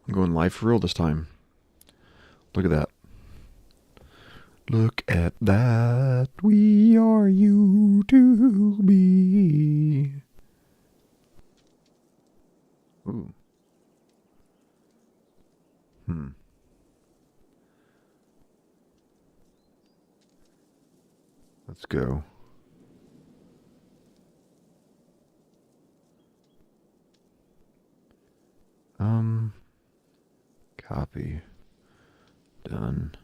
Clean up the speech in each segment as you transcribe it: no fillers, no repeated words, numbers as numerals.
I'm going live for real this time. Look at that. Look at that. We are YouTube. Ooh. Let's go. Copy. Done.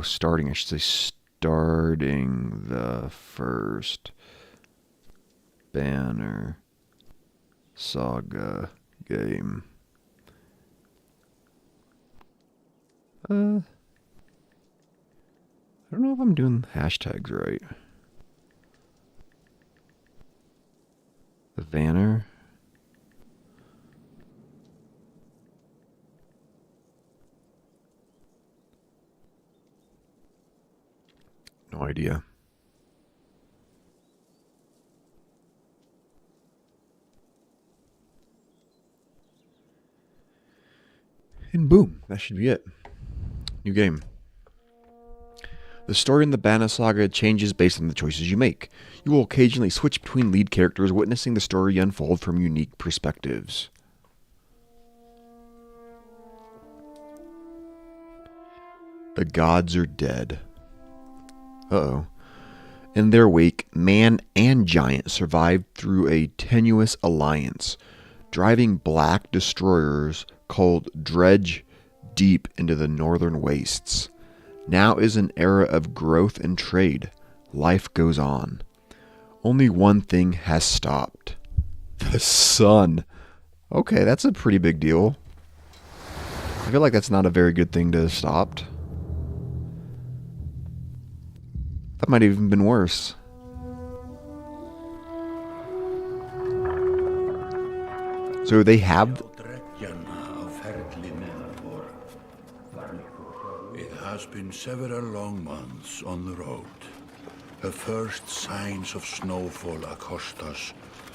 Starting. I should say starting the first Banner Saga game. I don't know if I'm doing hashtags right. The Banner. No idea. And boom, that should be it. New game. The story in the Banner Saga changes based on the choices you make. You will occasionally switch between lead characters, witnessing the story unfold from unique perspectives. The gods are dead. Uh-oh. In their wake, man and giant survived through a tenuous alliance, driving black destroyers called Dredge deep into the northern wastes. Now is an era of growth and trade. Life goes on. Only one thing has stopped. The sun. Okay, that's a pretty big deal. I feel like that's not a very good thing to have stopped. That might have even been worse. So they have... It has been several long months on the road. The first signs of snowfall accost us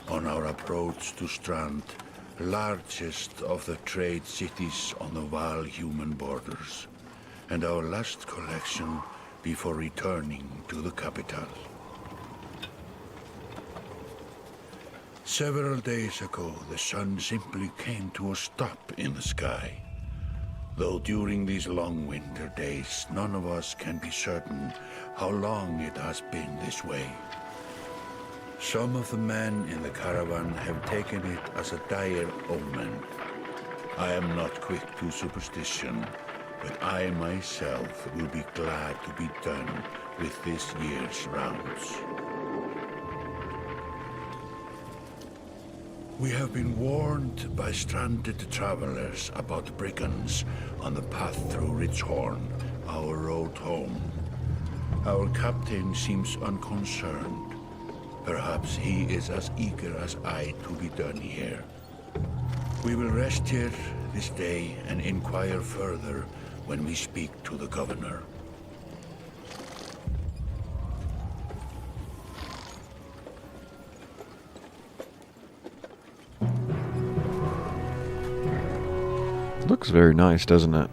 on our approach to Strand, largest of the trade cities on the Val-human borders, and our last collection before returning to the capital. Several days ago, the sun simply came to a stop in the sky. Though during these long winter days, none of us can be certain how long it has been this way. Some of the men in the caravan have taken it as a dire omen. I am not quick to superstition, but I myself will be glad to be done with this year's rounds. We have been warned by stranded travelers about brigands on the path through Ridgehorn, our road home. Our captain seems unconcerned. Perhaps he is as eager as I to be done here. We will rest here this day and inquire further when we speak to the governor. Looks very nice, doesn't it?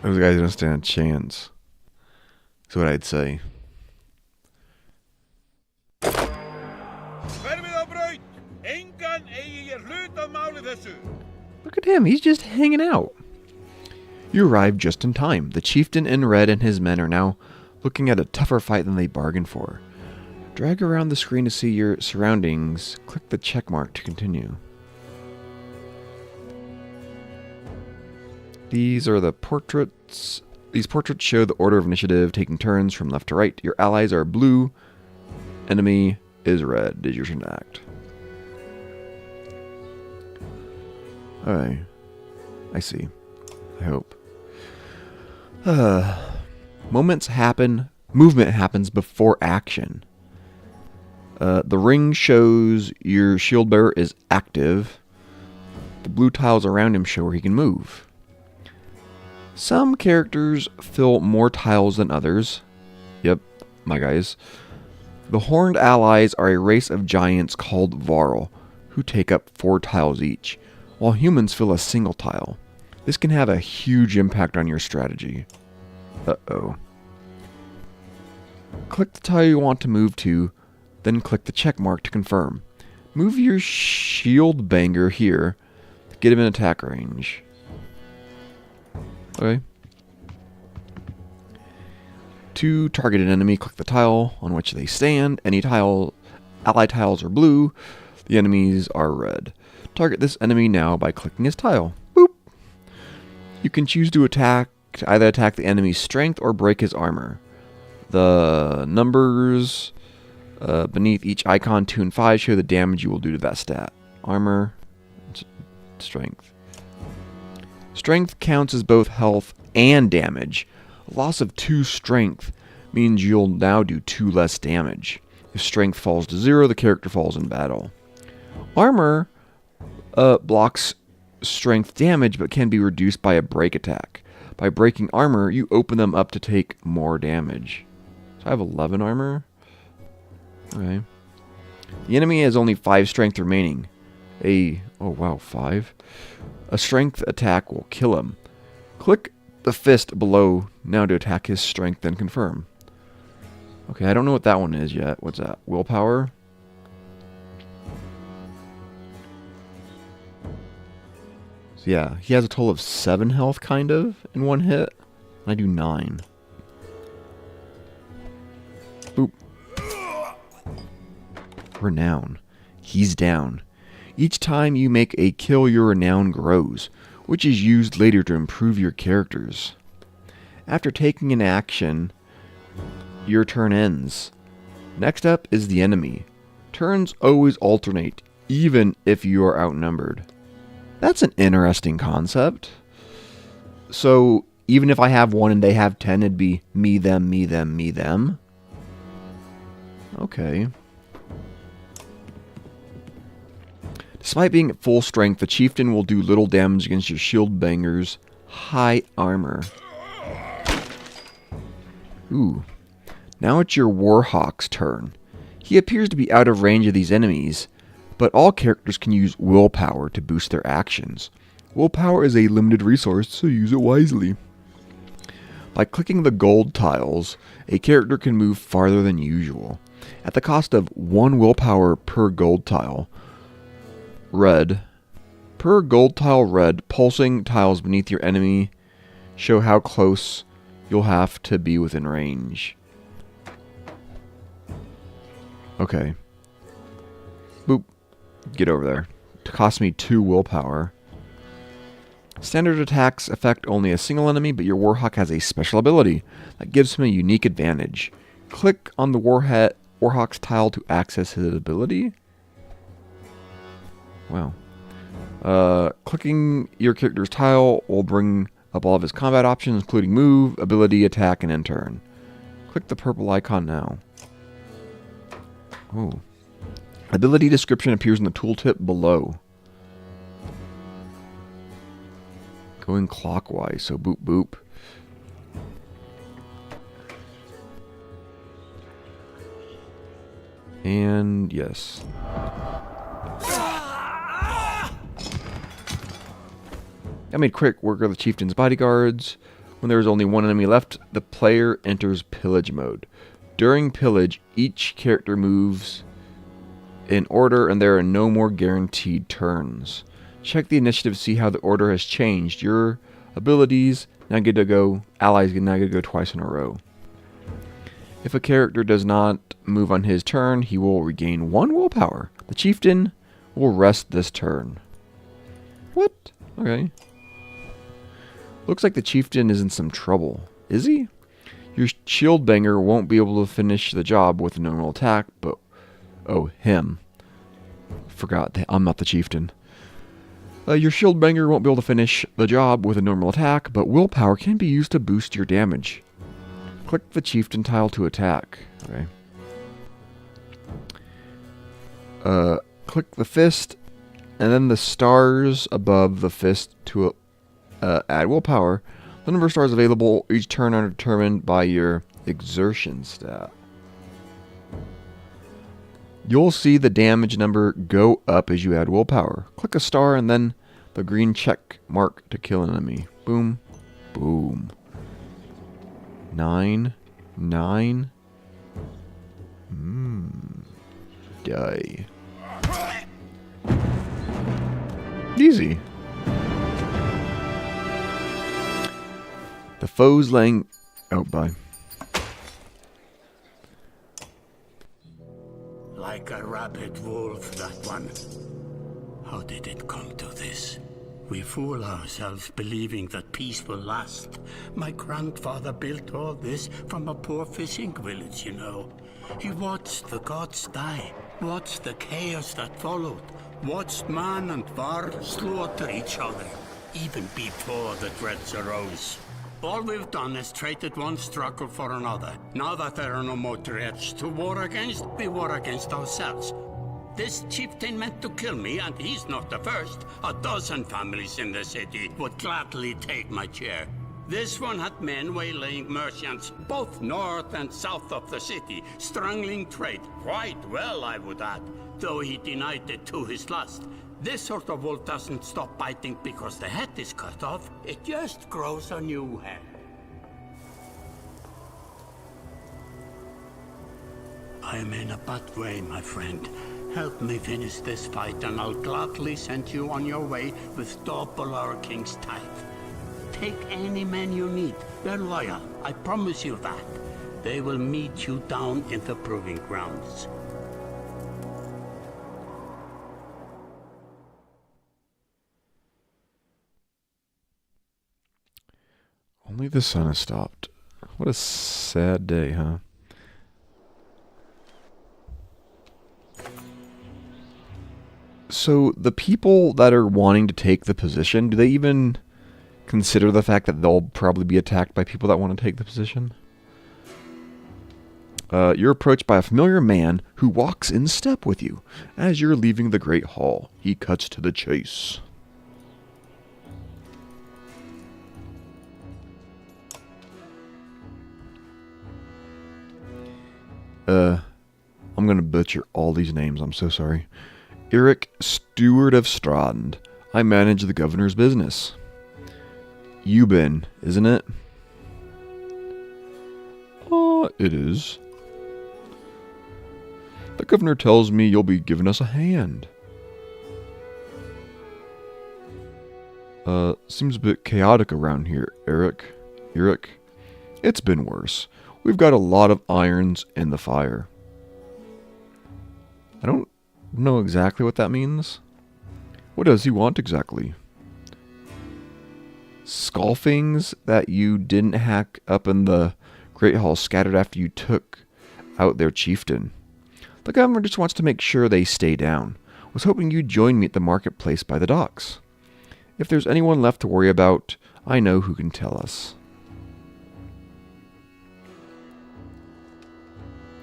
Those guys don't stand a chance. That's what I'd say. Look at him, he's just hanging out. You arrived just in time. The chieftain in red and his men are now looking at a tougher fight than they bargained for. Drag around the screen to see your surroundings. Click the check mark to continue. These are the portraits. These portraits show the order of initiative, taking turns from left to right. Your allies are blue. Enemy is red. Is your turn to act. Alright. I see. I hope. Movement happens before action. The ring shows your shield bearer is active. The blue tiles around him show where he can move. Some characters fill more tiles than others. Yep, my guys. The Horned Allies are a race of giants called Varl, who take up 4 tiles each, while humans fill a single tile. This can have a huge impact on your strategy. Uh-oh. Click the tile you want to move to, then click the check mark to confirm. Move your shield banger here to get him in attack range. Okay. To target an enemy, click the tile on which they stand. Any ally tiles are blue, the enemies are red. Target this enemy now by clicking his tile. Boop! You can choose to either attack the enemy's strength or break his armor. The numbers beneath each icon, 2 and 5, show the damage you will do to that stat. Armor, strength. Strength counts as both health and damage. A loss of 2 strength means you'll now do 2 less damage. If strength falls to 0, the character falls in battle. Armor blocks strength damage but can be reduced by a break attack. By breaking armor, you open them up to take more damage. So I have 11 armor. Okay. The enemy has only 5 strength remaining. Oh wow, 5. A strength attack will kill him. Click the fist below now to attack his strength, then confirm. Okay, I don't know what that one is yet. What's that? Willpower? So yeah, he has a total of 7 health, kind of, in one hit. And I do 9. Boop. Renown. He's down. Each time you make a kill, your renown grows, which is used later to improve your characters. After taking an action, your turn ends. Next up is the enemy. Turns always alternate, even if you are outnumbered. That's an interesting concept. So, even if I have 1 and they have 10, it'd be me, them, me, them, me, them. Okay. Despite being at full strength, the chieftain will do little damage against your shield banger's high armor. Ooh. Now it's your Warhawk's turn. He appears to be out of range of these enemies, but all characters can use willpower to boost their actions. Willpower is a limited resource, so use it wisely. By clicking the gold tiles, a character can move farther than usual. At the cost of 1 willpower per gold tile, red. Per gold tile red, pulsing tiles beneath your enemy show how close you'll have to be within range. Okay. Boop. Get over there. It cost me 2 willpower. Standard attacks affect only a single enemy, but your Warhawk has a special ability that gives him a unique advantage. Click on the Warhawk's tile to access his ability. Wow. Clicking your character's tile will bring up all of his combat options, including move, ability, attack, and end turn. Click the purple icon now. Oh. Ability description appears in the tooltip below. Going clockwise, so boop boop. And yes. I made quick work of the chieftain's bodyguards. When there is only 1 enemy left, the player enters pillage mode. During pillage, each character moves in order and there are no more guaranteed turns. Check the initiative to see how the order has changed. Your abilities now get to go, allies now get to go twice in a row. If a character does not move on his turn, he will regain 1 willpower. The chieftain will rest this turn. What? Okay. Looks like the chieftain is in some trouble. Is he? Your shield banger won't be able to finish the job with a normal attack, but... Oh, him. Forgot that I'm not the chieftain. Your shield banger won't be able to finish the job with a normal attack, but willpower can be used to boost your damage. Click the chieftain tile to attack. Okay. Click the fist, and then the stars above the fist to add willpower. The number of stars available each turn are determined by your exertion stat. You'll see the damage number go up as you add willpower. Click a star and then the green check mark to kill an enemy. Boom. Boom. 9. 9. Die. Easy. The foes laying... Oh, bye. Like a rabid wolf, that one. How did it come to this? We fool ourselves believing that peace will last. My grandfather built all this from a poor fishing village, you know. He watched the gods die, watched the chaos that followed, watched man and var slaughter each other, even before the dreads arose. All we've done is traded one struggle for another. Now that there are no more dreads to war against, we war against ourselves. This chieftain meant to kill me, and he's not the first. A dozen families in the city would gladly take my chair. This one had men waylaying merchants, both north and south of the city, strangling trade, quite well, I would add, though he denied it to his lust. This sort of wolf doesn't stop biting because the head is cut off. It just grows a new head. I am in a bad way, my friend. Help me finish this fight and I'll gladly send you on your way with double our king's tithe. Take any men you need. They're loyal, I promise you that. They will meet you down in the proving grounds. Only the sun has stopped. What a sad day, huh? So the people that are wanting to take the position, do they even consider the fact that they'll probably be attacked by people that want to take the position? You're approached by a familiar man who walks in step with you. As you're leaving the Great Hall, he cuts to the chase. I'm gonna butcher all these names, I'm so sorry. Eric, Steward of Strand. I manage the governor's business. Euban, isn't it? It is. The governor tells me you'll be giving us a hand. Seems a bit chaotic around here, Eric. It's been worse. We've got a lot of irons in the fire. I don't know exactly what that means. What does he want exactly? Scalfings that you didn't hack up in the Great Hall scattered after you took out their chieftain. The governor just wants to make sure they stay down. Was hoping you'd join me at the marketplace by the docks. If there's anyone left to worry about, I know who can tell us.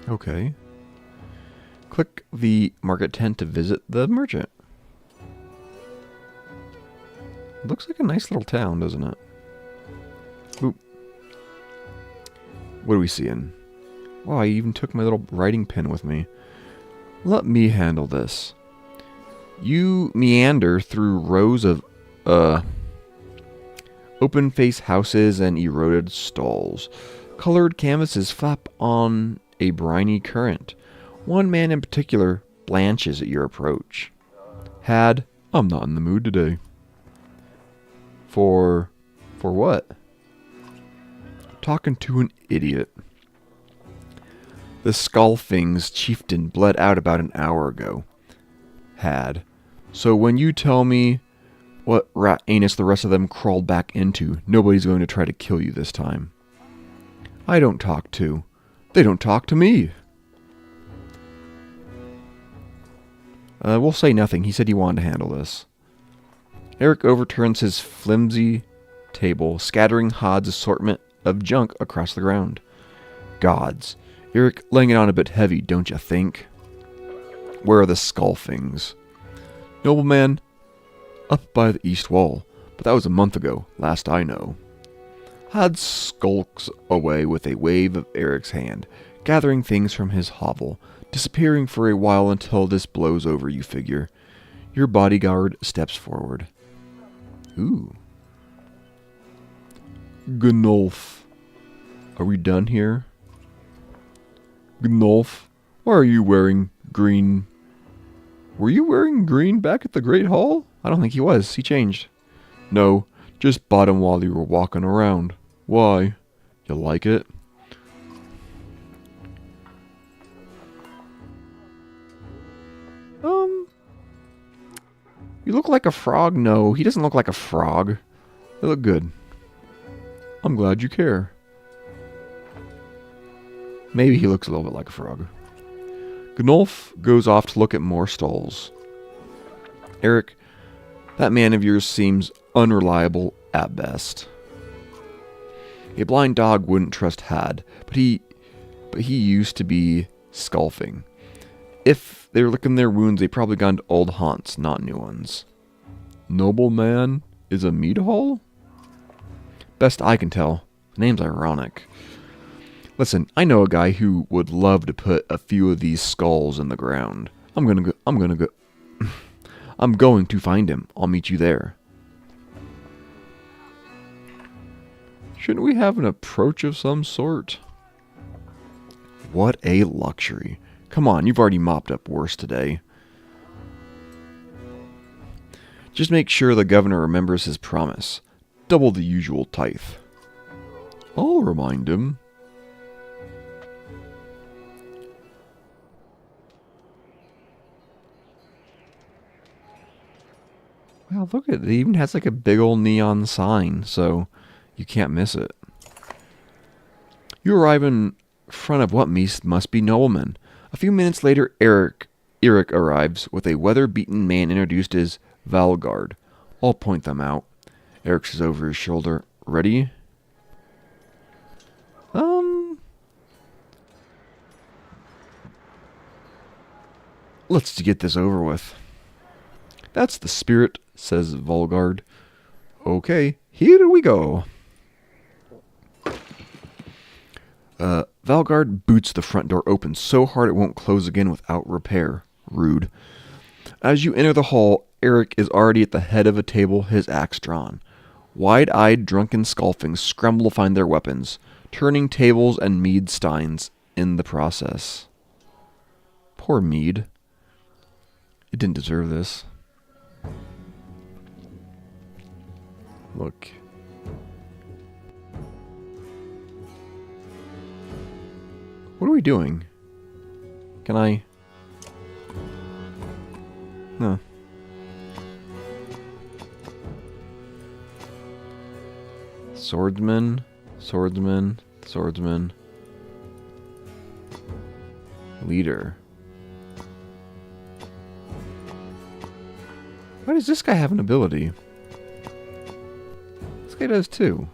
Okay. Click the market tent to visit the merchant. Looks like a nice little town, doesn't it? Boop. What are we seeing? Wow, I even took my little writing pen with me. Let me handle this. You meander through rows of open-face houses and eroded stalls. Colored canvases flap on a briny current. One man in particular blanches at your approach. Had, I'm not in the mood today. For what? Talking to an idiot. The Scalfings chieftain bled out about an hour ago. Had. So when you tell me what rat anus the rest of them crawled back into, nobody's going to try to kill you this time. I don't talk to. They don't talk to me. We'll say nothing. He said he wanted to handle this. Eric overturns his flimsy table, scattering Hod's assortment of junk across the ground. Gods. Eric, laying it on a bit heavy, don't you think? Where are the Skulfings? Nobleman, up by the east wall, but that was a month ago, last I know. Hod skulks away with a wave of Eric's hand, gathering things from his hovel, disappearing for a while until this blows over, you figure. Your bodyguard steps forward. Ooh. Gnolf. Are we done here? Gnolf, why are you wearing green? Were you wearing green back at the Great Hall? I don't think he was. He changed. No, just bought him while you were walking around. Why? You like it? You look like a frog? No, he doesn't look like a frog. They look good. I'm glad you care. Maybe he looks a little bit like a frog. Gnolf goes off to look at more stalls. Eric, that man of yours seems unreliable at best. A blind dog wouldn't trust Had, but he used to be Skulfing. If they were licking their wounds, they probably gone to old haunts, not new ones. Nobleman is a mead hall? Best I can tell. The name's ironic. Listen, I know a guy who would love to put a few of these skulls in the ground. I'm going to find him. I'll meet you there. Shouldn't we have an approach of some sort? What a luxury. Come on, you've already mopped up worse today. Just make sure the governor remembers his promise. Double the usual tithe. I'll remind him. Wow, look at it. It even has like a big old neon sign, so you can't miss it. You arrive in front of what must be noblemen. A few minutes later, Eric arrives with a weather-beaten man introduced as Valgard. I'll point them out. Eric says over his shoulder, ready? Let's get this over with. That's the spirit, says Valgard. Okay, here we go. Valgard boots the front door open so hard it won't close again without repair. Rude. As you enter the hall, Eric is already at the head of a table, his axe drawn. Wide-eyed, drunken Skulfings scramble to find their weapons, turning tables and mead steins in the process. Poor mead. It didn't deserve this. Look. What are we doing? Can I? No. Swordsman, swordsman, swordsman. Leader. Why does this guy have an ability? This guy does too.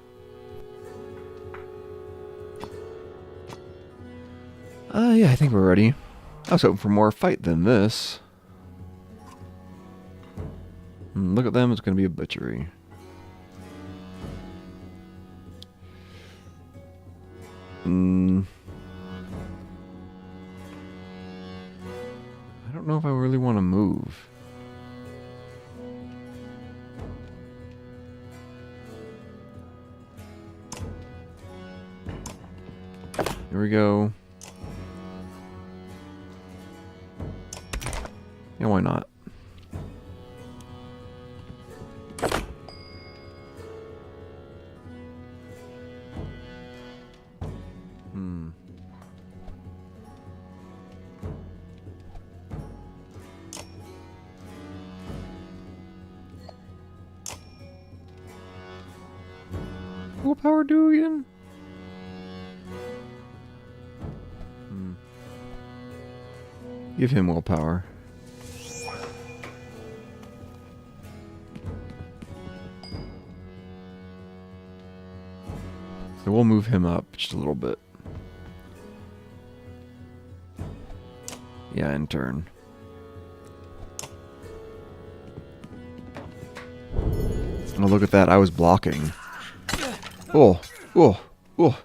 Yeah, I think we're ready. I was hoping for more fight than this. Look at them, it's going to be a butchery. I don't know if I really want to move. Here we go. Yeah, why not? Willpower do again? Give him willpower. So we'll move him up just a little bit. Yeah, in turn. Oh, look at that. I was blocking. Oh, oh, oh.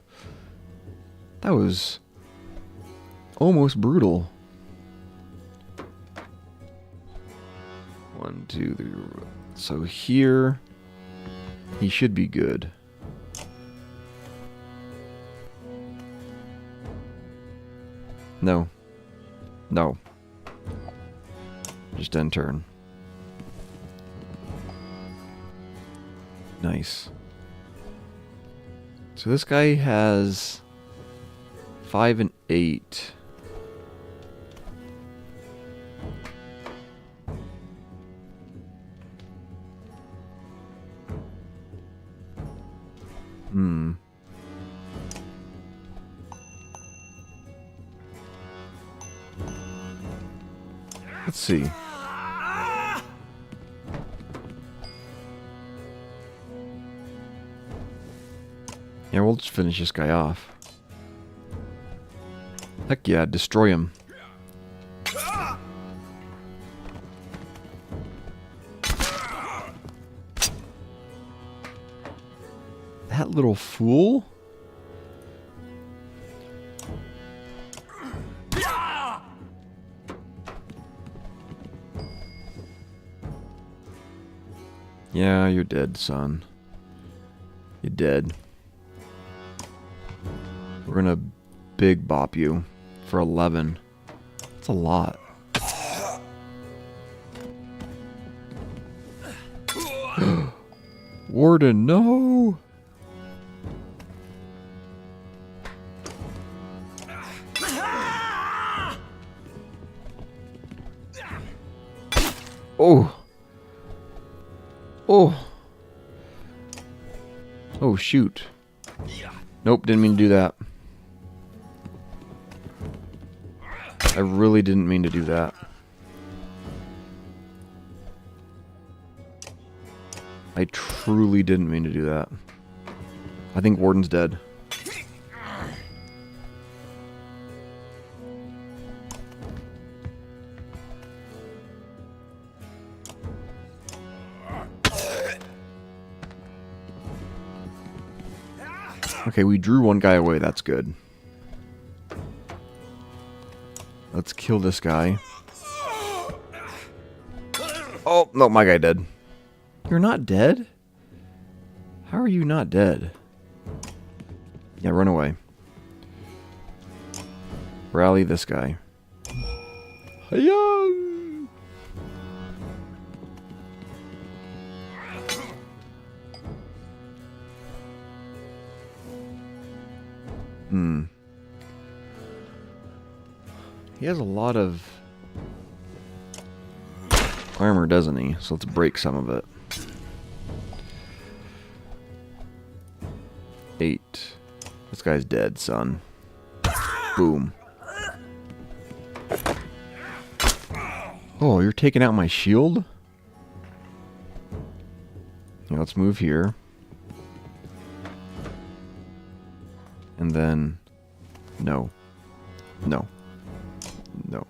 That was almost brutal. 1, 2, 3. So here, he should be good. No. No. Just end turn. Nice. So this guy has 5 and 8. Let's see. Yeah, we'll just finish this guy off. Heck yeah, destroy him. That little fool? Yeah, you're dead, son. You're dead. We're gonna big bop you for 11. That's a lot. Warden, no! Oh! Oh! Oh, shoot. Nope, didn't mean to do that. I really didn't mean to do that. I truly didn't mean to do that. I think Warden's dead. Okay, we drew one guy away. That's good. Let's kill this guy. Oh, no, my guy dead. You're not dead? How are you not dead? Yeah, run away. Rally this guy. Hiya! He has a lot of armor, doesn't he? So let's break some of it. 8. This guy's dead, son. Boom. Oh, you're taking out my shield? Yeah, let's move here. And then... No. No. No.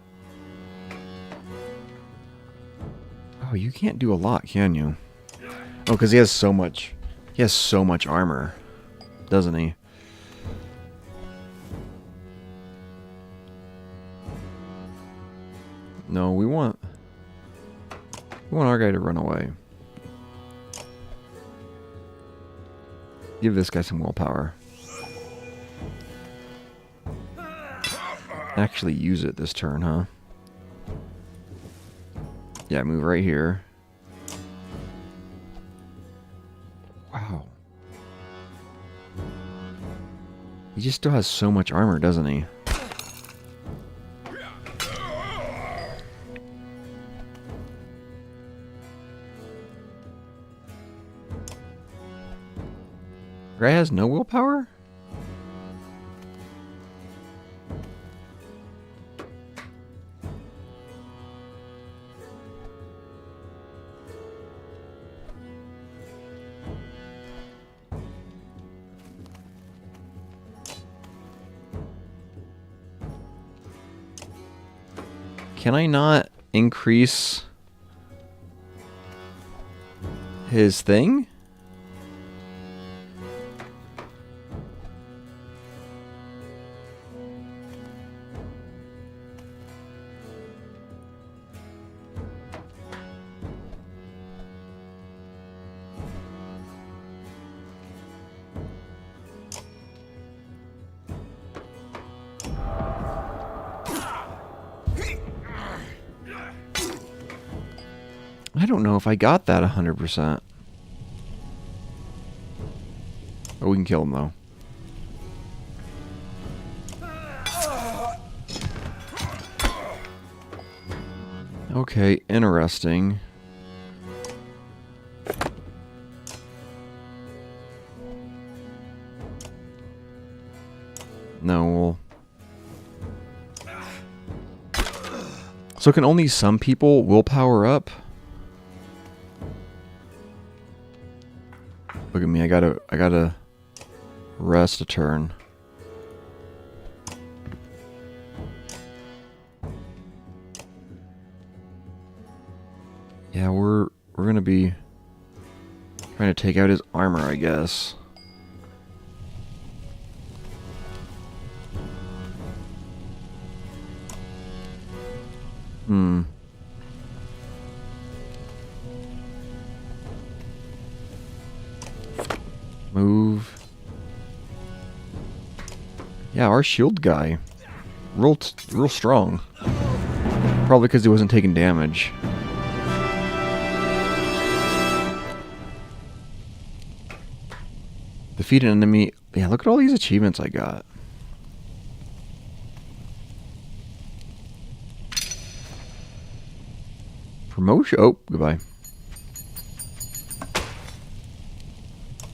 Oh, you can't do a lot, can you? Oh, because he has so much... He has so much armor. Doesn't he? No, we want our guy to run away. Give this guy some willpower. Actually use it this turn, huh? Yeah, move right here. Wow. He just still has so much armor, doesn't he? Guy has no willpower? Can I not increase his thing? I don't know if I got that 100%. Oh, we can kill him though. Okay, interesting. No. So can only some people willpower up? Look at me, I gotta rest a turn. Yeah, we're gonna be trying to take out his armor, I guess. Move. Yeah, our shield guy. Real strong. Probably because he wasn't taking damage. Defeat an enemy. Yeah, look at all these achievements I got. Promotion. Oh, goodbye.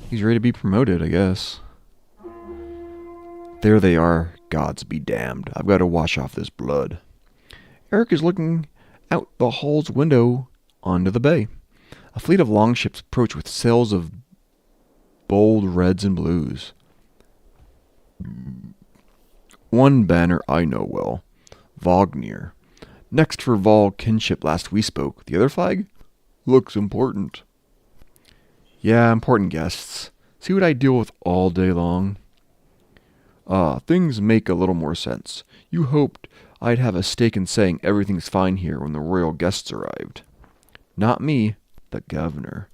He's ready to be promoted, I guess. There they are. Gods be damned. I've got to wash off this blood. Eric is looking out the hall's window onto the bay. A fleet of longships approach with sails of bold reds and blues. One banner I know well. Vognir. Next for Vol kinship last we spoke. The other flag? Looks important. Yeah, important guests. See what I deal with all day long? Things make a little more sense. You hoped I'd have a stake in saying everything's fine here when the royal guests arrived. Not me, the governor.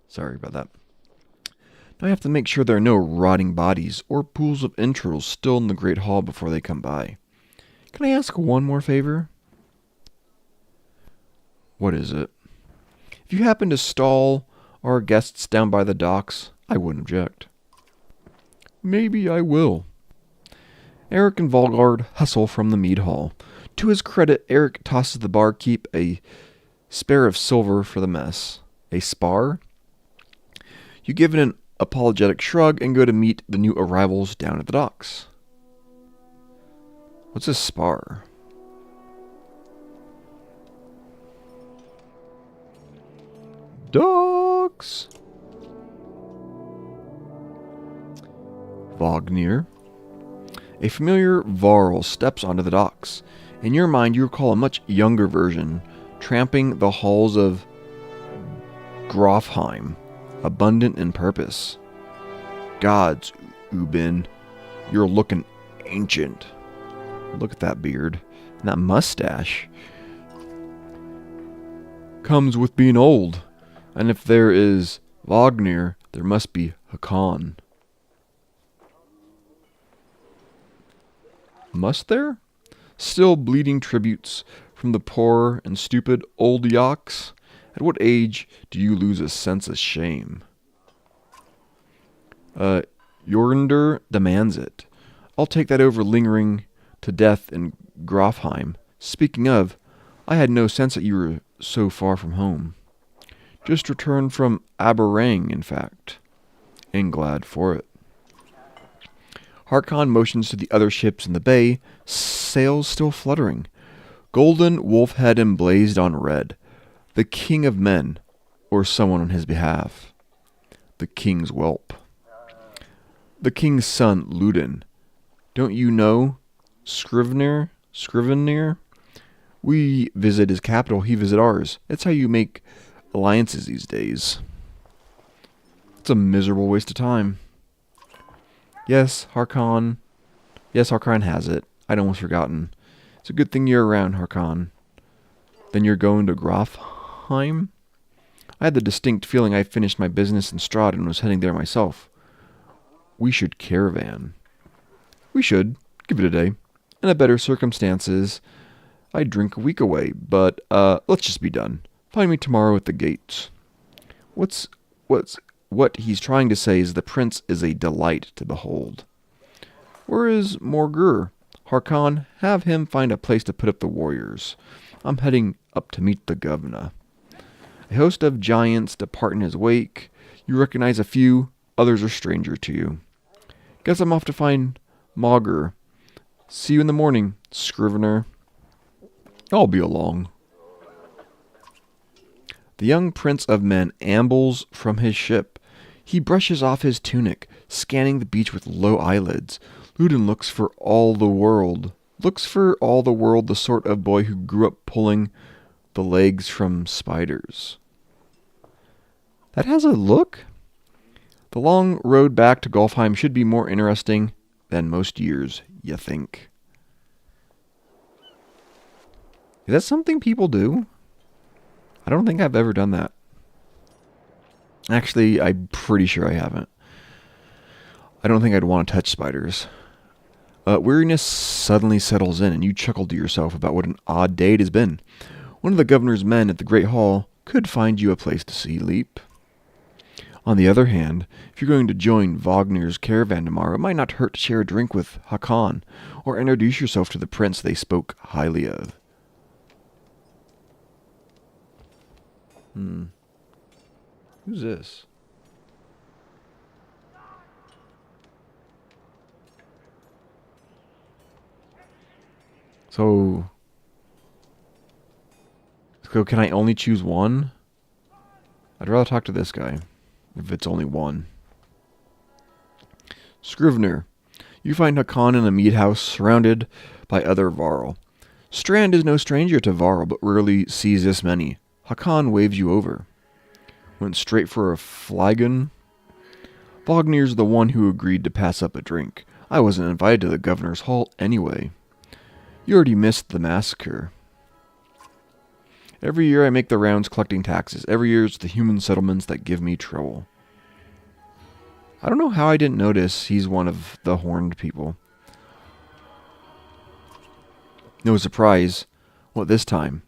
Sorry about that. Now I have to make sure there are no rotting bodies or pools of entrails still in the Great Hall before they come by. Can I ask one more favor? What is it? If you happen to stall our guests down by the docks, I wouldn't object. Maybe I will. Eric and Volgard hustle from the mead hall. To his credit, Eric tosses the barkeep a spare of silver for the mess. A spar? You give it an apologetic shrug and go to meet the new arrivals down at the docks. What's a spar? Docks! Vognir. A familiar Varl steps onto the docks. In your mind, you recall a much younger version, tramping the halls of Grofheim, abundant in purpose. Gods, Ubin, you're looking ancient. Look at that beard and that mustache. Comes with being old. And if there is Vognir, there must be Hakan. Must there? Still bleeding tributes from the poor and stupid old yaks? At what age do you lose a sense of shame? Jornder demands it. I'll take that over lingering to death in Grofheim. Speaking of, I had no sense that you were so far from home. Just returned from Aberrang, in fact. And glad for it. Harkon motions to the other ships in the bay, sails still fluttering. Golden wolf head emblazed on red. The king of men, or someone on his behalf. The king's whelp. The king's son, Ludin. Don't you know Scrivener. We visit his capital, he visit ours. That's how you make alliances these days. It's a miserable waste of time. Yes, Harkon. Yes, Harkon has it. I'd almost forgotten. It's a good thing you're around, Harkon. Then you're going to Grofheim? I had the distinct feeling I finished my business in Strahd and was heading there myself. We should caravan. We should. Give it a day. In better circumstances, I'd drink a week away, but let's just be done. Find me tomorrow at the gates. What he's trying to say is the prince is a delight to behold. Where is Morgur? Harkon, have him find a place to put up the warriors. I'm heading up to meet the governor. A host of giants depart in his wake. You recognize a few, others are stranger to you. Guess I'm off to find Morgur. See you in the morning, Scrivener. I'll be along. The young prince of men ambles from his ship. He brushes off his tunic, scanning the beach with low eyelids. Ludin looks for all the world the sort of boy who grew up pulling the legs from spiders. That has a look. The long road back to Golfheim should be more interesting than most years, you think. Is that something people do? I don't think I've ever done that. Actually, I'm pretty sure I haven't. I don't think I'd want to touch spiders. Weariness suddenly settles in, and you chuckle to yourself about what an odd day it has been. One of the governor's men at the Great Hall could find you a place to sleep. On the other hand, if you're going to join Wagner's caravan tomorrow, it might not hurt to share a drink with Hakan, or introduce yourself to the prince they spoke highly of. Who's this? So can I only choose one? I'd rather talk to this guy, if it's only one. Scrivener. You find Hakan in a mead house, surrounded by other Varl. Strand is no stranger to Varl, but rarely sees this many. Hakan waves you over. Went straight for a flagon. Wagner's the one who agreed to pass up a drink. I wasn't invited to the governor's hall anyway. You already missed the massacre. Every year I make the rounds collecting taxes. Every year it's the human settlements that give me trouble. I don't know how I didn't notice he's one of the horned people. No surprise. What this time?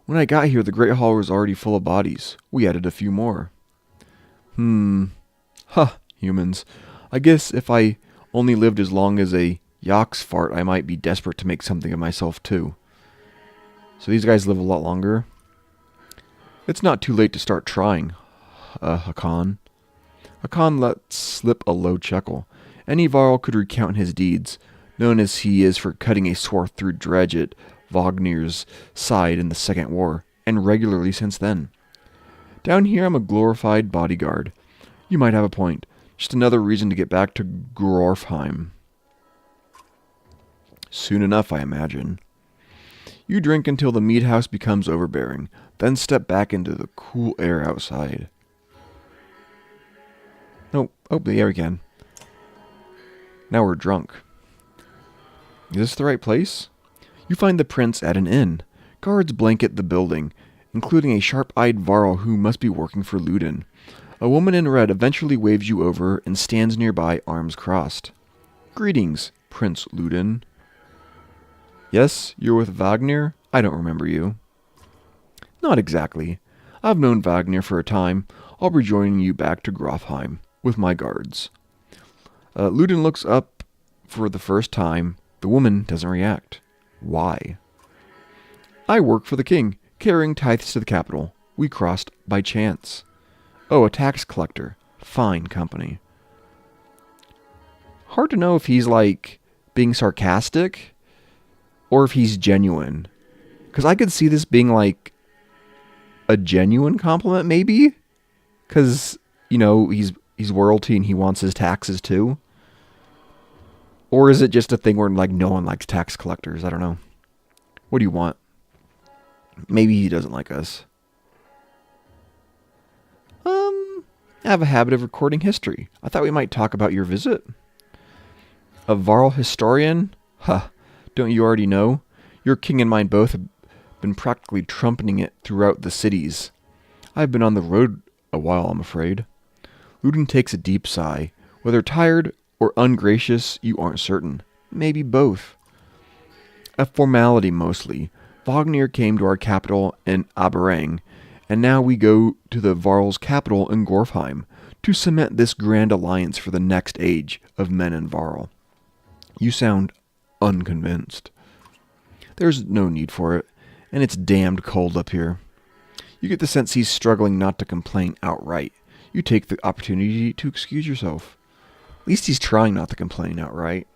When I got here, the Great Hall was already full of bodies. We added a few more. Humans. I guess if I only lived as long as a Yaks fart, I might be desperate to make something of myself too. So these guys live a lot longer. It's not too late to start trying, Hakan. Hakan let slip a low chuckle. Any Varl could recount his deeds, known as he is for cutting a swath through Dredge at Wagner's side in the Second War, and regularly since then. Down here I'm a glorified bodyguard. You might have a point. Just another reason to get back to Grofheim. Soon enough, I imagine. You drink until the mead house becomes overbearing, then step back into the cool air outside. There we can. Now we're drunk. Is this the right place? You find the prince at an inn. Guards blanket the building, including a sharp-eyed Varl who must be working for Ludin. A woman in red eventually waves you over and stands nearby, arms crossed. Greetings, Prince Ludin. Yes, you're with Wagner? I don't remember you. Not exactly. I've known Wagner for a time. I'll be joining you back to Grofheim with my guards. Ludin looks up for the first time. The woman doesn't react. Why? I work for the king, carrying tithes to the capital. We crossed by chance. Oh, a tax collector. Fine company. Hard to know if he's, being sarcastic or if he's genuine. Because I could see this being, a genuine compliment, maybe? Because, he's royalty and he wants his taxes too. Or is it just a thing where like no one likes tax collectors? I don't know. What do you want? Maybe he doesn't like us. I have a habit of recording history. I thought we might talk about your visit. A Varl historian? Huh. Don't you already know? Your king and mine both have been practically trumpeting it throughout the cities. I've been on the road a while, I'm afraid. Ludin takes a deep sigh. Whether tired or ungracious, you aren't certain. Maybe both. A formality, mostly. Vognir came to our capital in Aberrang, and now we go to the Varl's capital in Gorfheim to cement this grand alliance for the next age of men in Varl. You sound unconvinced. There's no need for it, and it's damned cold up here. You get the sense he's struggling not to complain outright. You take the opportunity to excuse yourself. At least he's trying not to complain outright.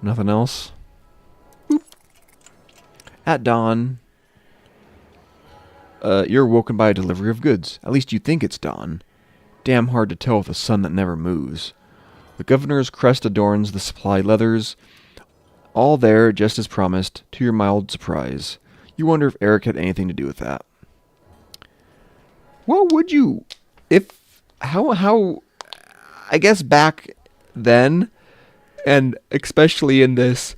Nothing else? Boop. At dawn, you're woken by a delivery of goods. At least you think it's dawn. Damn hard to tell with a sun that never moves. The governor's crest adorns the supply leathers. All there, just as promised, to your mild surprise. You wonder if Eric had anything to do with that. What would you... How... I guess back then, and especially in this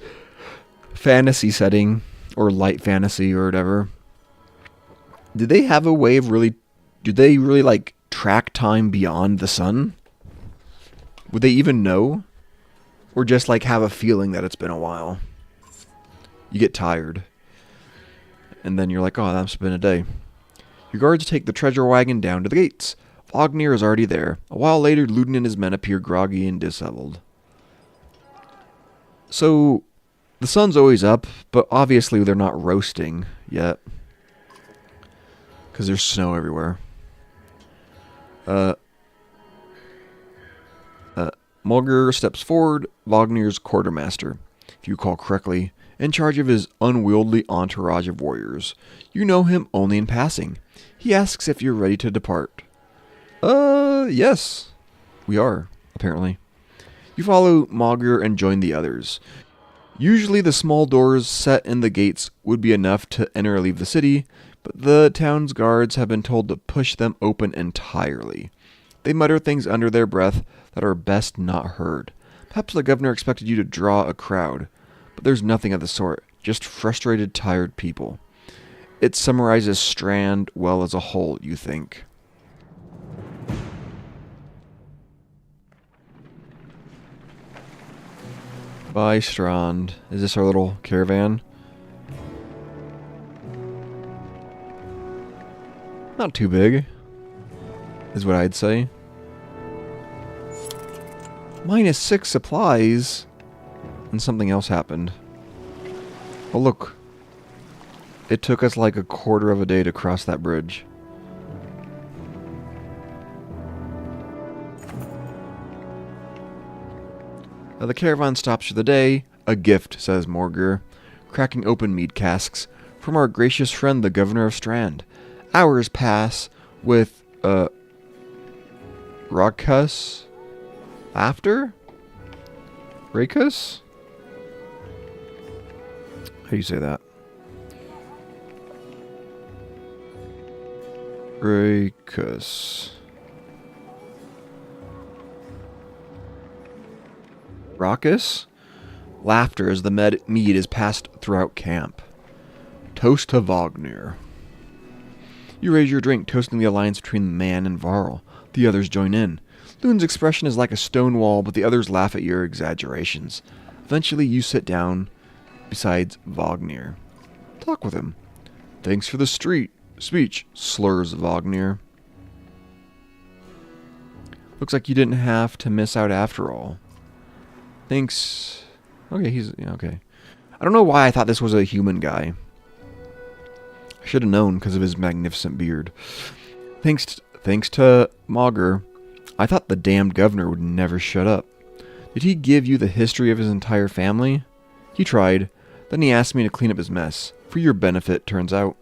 fantasy setting, or light fantasy or whatever, did they have a way of really... Did they really, like, track time beyond the sun? Would they even know? Or just, like, have a feeling that it's been a while? You get tired. And then you're like, oh, that's been a day. Your guards take the treasure wagon down to the gates. Vognir is already there. A while later, Ludin and his men appear groggy and disheveled. So, the sun's always up, but obviously they're not roasting yet. Because there's snow everywhere. Mulger steps forward, Vognir's quartermaster, if you recall correctly, in charge of his unwieldy entourage of warriors. You know him only in passing. He asks if you're ready to depart. Yes. We are, apparently. You follow Mulger and join the others. Usually the small doors set in the gates would be enough to enter or leave the city, but the town's guards have been told to push them open entirely. They mutter things under their breath that are best not heard. Perhaps the governor expected you to draw a crowd, but there's nothing of the sort, just frustrated, tired people. It summarizes Strand well as a whole, you think. Bye, Strand. Is this our little caravan? Not too big, is what I'd say. -6 supplies, and something else happened. Oh look, it took us like a quarter of a day to cross that bridge. Now the caravan stops for the day. A gift, says Morger, cracking open mead casks, from our gracious friend the governor of Strand. Hours pass with, Rakus? After? Rakus? How do you say that? Rakus. Raucous? Laughter as the mead is passed throughout camp. Toast to Vognir. You raise your drink, toasting the alliance between man and Varl. The others join in. Lun's expression is like a stone wall, but the others laugh at your exaggerations. Eventually, you sit down beside Vognir. Talk with him. Thanks for the speech, slurs Vognir. Looks like you didn't have to miss out after all. Thanks. Okay, okay. I don't know why I thought this was a human guy. I should have known because of his magnificent beard. Thanks to Mauger, I thought the damned governor would never shut up. Did he give you the history of his entire family? He tried. Then he asked me to clean up his mess. For your benefit, turns out.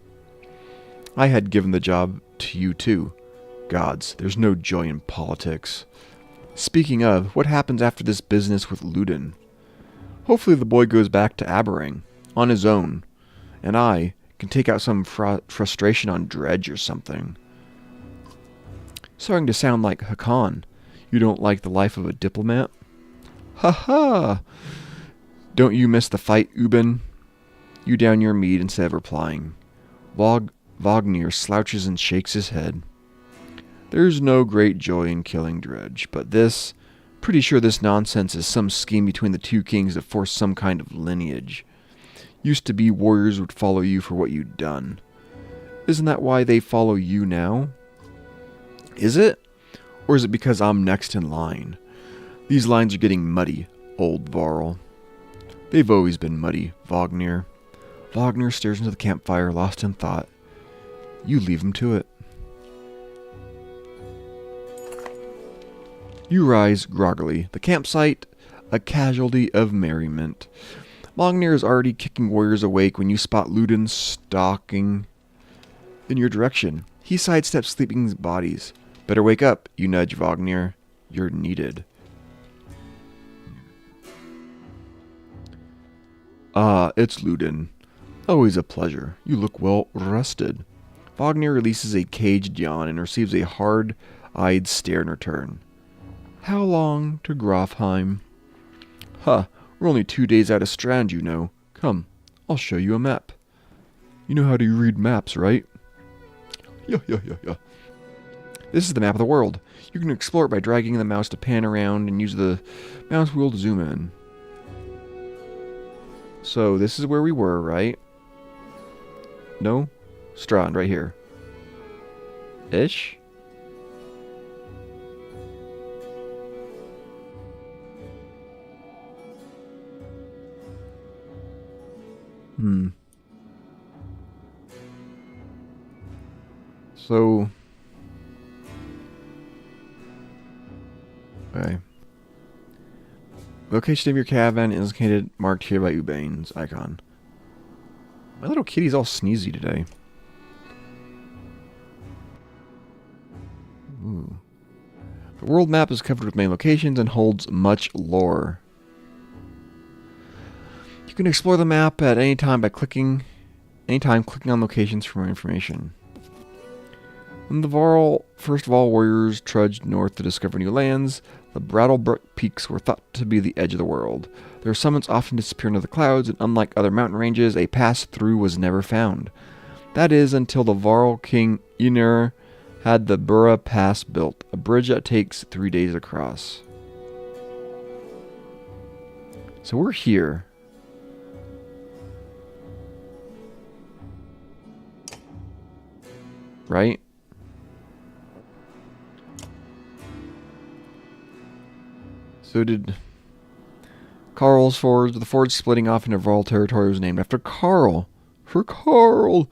I had given the job to you too. Gods, there's no joy in politics. Speaking of, what happens after this business with Ludin? Hopefully the boy goes back to Aberrang on his own, and I can take out some frustration on Dredge or something. Starting to sound like Hakan. You don't like the life of a diplomat? Ha ha! Don't you miss the fight, Ubin? You down your meat instead of replying. Wagner slouches and shakes his head. There's no great joy in killing Dredge, but this... Pretty sure this nonsense is some scheme between the two kings to force some kind of lineage. Used to be warriors would follow you for what you'd done. Isn't that why they follow you now? Is it? Or is it because I'm next in line? These lines are getting muddy, old Varl. They've always been muddy, Wagner. Wagner stares into the campfire, lost in thought. You leave him to it. You rise groggily. The campsite, a casualty of merriment. Wagner is already kicking warriors awake when you spot Ludin stalking in your direction. He sidesteps sleeping bodies. Better wake up, you nudge Wagner. You're needed. Ah, it's Ludin. Always a pleasure. You look well rested. Wagner releases a caged yawn and receives a hard-eyed stare in return. How long to Grafheim? Huh, we're only 2 days out of Strand, you know. Come, I'll show you a map. You know how to read maps, right? Yeah. This is the map of the world. You can explore it by dragging the mouse to pan around and use the mouse wheel to zoom in. So, this is where we were, right? No? Strand, right here. Ish? So... Okay. Location of your caravan is indicated, marked here by Ubane's icon. My little kitty's all sneezy today. Ooh. The world map is covered with many locations and holds much lore. You can explore the map at any time by clicking on locations for more information. When the first Varl warriors trudged north to discover new lands, the Brattlebrook Peaks were thought to be the edge of the world. Their summits often disappear into the clouds, and unlike other mountain ranges, a pass through was never found. That is, until the Varl king Ynir had the Burra Pass built, a bridge that takes 3 days across. So we're here. Right? So did Karl's Forge. The forge splitting off into Varl territory was named after Karl. For Karl!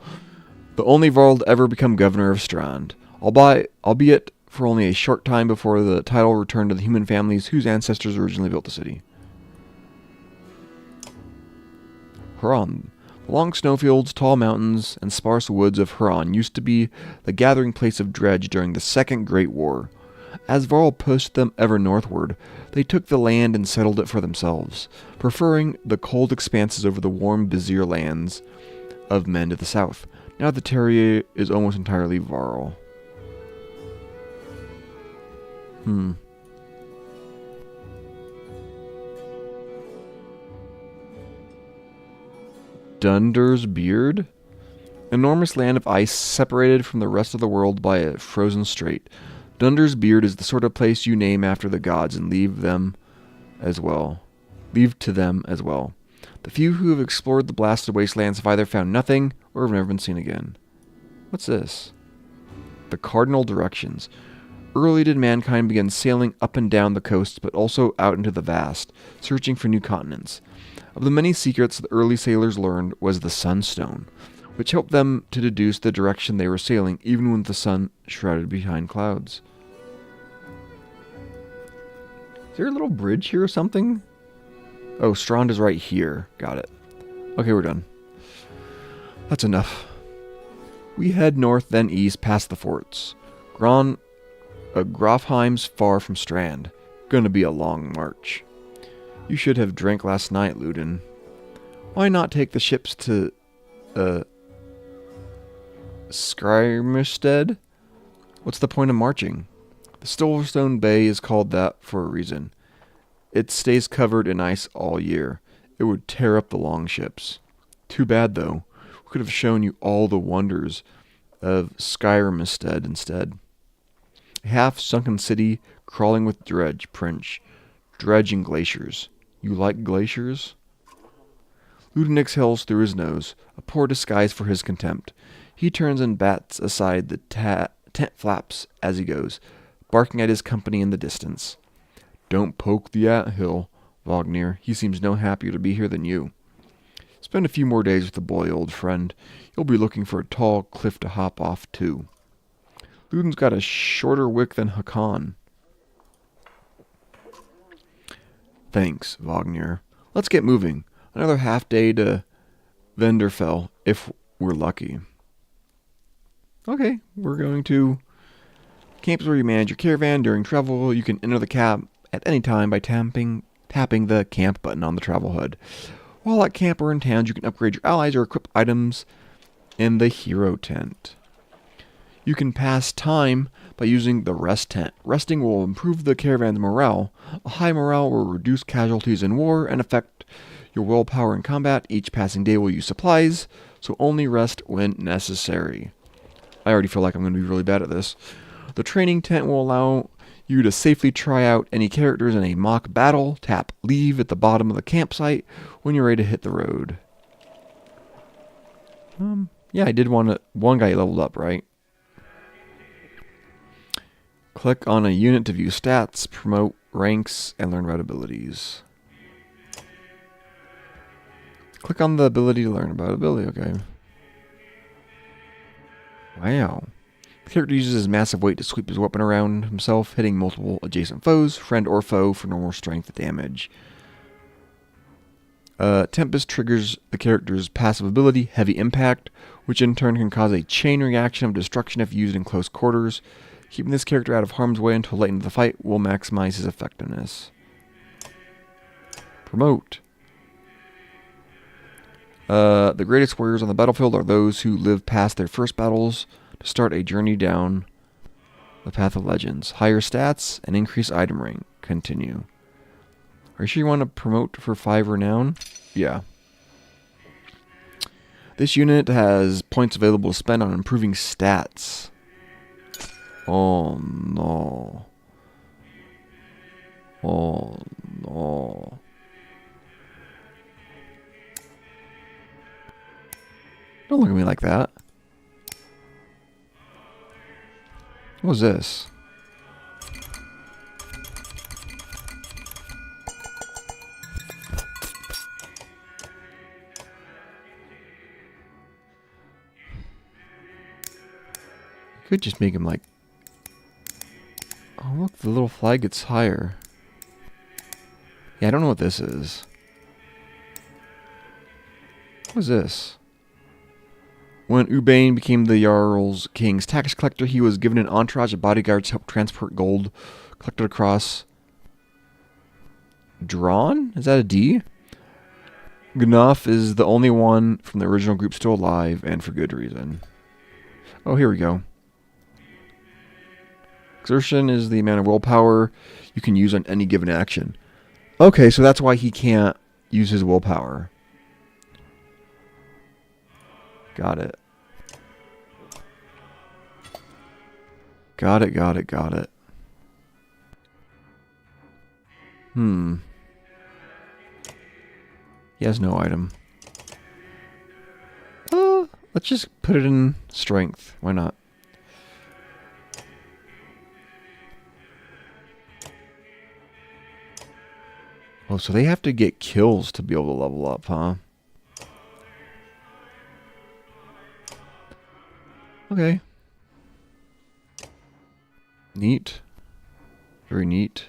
The only Varl to ever become governor of Strand. Albeit for only a short time before the title returned to the human families whose ancestors originally built the city. Huron. The long snowfields, tall mountains, and sparse woods of Huron used to be the gathering place of Dredge during the Second Great War. As Varl pushed them ever northward, they took the land and settled it for themselves, preferring the cold expanses over the warm Bizir lands of men to the south. Now the territory is almost entirely Varl. Dunder's Beard? Enormous land of ice separated from the rest of the world by a frozen strait. Dunder's Beard is the sort of place you name after the gods and leave to them as well. The few who have explored the blasted wastelands have either found nothing or have never been seen again. What's this? The cardinal directions. Early did mankind begin sailing up and down the coast, but also out into the vast, searching for new continents. Of the many secrets the early sailors learned was the Sunstone, which helped them to deduce the direction they were sailing, even with the sun shrouded behind clouds. Is there a little bridge here or something? Oh, Strand is right here. Got it. Okay, we're done. That's enough. We head north, then east, past the forts. Grafheim's far from Strand. gonna be a long march. You should have drank last night, Ludin. Why not take the ships to, Skrymerstead? What's the point of marching? The Silverstone Bay is called that for a reason. It stays covered in ice all year. It would tear up the longships. Too bad, though. We could have shown you all the wonders of Skyrmstead instead. A half-sunken city crawling with dredging glaciers. You like glaciers? Ludin exhales through his nose, a poor disguise for his contempt. He turns and bats aside the tent flaps as he goes, barking at his company in the distance. Don't poke the anthill, Wagner. He seems no happier to be here than you. Spend a few more days with the boy, old friend. You'll be looking for a tall cliff to hop off, too. Ludin's got a shorter wick than Hakan. Thanks, Wagner. Let's get moving. Another half day to Venderfell, if we're lucky. Okay, we're going to camps where you manage your caravan during travel. You can enter the camp at any time by tapping the camp button on the travel HUD. While at camp or in towns, you can upgrade your allies or equip items in the hero tent. You can pass time by using the rest tent. Resting will improve the caravan's morale. A high morale will reduce casualties in war and affect your willpower in combat. Each passing day will use supplies, so only rest when necessary. I already feel like I'm going to be really bad at this. The training tent will allow you to safely try out any characters in a mock battle. Tap leave at the bottom of the campsite when you're ready to hit the road. Yeah, I did want one guy leveled up, right? Click on a unit to view stats, promote ranks, and learn about abilities. Click on the ability to learn about ability, okay. Wow. The character uses his massive weight to sweep his weapon around himself, hitting multiple adjacent foes, friend or foe, for normal strength damage. Tempest triggers the character's passive ability, Heavy Impact, which in turn can cause a chain reaction of destruction if used in close quarters. Keeping this character out of harm's way until late into the fight will maximize his effectiveness. Promote. The greatest warriors on the battlefield are those who live past their first battles to start a journey down the path of legends. Higher stats and increase item rank. Continue. Are you sure you want to promote for 5 renown? Yeah. This unit has points available to spend on improving stats. Oh no. Oh no. Don't look at me like that. What was this? You could just make him like... Oh look, the little flag gets higher. Yeah, I don't know what this is. What is this? When Ubain became the Jarl's King's tax collector, he was given an entourage of bodyguards to help transport gold collected across... Drawn? Is that a D? Gnuf is the only one from the original group still alive, and for good reason. Oh, here we go. Exertion is the amount of willpower you can use on any given action. Okay, so that's why he can't use his willpower. Got it. Got it. He has no item. Let's just put it in strength. Why not? Oh, so they have to get kills to be able to level up, huh? Okay. Neat. Very neat.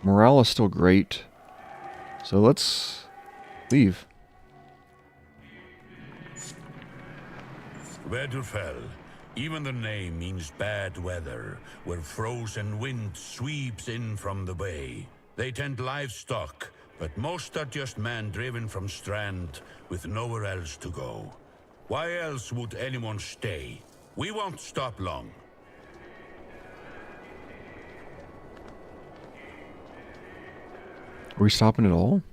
Morale is still great. So let's leave. Venderfell Even the name means bad weather, where frozen wind sweeps in from the bay. They tend livestock, but most are just men driven from Strand with nowhere else to go. Why else would anyone stay? We won't stop long. Are we stopping at all?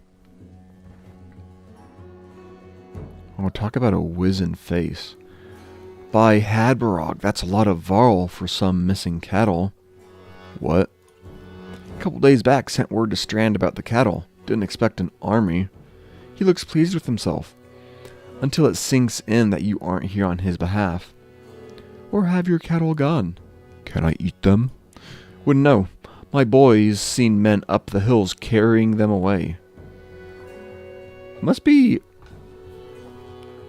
Oh, talk about a wizened face. By Hadbarog, that's a lot of Varl for some missing cattle. What? A couple days back, sent word to Strand about the cattle. Didn't expect an army. He looks pleased with himself. Until it sinks in that you aren't here on his behalf. Or have your cattle gone? Can I eat them? Wouldn't know. My boy's seen men up the hills carrying them away. Must be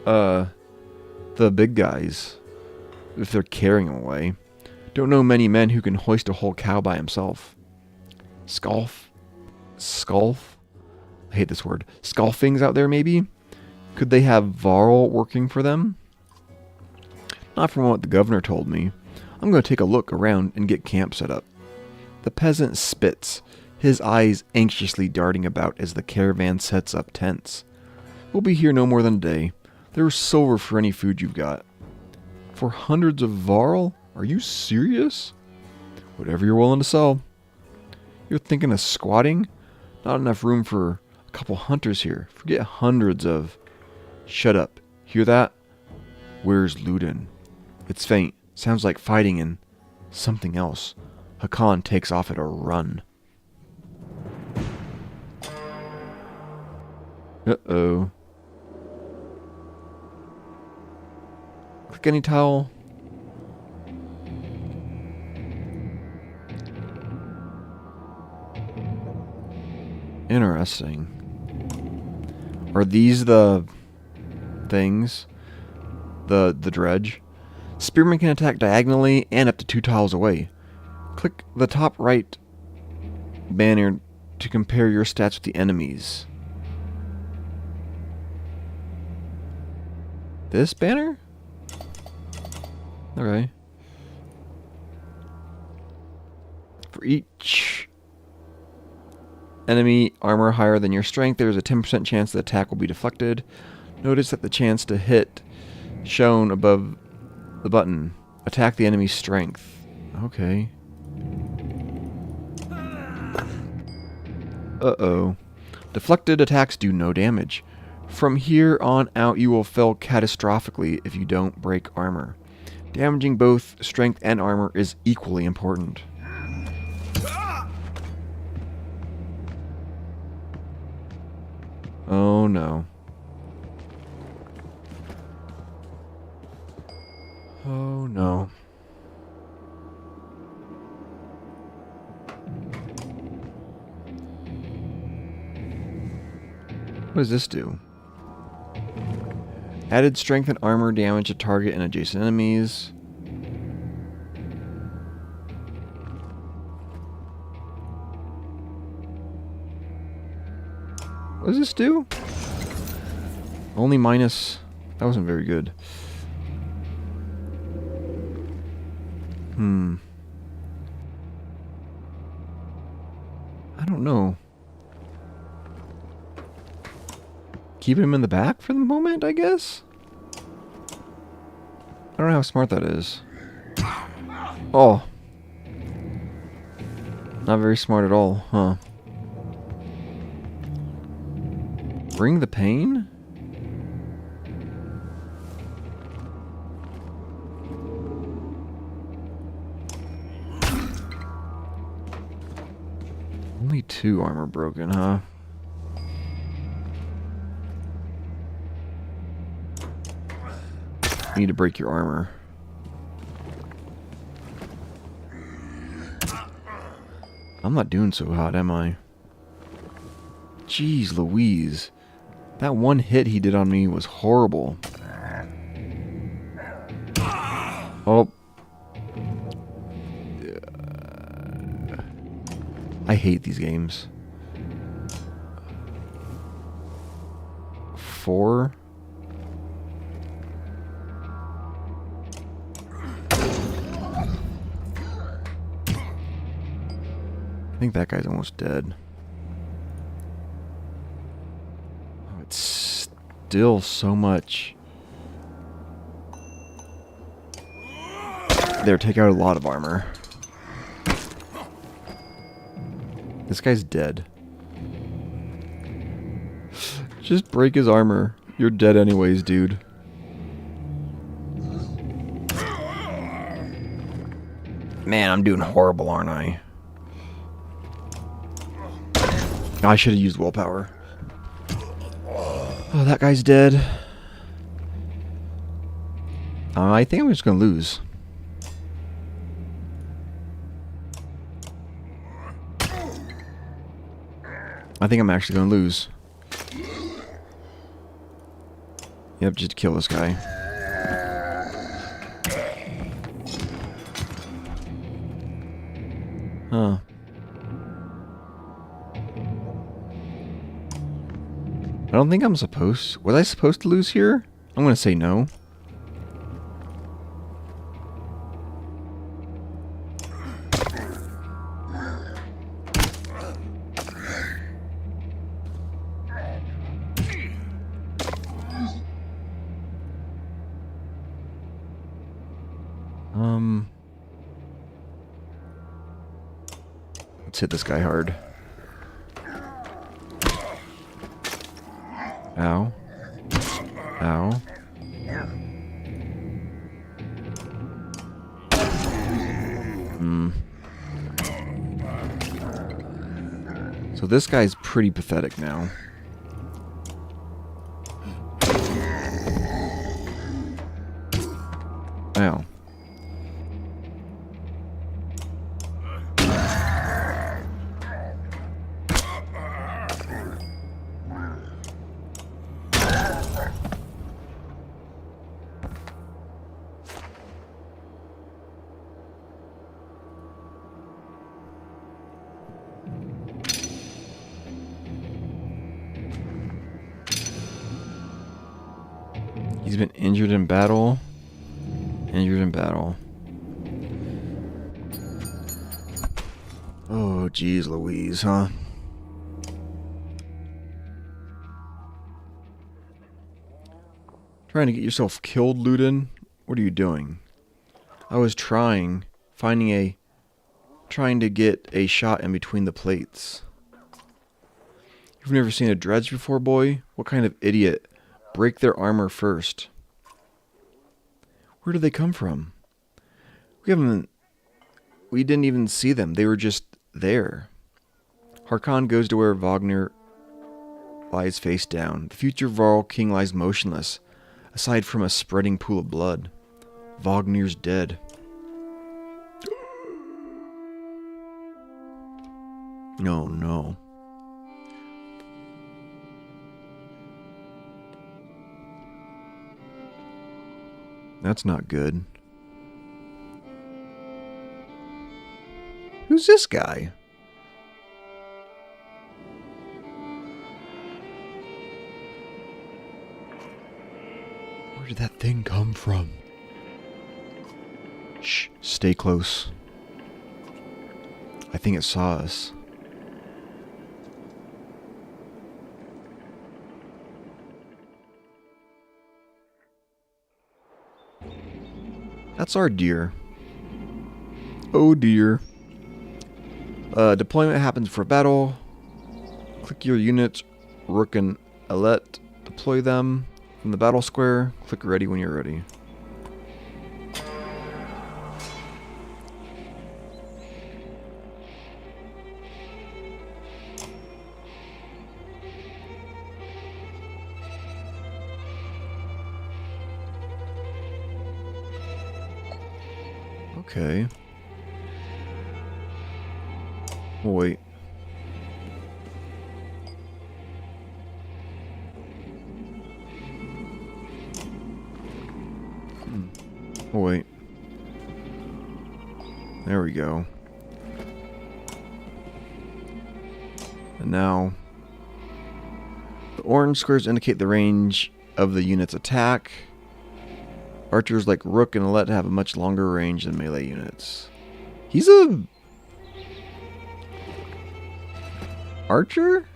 the big guys, if they're carrying him away. Don't know many men who can hoist a whole cow by himself. Sculf? I hate this word. Sculfings out there, maybe? Could they have Varl working for them? Not from what the governor told me. I'm going to take a look around and get camp set up. The peasant spits, his eyes anxiously darting about as the caravan sets up tents. We'll be here no more than a day. There's silver for any food you've got. For hundreds of Varl? Are you serious? Whatever you're willing to sell. You're thinking of squatting? Not enough room for a couple hunters here. Forget hundreds of... Shut up. Hear that? Where's Ludin? It's faint. Sounds like fighting and something else. Hakan takes off at a run. Uh-oh. Click any tile. Interesting. Are these the things? The dredge? Spearmen can attack diagonally and up to 2 tiles away. Click the top right banner to compare your stats with the enemies. This banner? Okay. For each enemy armor higher than your strength, there is a 10% chance the attack will be deflected. Notice that the chance to hit shown above the button. Attack the enemy's strength. Okay. Uh-oh. Deflected attacks do no damage. From here on out, you will fail catastrophically if you don't break armor. Damaging both strength and armor is equally important. Oh no. Oh no. What does this do? Added strength and armor damage to target and adjacent enemies. What does this do? Only minus... That wasn't very good. I don't know. Keep him in the back for the moment, I guess? I don't know how smart that is. Oh. Not very smart at all, huh? Bring the pain? Only 2 armor broken, huh? You need to break your armor. I'm not doing so hot, am I? Jeez Louise. That one hit he did on me was horrible. Oh. I hate these games. 4. I think that guy's almost dead. Oh, it's still so much. There, take out a lot of armor. This guy's dead. Just break his armor. You're dead anyways, dude. Man, I'm doing horrible, aren't I? I should have used willpower. Oh, that guy's dead. I think I'm just gonna lose. I think I'm actually gonna lose. Yep, just kill this guy. Huh. I don't think I'm supposed... Was I supposed to lose here? I'm gonna say no. Let's hit this guy hard. Ow. Ow. So this guy's pretty pathetic now. Ow. He's been injured in battle. Injured in battle. Oh, geez Louise, huh? Trying to get yourself killed, Ludin? What are you doing? I was trying to get a shot in between the plates. You've never seen a dredge before, boy? What kind of idiot? Break their armor first. Where did they come from? We didn't even see them. They were just there. Harkon goes to where Wagner lies face down. The future Varl king lies motionless, aside from a spreading pool of blood. Wagner's dead. No, no. That's not good. Who's this guy? Where did that thing come from? Shh, stay close. I think it saw us. That's our deer. Oh dear. Deployment happens for battle. Click your units, Rook and Alet. Deploy them from the battle square. Click ready when you're ready. Okay. Oh, wait. Oh, wait. There we go. And now, the orange squares indicate the range of the unit's attack. Archers like Rook and Alet have a much longer range than melee units. He's a Archer?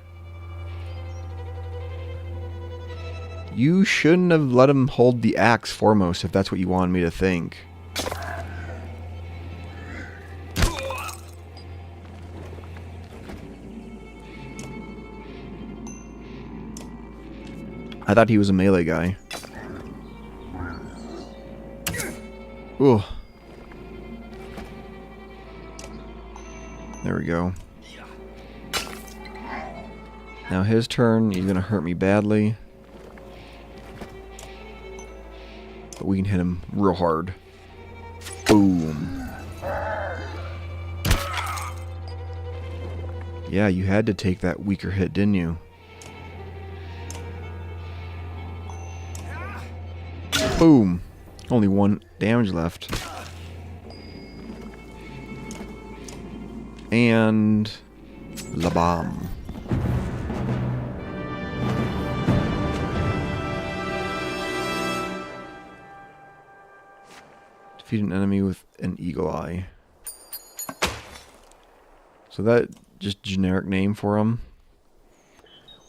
You shouldn't have let him hold the axe foremost if that's what you wanted me to think. I thought he was a melee guy. Ooh. There we go. Now his turn, he's gonna hurt me badly. But we can hit him real hard. Boom. Yeah, you had to take that weaker hit, didn't you? Boom. Only 1 damage left. And la bomb. Defeat an enemy with an eagle eye. So that just generic name for him.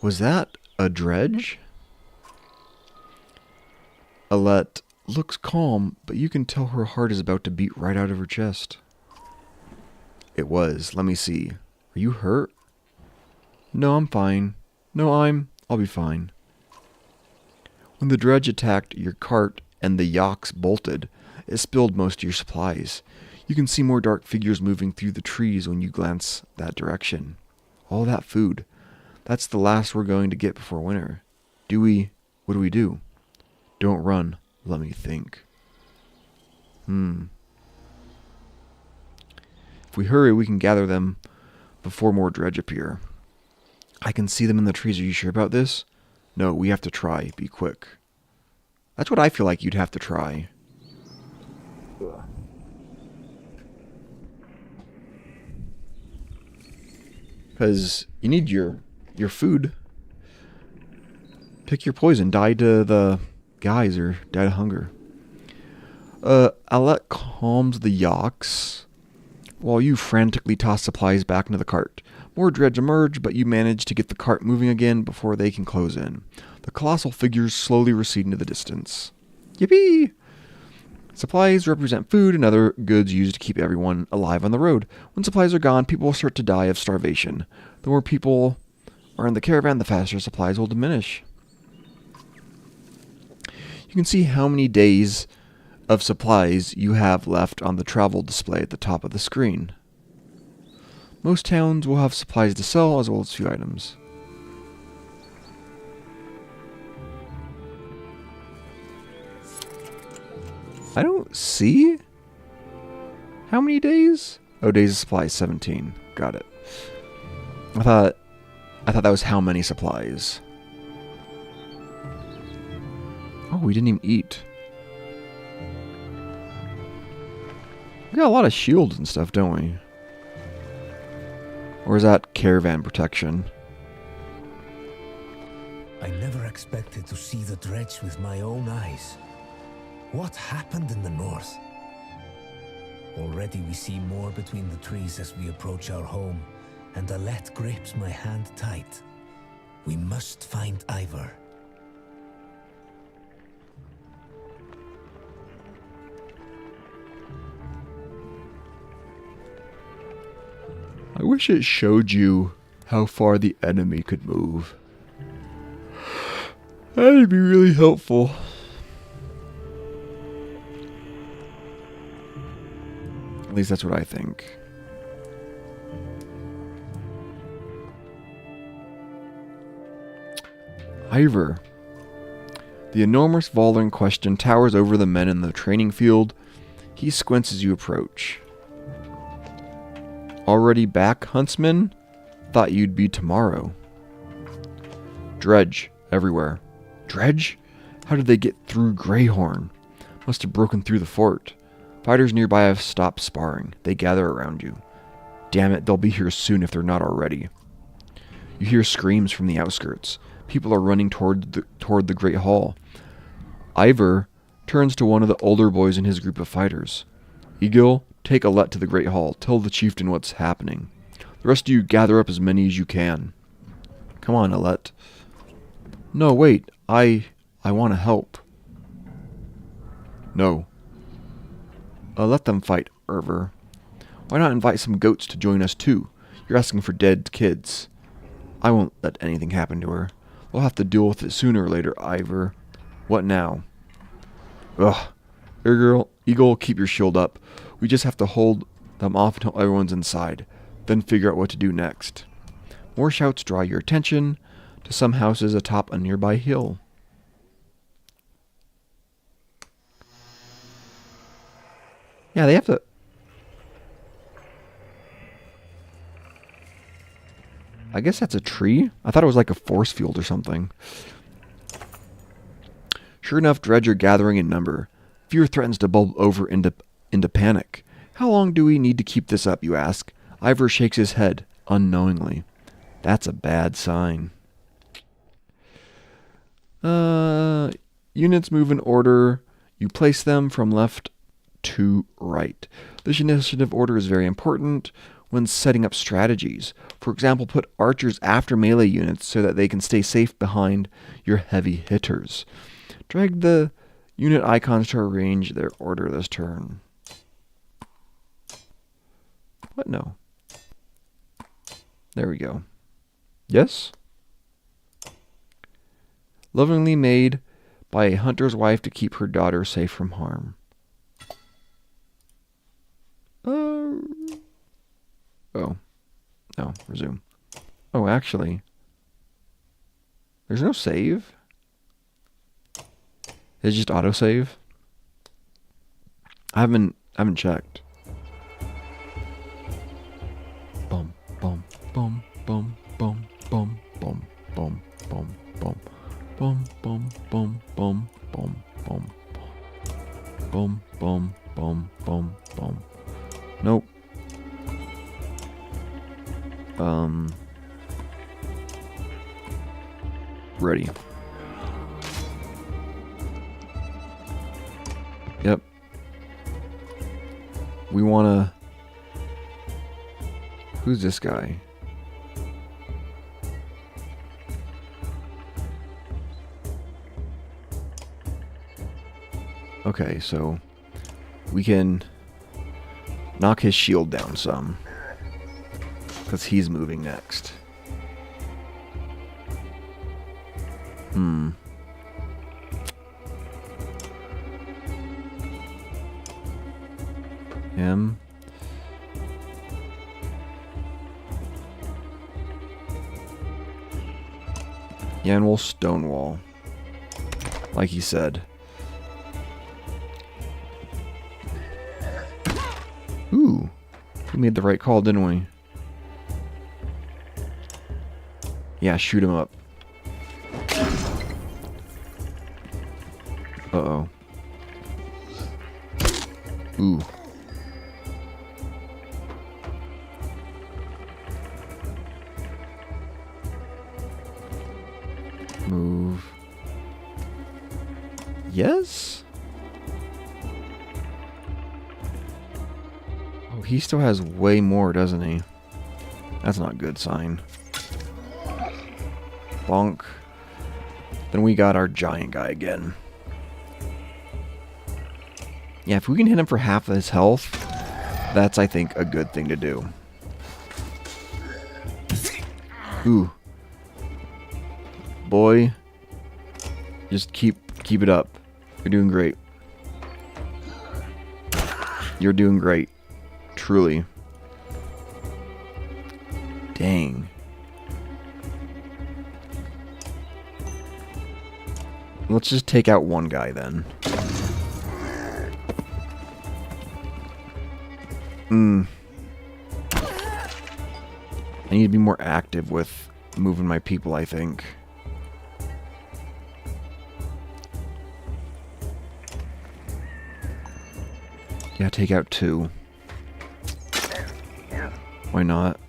Was that a dredge? Alette looks calm, but you can tell her heart is about to beat right out of her chest. It was. Let me see. Are you hurt? No, I'm fine. No, I'll be fine. When the dredge attacked your cart and the yaks bolted, it spilled most of your supplies. You can see more dark figures moving through the trees when you glance that direction. All that food. That's the last we're going to get before winter. What do we do? Don't run. Let me think. If we hurry, we can gather them before more dredge appear. I can see them in the trees. Are you sure about this? No, we have to try. Be quick. That's what I feel like you'd have to try. Because you need your food. Pick your poison. Die to the guys or die of hunger. Alette calms the yaks while you frantically toss supplies back into the cart. More dredge emerge, but you manage to get the cart moving again before they can close in. The colossal figures slowly recede into the distance. Yippee! Supplies represent food and other goods used to keep everyone alive on the road. When supplies are gone, people will start to die of starvation. The more people are in the caravan, the faster supplies will diminish. You can see how many days of supplies you have left on the travel display at the top of the screen. Most towns will have supplies to sell as well as few items. I don't see. How many days? Oh, days of supplies, 17. Got it. I thought that was how many supplies. Oh, we didn't even eat. We got a lot of shields and stuff, don't we? Or is that caravan protection? I never expected to see the dredge with my own eyes. What happened in the north? Already we see more between the trees as we approach our home, and Alette grips my hand tight. We must find Ivar. I wish it showed you how far the enemy could move. That'd be really helpful. At least that's what I think. Ivar. The enormous Volder in question towers over the men in the training field. He squints as you approach. Already back, huntsman? Thought you'd be tomorrow. Dredge everywhere. Dredge? How did they get through Greyhorn? Must have broken through the fort. Fighters nearby have stopped sparring. They gather around you. Damn it, they'll be here soon if they're not already. You hear screams from the outskirts. People are running toward the Great Hall. Ivar turns to one of the older boys in his group of fighters. Egil, take Alette to the Great Hall. Tell the chieftain what's happening. The rest of you gather up as many as you can. Come on, Alette. No, wait. I want to help. No. Let them fight, Erver. Why not invite some goats to join us too? You're asking for dead kids. I won't let anything happen to her. We'll have to deal with it sooner or later, Ivor. What now? Ugh. Eagle, keep your shield up. We just have to hold them off until everyone's inside. Then figure out what to do next. More shouts draw your attention to some houses atop a nearby hill. Yeah, they have to... I guess that's a tree? I thought it was like a force field or something. Sure enough, dreads are gathering in number. Fear threatens to bubble over into panic. How long do we need to keep this up, you ask? Ivor shakes his head, unknowingly. That's a bad sign. Units move in order. You place them from left to right. This initiative order is very important when setting up strategies. For example, put archers after melee units so that they can stay safe behind your heavy hitters. Drag the unit icons to arrange their order this turn. What? No. There we go. Yes? Lovingly made by a hunter's wife to keep her daughter safe from harm. Oh. No, resume. Oh, actually. There's no save? It's just autosave? I haven't checked. Bum, bum, bum, bum, bum, bum, bum, bum, bum, bum. Bum, bum, bum, bum, bum, bum. Bum, bum, bum, bum, bum. Nope. Ready. Yep. We wanna... Who's this guy? Okay, so we can knock his shield down some. Because he's moving next. Him. Yeah, and we'll stonewall. Like he said. Ooh. We made the right call, didn't we? Yeah, shoot him up. Uh-oh. Ooh. Move. Yes? Oh, he still has way more, doesn't he? That's not a good sign. Bonk. Then we got our giant guy again. Yeah, if we can hit him for half of his health, that's, I think, a good thing to do. Ooh. Boy. Just keep it up. You're doing great. You're doing great. Truly. Dang. Let's just take out one guy then. I need to be more active with moving my people, I think. Yeah, take out 2. Why not?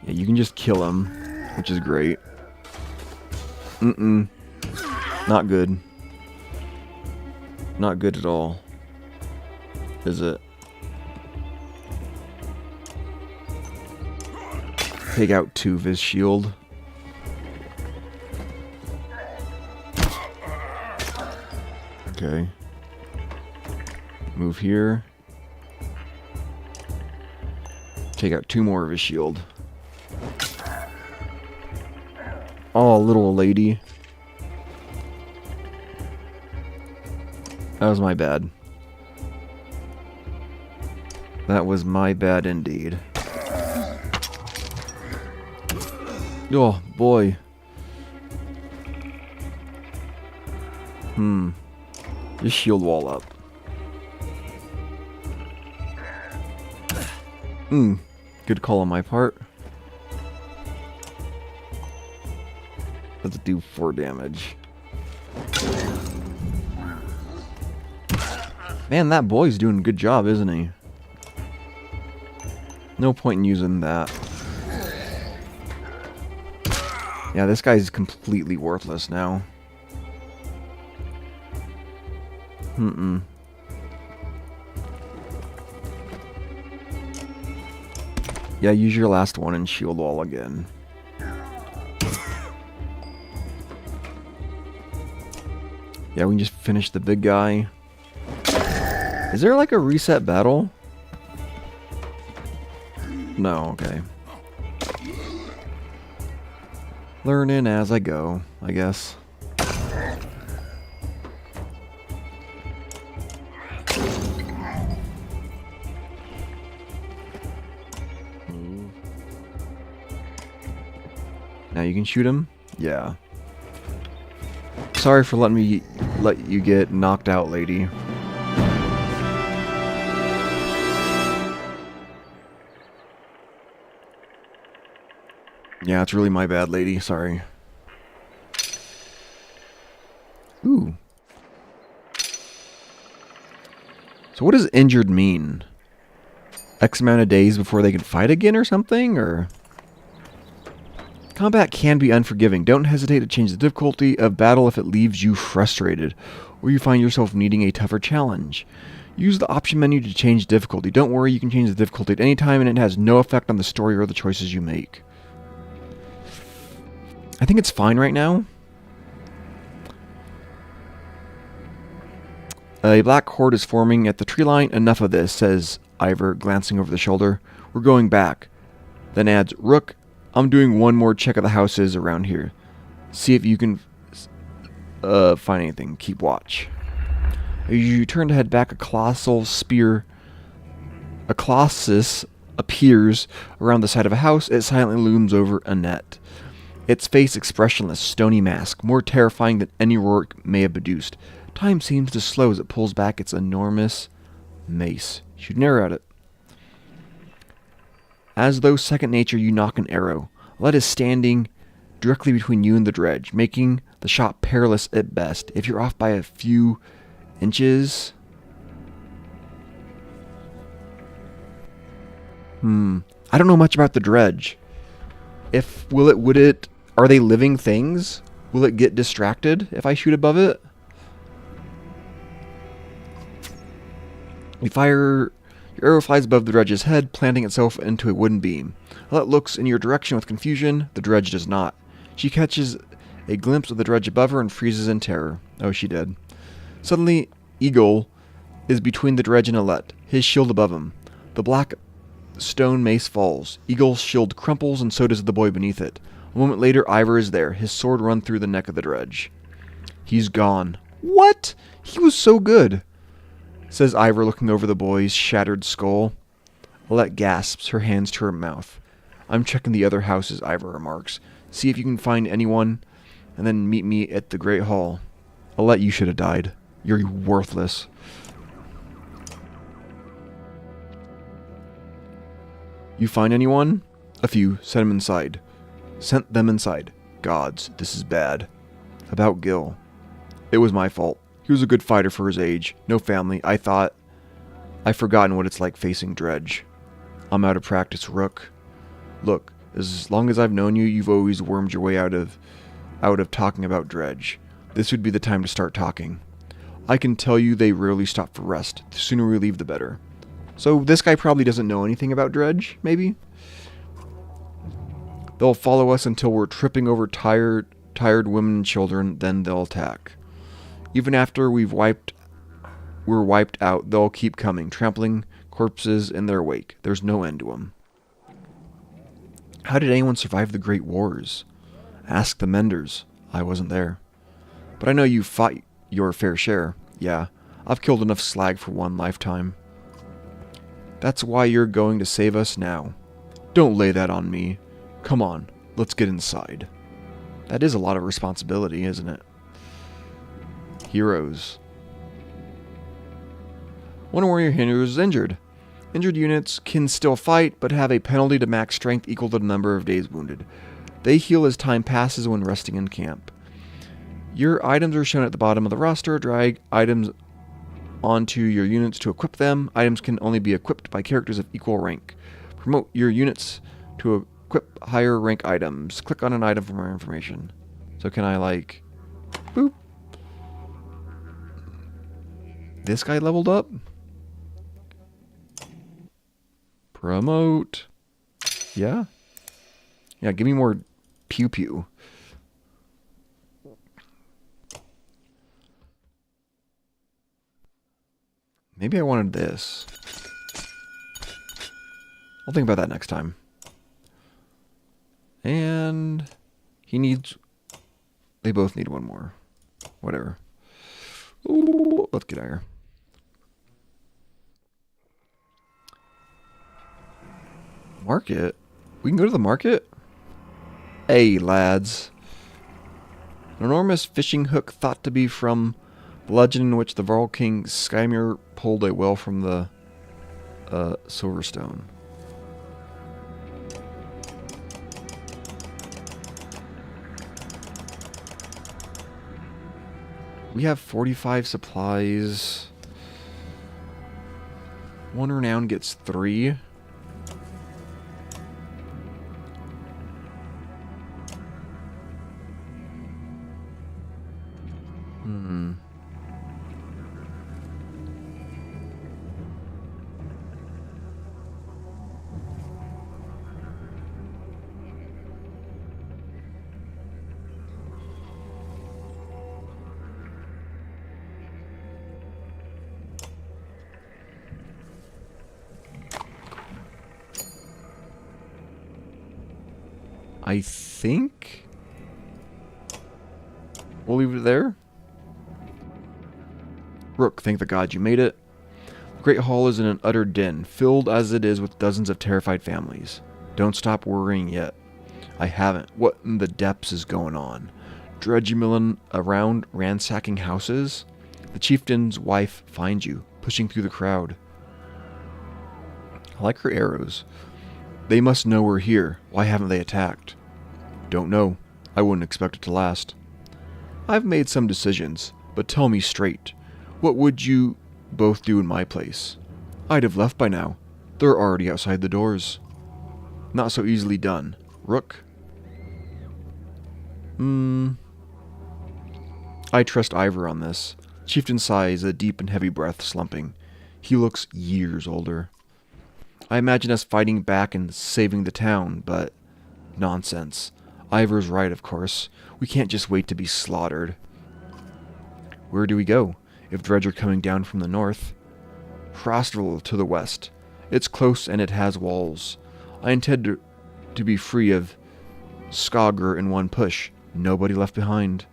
Yeah, you can just kill him, which is great. Not good. Not good at all. is it? Take out 2 of his shield. Okay. Move here. Take out 2 more of his shield. Oh, little lady. That was my bad. That was my bad indeed. Oh, boy. Just shield wall up. Good call on my part. Let's do 4 damage. Man, that boy's doing a good job, isn't he? No point in using that. Yeah, this guy's completely worthless now. Yeah, use your last one and shield wall again. Yeah, we can just finish the big guy. Is there like a reset battle? No, okay. Learning as I go, I guess. Now you can shoot him? Yeah. Sorry for letting me let you get knocked out, lady. Yeah, it's really my bad, lady. Sorry. Ooh. So what does injured mean? X amount of days before they can fight again or something? Or... Combat can be unforgiving. Don't hesitate to change the difficulty of battle if it leaves you frustrated, or you find yourself needing a tougher challenge. Use the option menu to change difficulty. Don't worry, you can change the difficulty at any time, and it has no effect on the story or the choices you make. I think it's fine right now. A black horde is forming at the tree line. Enough of this, says Ivar, glancing over the shoulder. We're going back. Then adds, Rook, I'm doing one more check of the houses around here. See if you can find anything. Keep watch. As you turn to head back, a colossus appears around the side of a house. It silently looms over Annette. Its face expressionless, stony mask, more terrifying than any Rourke may have produced. Time seems to slow as it pulls back its enormous mace. Shoot an arrow at it. As though second nature, you knock an arrow. Lead is standing directly between you and the dredge, making the shot perilous at best. If you're off by a few inches... I don't know much about the dredge. Are they living things? Will it get distracted if I shoot above it? Your arrow flies above the dredge's head, planting itself into a wooden beam. Alette looks in your direction with confusion. The dredge does not. She catches a glimpse of the dredge above her and freezes in terror. Oh, she did. Suddenly, Eagle is between the dredge and Alette, his shield above him. The black stone mace falls. Eagle's shield crumples, and so does the boy beneath it. A moment later, Ivar is there, his sword run through the neck of the dredge. He's gone. What? He was so good, says Ivar, looking over the boy's shattered skull. Alette gasps, her hands to her mouth. I'm checking the other houses, Ivar remarks. See if you can find anyone, and then meet me at the Great Hall. Alette, you should have died. You're worthless. You find anyone? A few. Send them inside. Sent them inside. Gods, this is bad. About Gil. It was my fault. He was a good fighter for his age. No family. I thought... I've forgotten what it's like facing Dredge. I'm out of practice, Rook. Look, as long as I've known you, you've always wormed your way out of talking about Dredge. This would be the time to start talking. I can tell you they rarely stop for rest. The sooner we leave, the better. So this guy probably doesn't know anything about Dredge, maybe? They'll follow us until we're tripping over tired women and children, then they'll attack. Even after we're wiped out, they'll keep coming, trampling corpses in their wake. There's no end to them. How did anyone survive the Great Wars? Ask the Menders. I wasn't there. But I know you fought your fair share. Yeah, I've killed enough slag for one lifetime. That's why you're going to save us now. Don't lay that on me. Come on, let's get inside. That is a lot of responsibility, isn't it? Heroes. One warrior hero is injured. Injured units can still fight, but have a penalty to max strength equal to the number of days wounded. They heal as time passes when resting in camp. Your items are shown at the bottom of the roster. Drag items onto your units to equip them. Items can only be equipped by characters of equal rank. Promote your units to equip higher rank items. Click on an item for more information. So can I like... boop. This guy leveled up? Promote. Yeah? Yeah, give me more pew pew. Maybe I wanted this. I'll think about that next time. And he needs... they both need one more. Whatever. Ooh, let's get out of here. Market? We can go to the market? Hey, lads. An enormous fishing hook thought to be from the legend in which the Varl King Skymir pulled a well from the Silverstone. We have 45 supplies. One renown gets 3. I think we'll leave it there. Rook, thank the gods you made it. The Great Hall is in an utter den, filled as it is with dozens of terrified families. Don't stop worrying yet. I haven't. What in the depths is going on? Dredge milling around, ransacking houses? The chieftain's wife finds you, pushing through the crowd. I like her arrows. They must know we're here. Why haven't they attacked? Don't know. I wouldn't expect it to last. I've made some decisions, but tell me straight. What would you both do in my place? I'd have left by now. They're already outside the doors. Not so easily done. Rook? I trust Ivor on this. Chieftain sighs, a deep and heavy breath slumping. He looks years older. I imagine us fighting back and saving the town, but... nonsense. Ivor's right, of course. We can't just wait to be slaughtered. Where do we go? If Dredge are coming down from the north? Frostville to the west. It's close and it has walls. I intend to be free of Skogr in one push. Nobody left behind.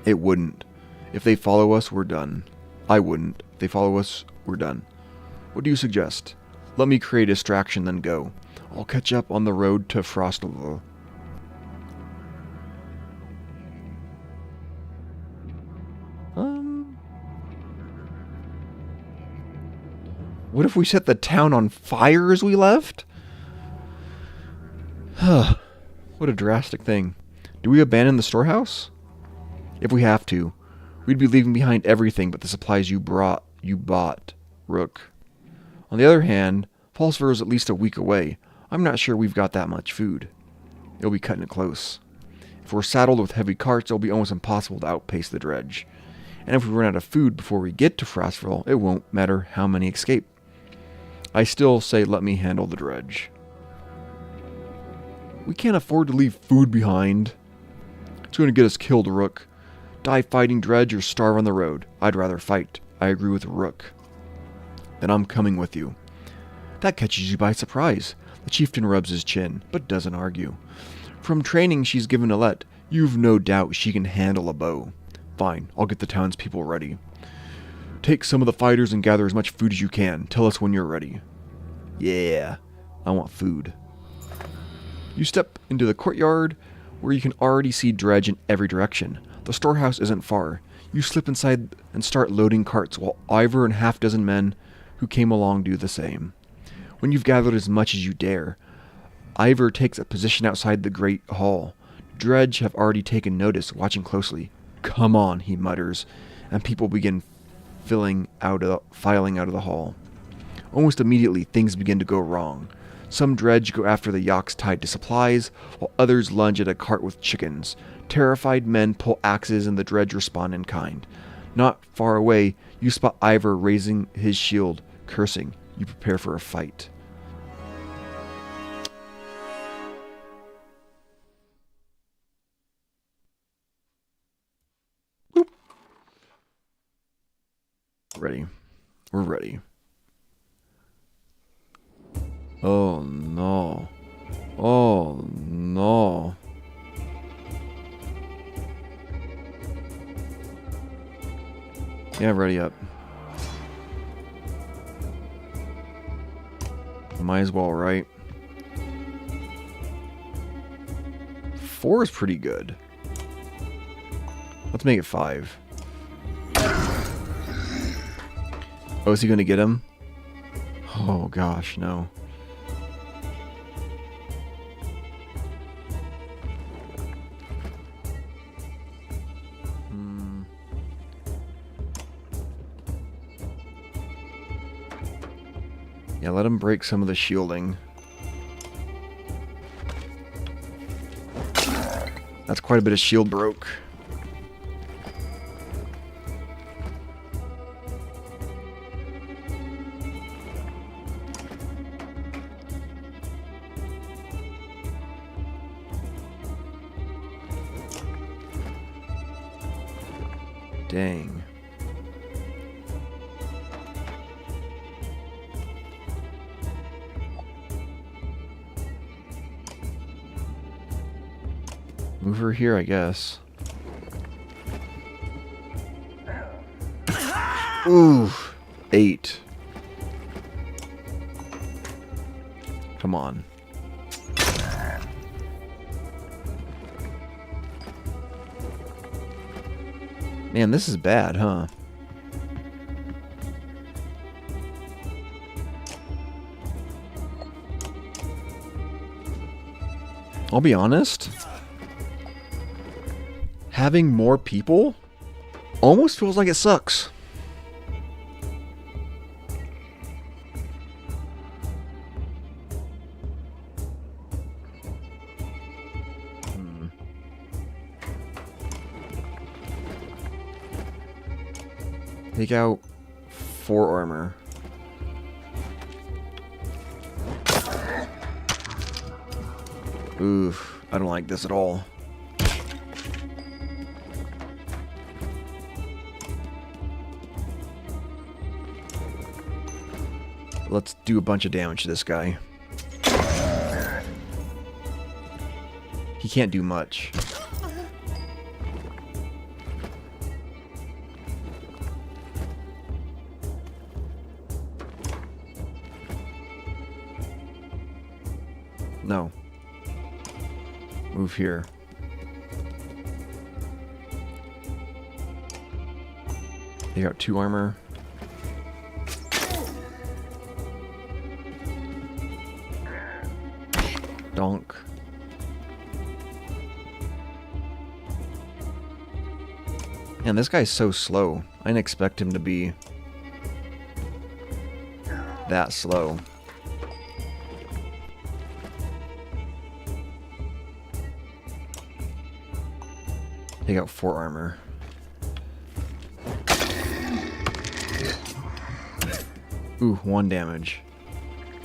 It wouldn't. If they follow us, we're done. I wouldn't. If they follow us, we're done. What do you suggest? Let me create a distraction, then go. I'll catch up on the road to Frostville. What if we set the town on fire as we left? What a drastic thing. Do we abandon the storehouse? If we have to, we'd be leaving behind everything but the supplies you bought, Rook. On the other hand, Falsver is at least a week away. I'm not sure we've got that much food. It'll be cutting it close. If we're saddled with heavy carts, it'll be almost impossible to outpace the Dredge. And if we run out of food before we get to Frastville, it won't matter how many escape. I still say let me handle the dredge. We can't afford to leave food behind. It's going to get us killed, Rook. Die fighting dredge or starve on the road. I'd rather fight. I agree with Rook. Then I'm coming with you. That catches you by surprise. The chieftain rubs his chin, but doesn't argue. From training she's given Alette, you've no doubt she can handle a bow. Fine, I'll get the townspeople ready. Take some of the fighters and gather as much food as you can. Tell us when you're ready. Yeah, I want food. You step into the courtyard, where you can already see dredge in every direction. The storehouse isn't far. You slip inside and start loading carts, while Ivor and half-dozen men who came along do the same. When you've gathered as much as you dare, Ivor takes a position outside the great hall. Dredge have already taken notice, watching closely. Come on, he mutters, and people begin filing out of the hall. Almost immediately, things begin to go wrong. Some dredge go after the yaks tied to supplies, while others lunge at a cart with chickens. Terrified men pull axes and the dredge respond in kind. Not far away, you spot Ivor raising his shield, cursing. You prepare for a fight. Boop. Ready. We're ready. Oh no. Oh no. Yeah, ready up. Might as well, right? 4 is pretty good. Let's make it 5. Oh, is he gonna get him? Oh gosh, no. Yeah, let him break some of the shielding. That's quite a bit of shield broke. Dang. Move her here, I guess. Ooh, 8. Come on. Man, this is bad, huh? I'll be honest. Having more people almost feels like it sucks. Take out 4 armor. Oof, I don't like this at all. Let's do a bunch of damage to this guy. He can't do much. No. Move here. They got 2 armor. Donk. Man, this guy's so slow. I didn't expect him to be that slow. Take out 4 armor. Ooh, 1 damage.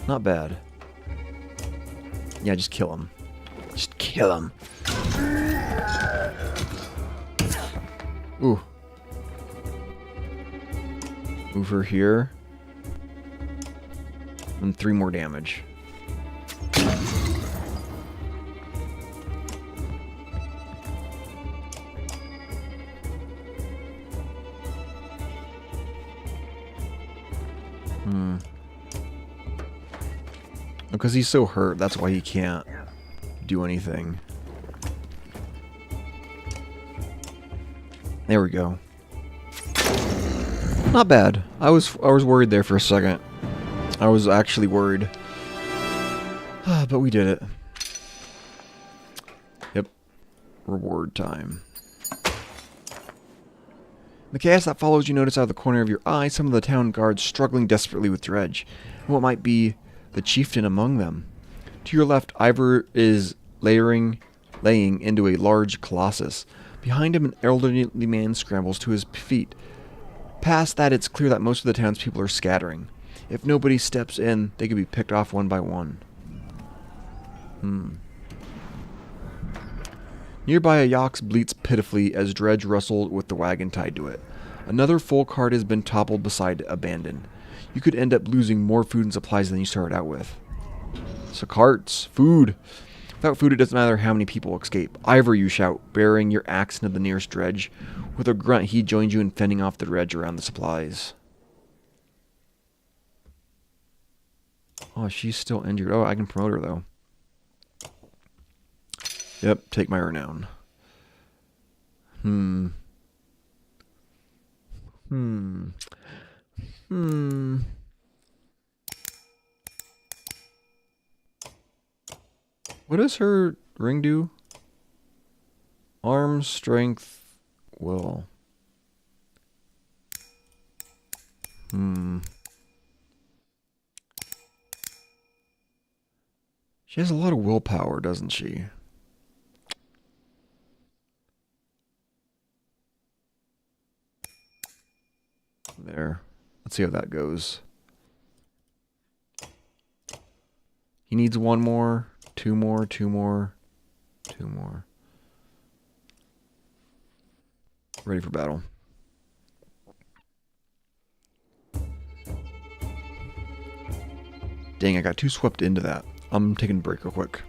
Not bad. Yeah, just kill him. Just kill him. Ooh. Move her here. And 3 more damage. Because he's so hurt, that's why he can't do anything. There we go. Not bad. I was worried there for a second. I was actually worried. But we did it. Yep. Reward time. The chaos that follows, you notice out of the corner of your eye some of the town guards struggling desperately with Dredge, and what might be the chieftain among them. To your left, Ivor is laying into a large colossus. Behind him, an elderly man scrambles to his feet. Past that, it's clear that most of the townspeople are scattering. If nobody steps in, they could be picked off one by one. Nearby, a Yox bleats pitifully as Dredge wrestles with the wagon tied to it. Another full cart has been toppled beside abandoned. You could end up losing more food and supplies than you started out with. So carts, food. Without food, it doesn't matter how many people escape. Ivor, you shout, bearing your axe into the nearest Dredge. With a grunt, he joins you in fending off the Dredge around the supplies. Oh, she's still injured. Oh, I can promote her, though. Yep, take my renown. What does her ring do? Arm, strength, will. She has a lot of willpower, doesn't she? There. Let's see how that goes. He needs 1 more, 2 more, 2 more, 2 more. Ready for battle. Dang, I got too swept into that. I'm taking a break real quick.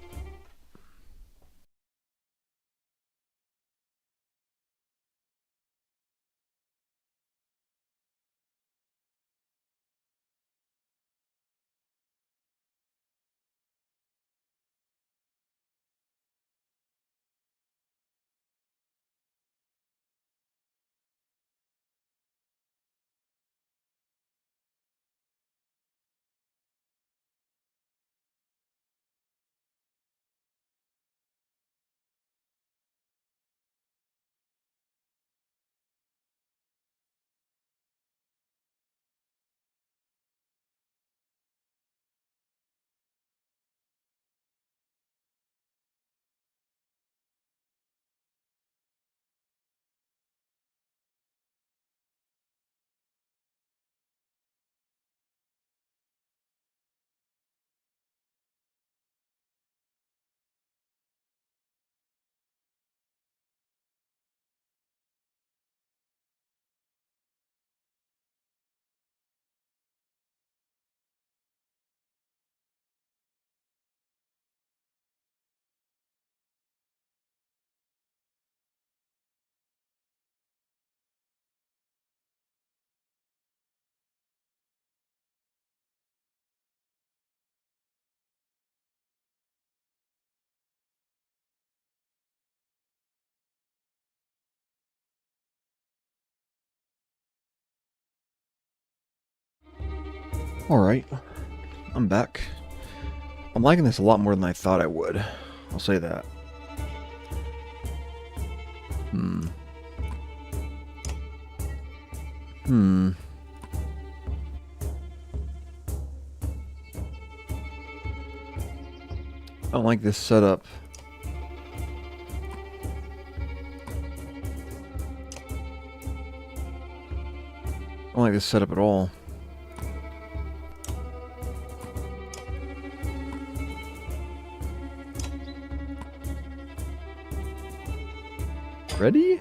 Alright, I'm back. I'm liking this a lot more than I thought I would. I'll say that. I don't like this setup. I don't like this setup at all. Ready?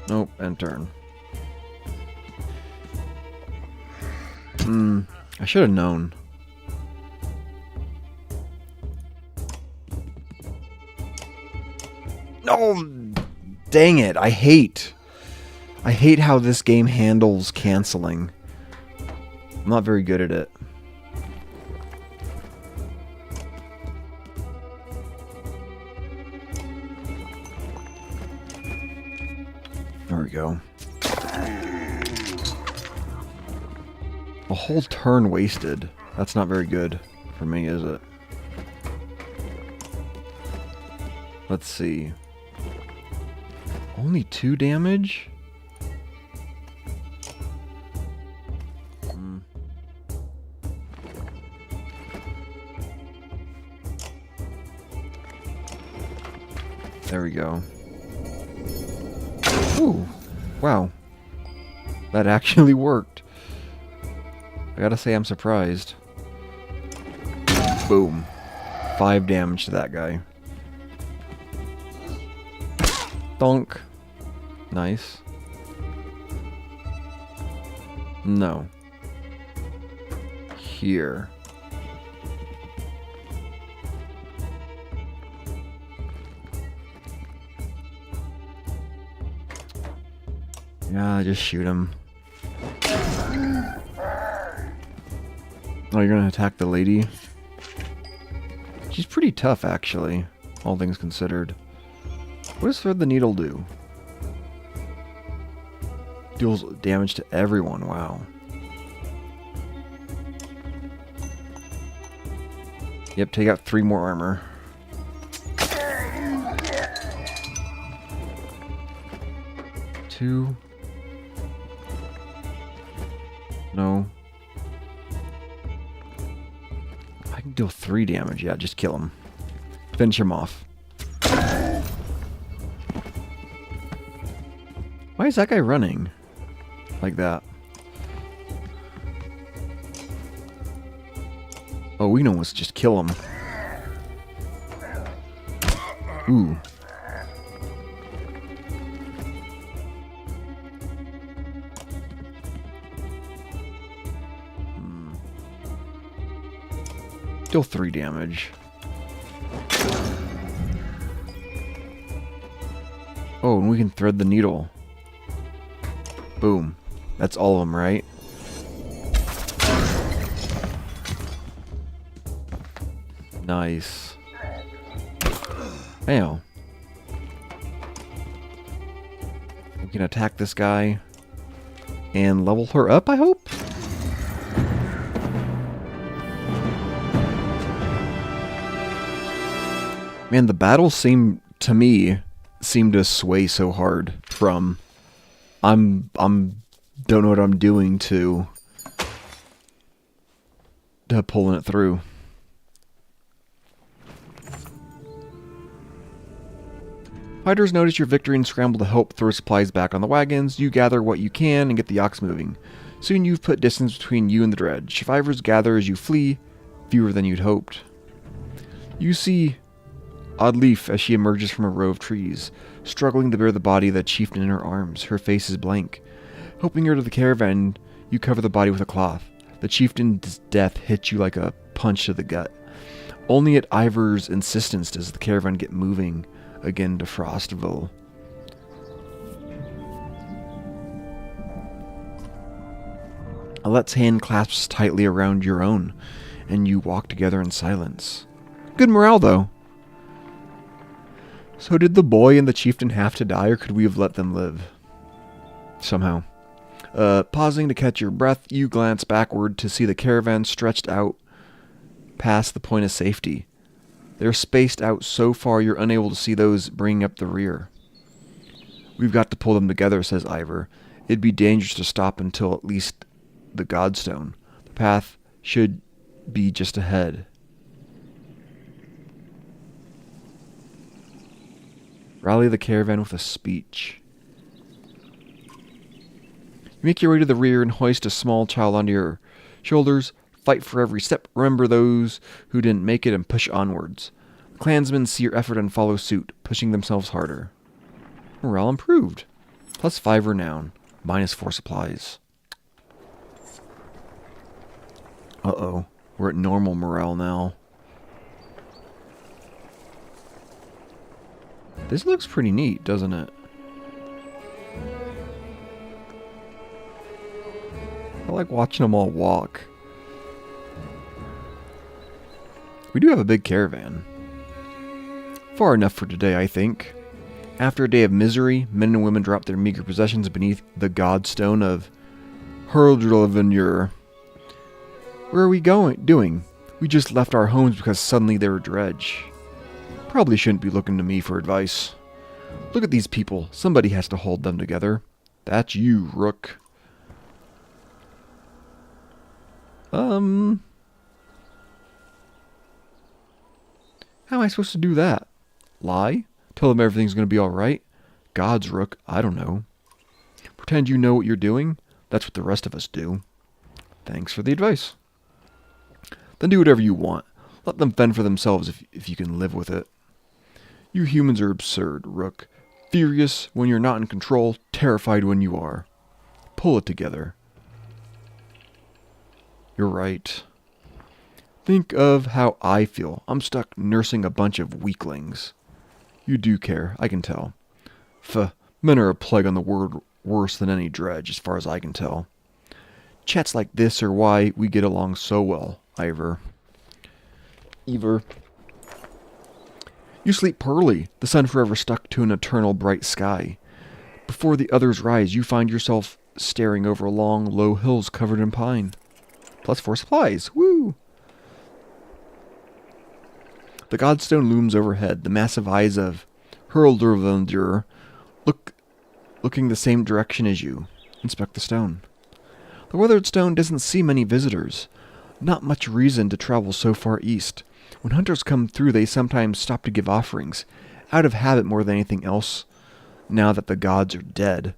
Nope, and turn. I should have known. No, dang it. I hate how this game handles canceling. I'm not very good at it. There we go. A whole turn wasted. That's not very good for me, is it? Let's see. Only 2 damage? There we go. Ooh, wow. That actually worked. I gotta say I'm surprised. Boom. 5 damage to that guy. Donk. Nice. No. Here. Yeah, just shoot him. Oh, you're gonna attack the lady? She's pretty tough, actually, all things considered. What does Thread the Needle do? Deals damage to everyone, wow. Yep, take out 3 more armor. Two. No. I can deal 3 damage. Yeah, just kill him. Finish him off. Why is that guy running like that? Oh, we know what's just kill him. Ooh. Still 3 damage. Oh, and we can thread the needle. Boom. That's all of them, right? Nice. Ow. We can attack this guy and level her up, I hope? Man, the battles seem to sway so hard from I'm don't know what I'm doing to pulling it through. Fighters notice your victory and scramble to help throw supplies back on the wagons. You gather what you can and get the ox moving. Soon you've put distance between you and the dredge. Survivors gather as you flee, fewer than you'd hoped. You see Oddleaf as she emerges from a row of trees, struggling to bear the body of the chieftain in her arms. Her face is blank. Helping her to the caravan, you cover the body with a cloth. The chieftain's death hits you like a punch to the gut. Only at Ivor's insistence does the caravan get moving again to Frostville. Alette's hand clasps tightly around your own, and you walk together in silence. Good morale, though. So did the boy and the chieftain have to die, or could we have let them live? Somehow. Pausing to catch your breath, you glance backward to see the caravan stretched out past the point of safety. They're spaced out so far you're unable to see those bringing up the rear. We've got to pull them together, says Ivor. It'd be dangerous to stop until at least the Godstone. The path should be just ahead. Rally the caravan with a speech. You make your way to the rear and hoist a small child onto your shoulders. fight for every step. Remember those who didn't make it and push onwards. The clansmen see your effort and follow suit, pushing themselves harder. Morale improved. +5 renown. -4 supplies. Uh-oh. We're at normal morale now. This looks pretty neat, doesn't it? I like watching them all walk. We do have a big caravan. Far enough for today, I think. After a day of misery, men and women drop their meager possessions beneath the godstone of Hurldrelvenur. Where are we doing? We just left our homes because suddenly they were dredge. Probably shouldn't be looking to me for advice. Look at these people. Somebody has to hold them together. That's you, Rook. How am I supposed to do that? Lie? Tell them everything's going to be alright? Gods, Rook, I don't know. Pretend you know what you're doing? That's what the rest of us do. Thanks for the advice. Then do whatever you want. Let them fend for themselves if you can live with it. You humans are absurd, Rook. Furious when you're not in control, terrified when you are. Pull it together. You're right. Think of how I feel. I'm stuck nursing a bunch of weaklings. You do care, I can tell. Men are a plague on the world worse than any dredge, as far as I can tell. Chats like this are why we get along so well, Eivor. You sleep pearly, the sun forever stuck to an eternal bright sky. Before the others rise, you find yourself staring over long, low hills covered in pine. +4 supplies, woo! The godstone looms overhead, the massive eyes of Hurldrelvendur looking the same direction as you. Inspect the stone. The weathered stone doesn't see many visitors. Not much reason to travel so far east. When hunters come through, they sometimes stop to give offerings, out of habit more than anything else, now that the gods are dead.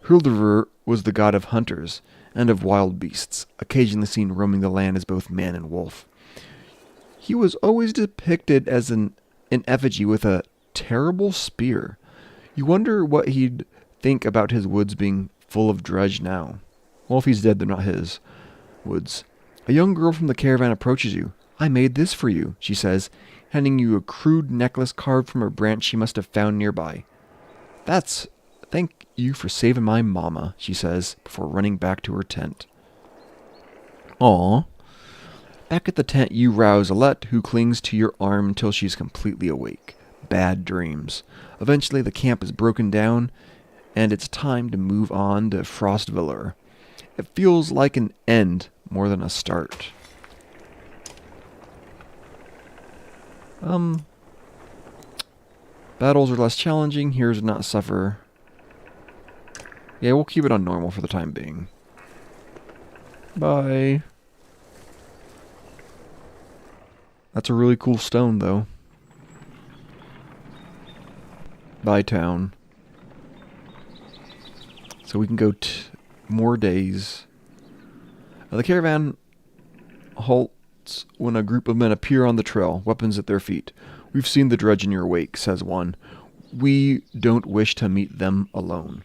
Hurldrelvendur was the god of hunters, and of wild beasts, occasionally seen roaming the land as both man and wolf. He was always depicted as an effigy with a terrible spear. You wonder what he'd think about his woods being full of dredge now. Well, if he's dead, they're not his woods. A young girl from the caravan approaches you. I made this for you, she says, handing you a crude necklace carved from a branch she must have found nearby. Thank you for saving my mama, she says, before running back to her tent. Aw. Back at the tent, you rouse Alette, who clings to your arm until she's completely awake. Bad dreams. Eventually, the camp is broken down, and it's time to move on to Frostvellir. It feels like an end more than a start. Battles are less challenging. Heroes do not suffer. Yeah, we'll keep it on normal for the time being. Bye. That's a really cool stone, though. Bye, town. So we can go more days. The caravan halts when a group of men appear on the trail, weapons at their feet. We've seen the dredge in your wake, says one. We don't wish to meet them alone.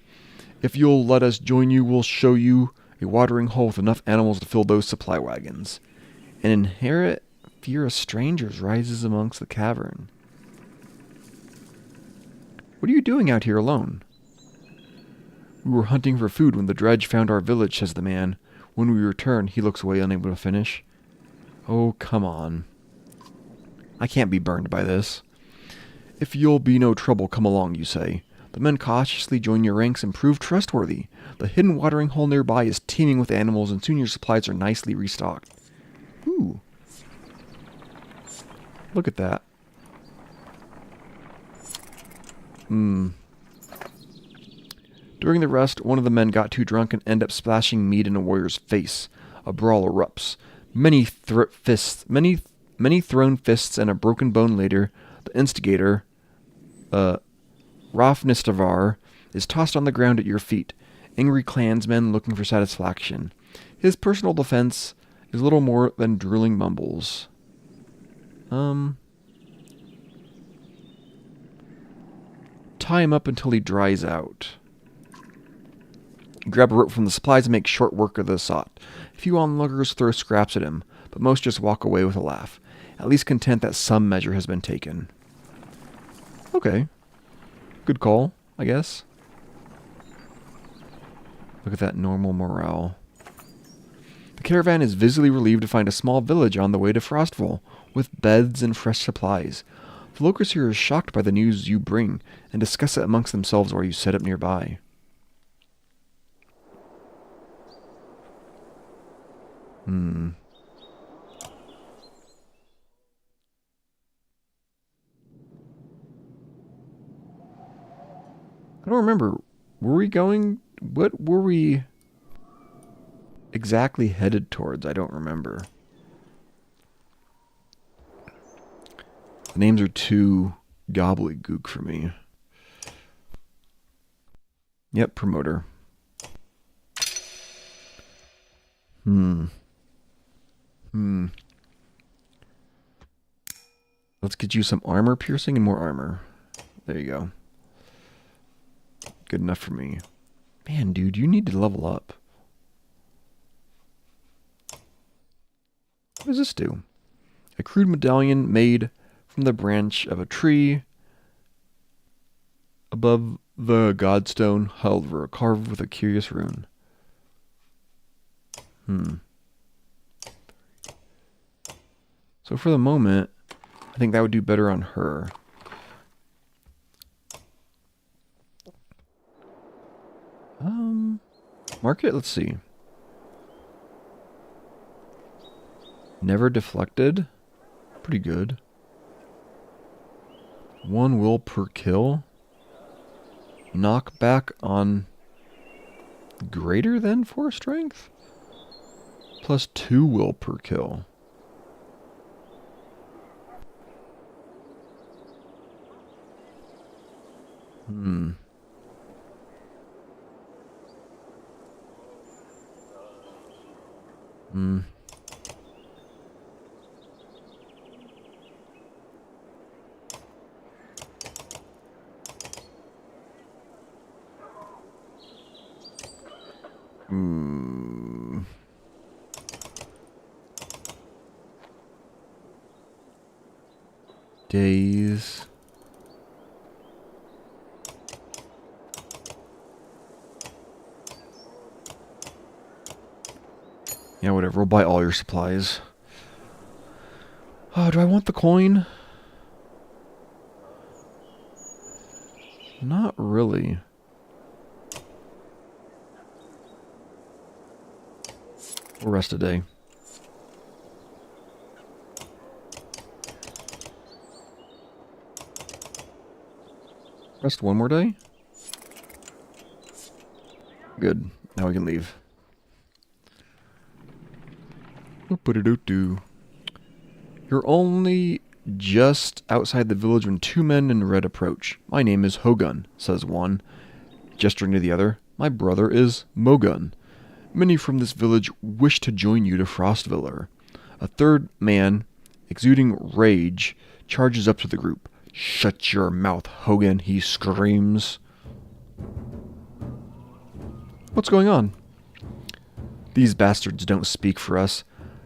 If you'll let us join you, we'll show you a watering hole with enough animals to fill those supply wagons. An inherent fear of strangers rises amongst the cavern. What are you doing out here alone? We were hunting for food when the dredge found our village, says the man. When we return, he looks away, unable to finish. Oh, come on. I can't be burned by this. If you'll be no trouble, come along, you say. The men cautiously join your ranks and prove trustworthy. The hidden watering hole nearby is teeming with animals, and soon your supplies are nicely restocked. Ooh. Look at that. During the rest, one of the men got too drunk and ended up splashing mead in a warrior's face. A brawl erupts. Many thrown fists and a broken bone later, the instigator, Rafnistavar, is tossed on the ground at your feet, angry clansmen looking for satisfaction. His personal defense is little more than drooling mumbles. Tie him up until he dries out. Grab a rope from the supplies and make short work of the assault. A few onlookers throw scraps at him, but most just walk away with a laugh, at least content that some measure has been taken. Okay. Good call, I guess. Look at that normal morale. The caravan is visibly relieved to find a small village on the way to Frostville, with beds and fresh supplies. The locals here are shocked by the news you bring, and discuss it amongst themselves while you set up nearby. I don't remember. Were we going... What were we exactly headed towards? I don't remember. The names are too gobbledygook for me. Yep, promoter. Let's get you some armor piercing and more armor. There you go. Good enough for me. Man, dude, you need to level up. What does this do? A crude medallion made from the branch of a tree above the godstone held over, carved with a curious rune. So for the moment, I think that would do better on her. Market, let's see. Never deflected. Pretty good. 1 will per kill. Knockback on greater than 4 strength. Plus 2 will per kill. Days. Yeah, whatever. We'll buy all your supplies. Oh, do I want the coin? Not really. We'll rest a day. Rest one more day? Good. Now we can leave. You're only just outside the village when 2 men in red approach. My name is Hogun, says one, gesturing to the other. My brother is Mogun. Many from this village wish to join you to Frostviller. A third man, exuding rage, charges up to the group. Shut your mouth, Hogun, he screams. What's going on? These bastards don't speak for us.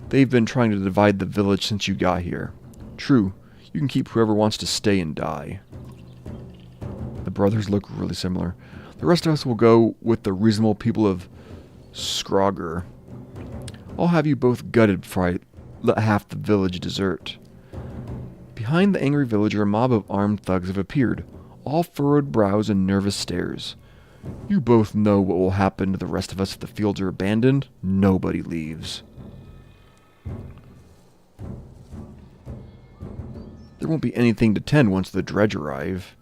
They've been trying to divide the village since you got here. True, you can keep whoever wants to stay and die. The brothers look really similar. The rest of us will go with the reasonable people of Scrogger. I'll have you both gutted before I let half the village desert. Behind the angry villager, a mob of armed thugs have appeared, all furrowed brows and nervous stares. You both know what will happen to the rest of us if the fields are abandoned. Nobody leaves. There won't be anything to tend once the dredge arrive.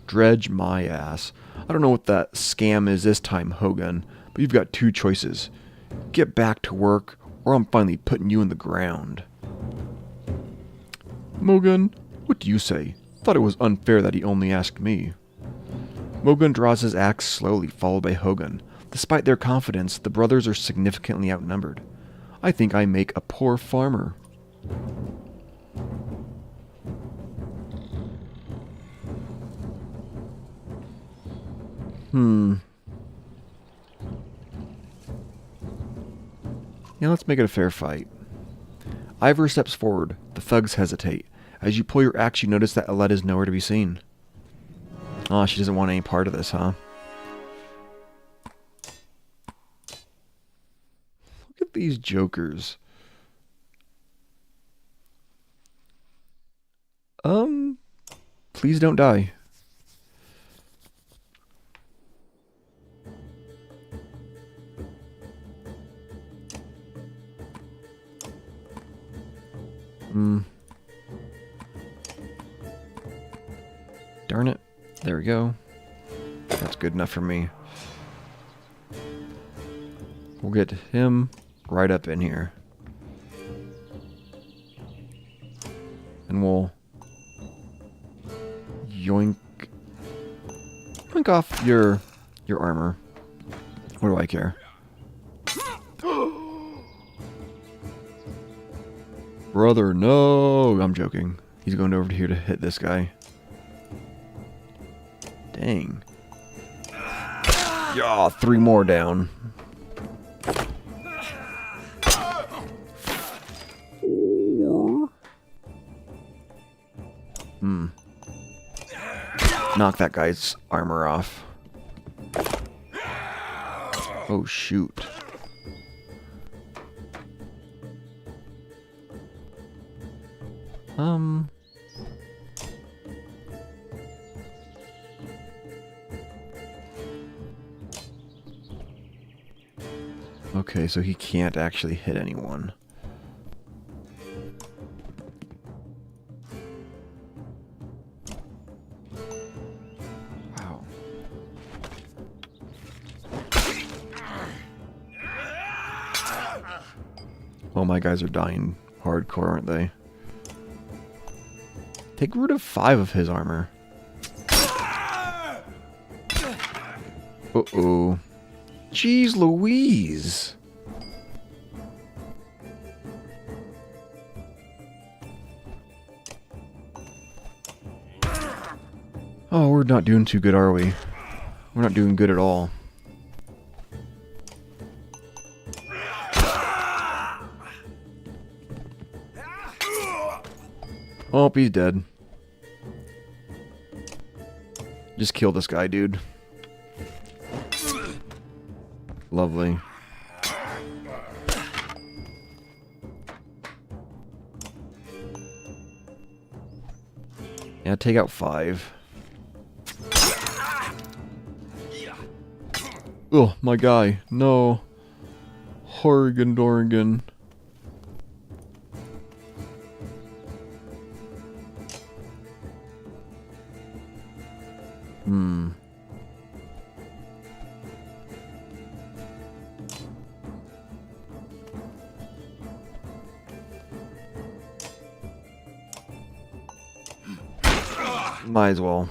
Dredge my ass. I don't know what that scam is this time, Hogun, but you've got 2 choices. Get back to work, or I'm finally putting you in the ground. Mogun, what do you say? Thought it was unfair that he only asked me. Mogun draws his axe slowly, followed by Hogun. Despite their confidence, the brothers are significantly outnumbered. I think I make a poor farmer. Yeah, let's make it a fair fight. Ivor steps forward. The thugs hesitate. As you pull your axe, you notice that Alette is nowhere to be seen. Oh, she doesn't want any part of this, huh? Look at these jokers. Please don't die. Darn it. There we go. That's good enough for me. We'll get him right up in here. And we'll yoink off your armor. What do I care? Brother, no! I'm joking. He's going over here to hit this guy. Dang. Yeah, 3 more down. Knock that guy's armor off. Oh, shoot. Okay, so he can't actually hit anyone. Wow. Oh, my guys are dying hardcore, aren't they? Take root of 5 of his armor. Uh-oh. Jeez Louise. Oh, we're not doing too good, are we? We're not doing good at all. Oh, he's dead. Just kill this guy, dude. Lovely. Yeah, take out 5. Oh, my guy. No. Horrigan Dorrigan. Might as well.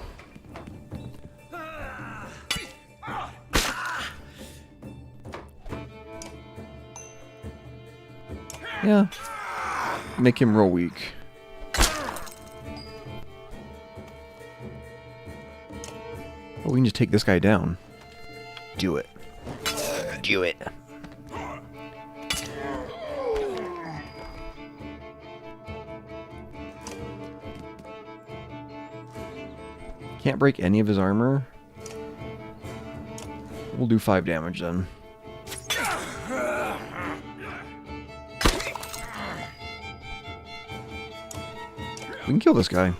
Yeah. Make him real weak. Oh, we can just take this guy down. Do it. Do it. Can't break any of his armor. We'll do 5 damage then. We can kill this guy.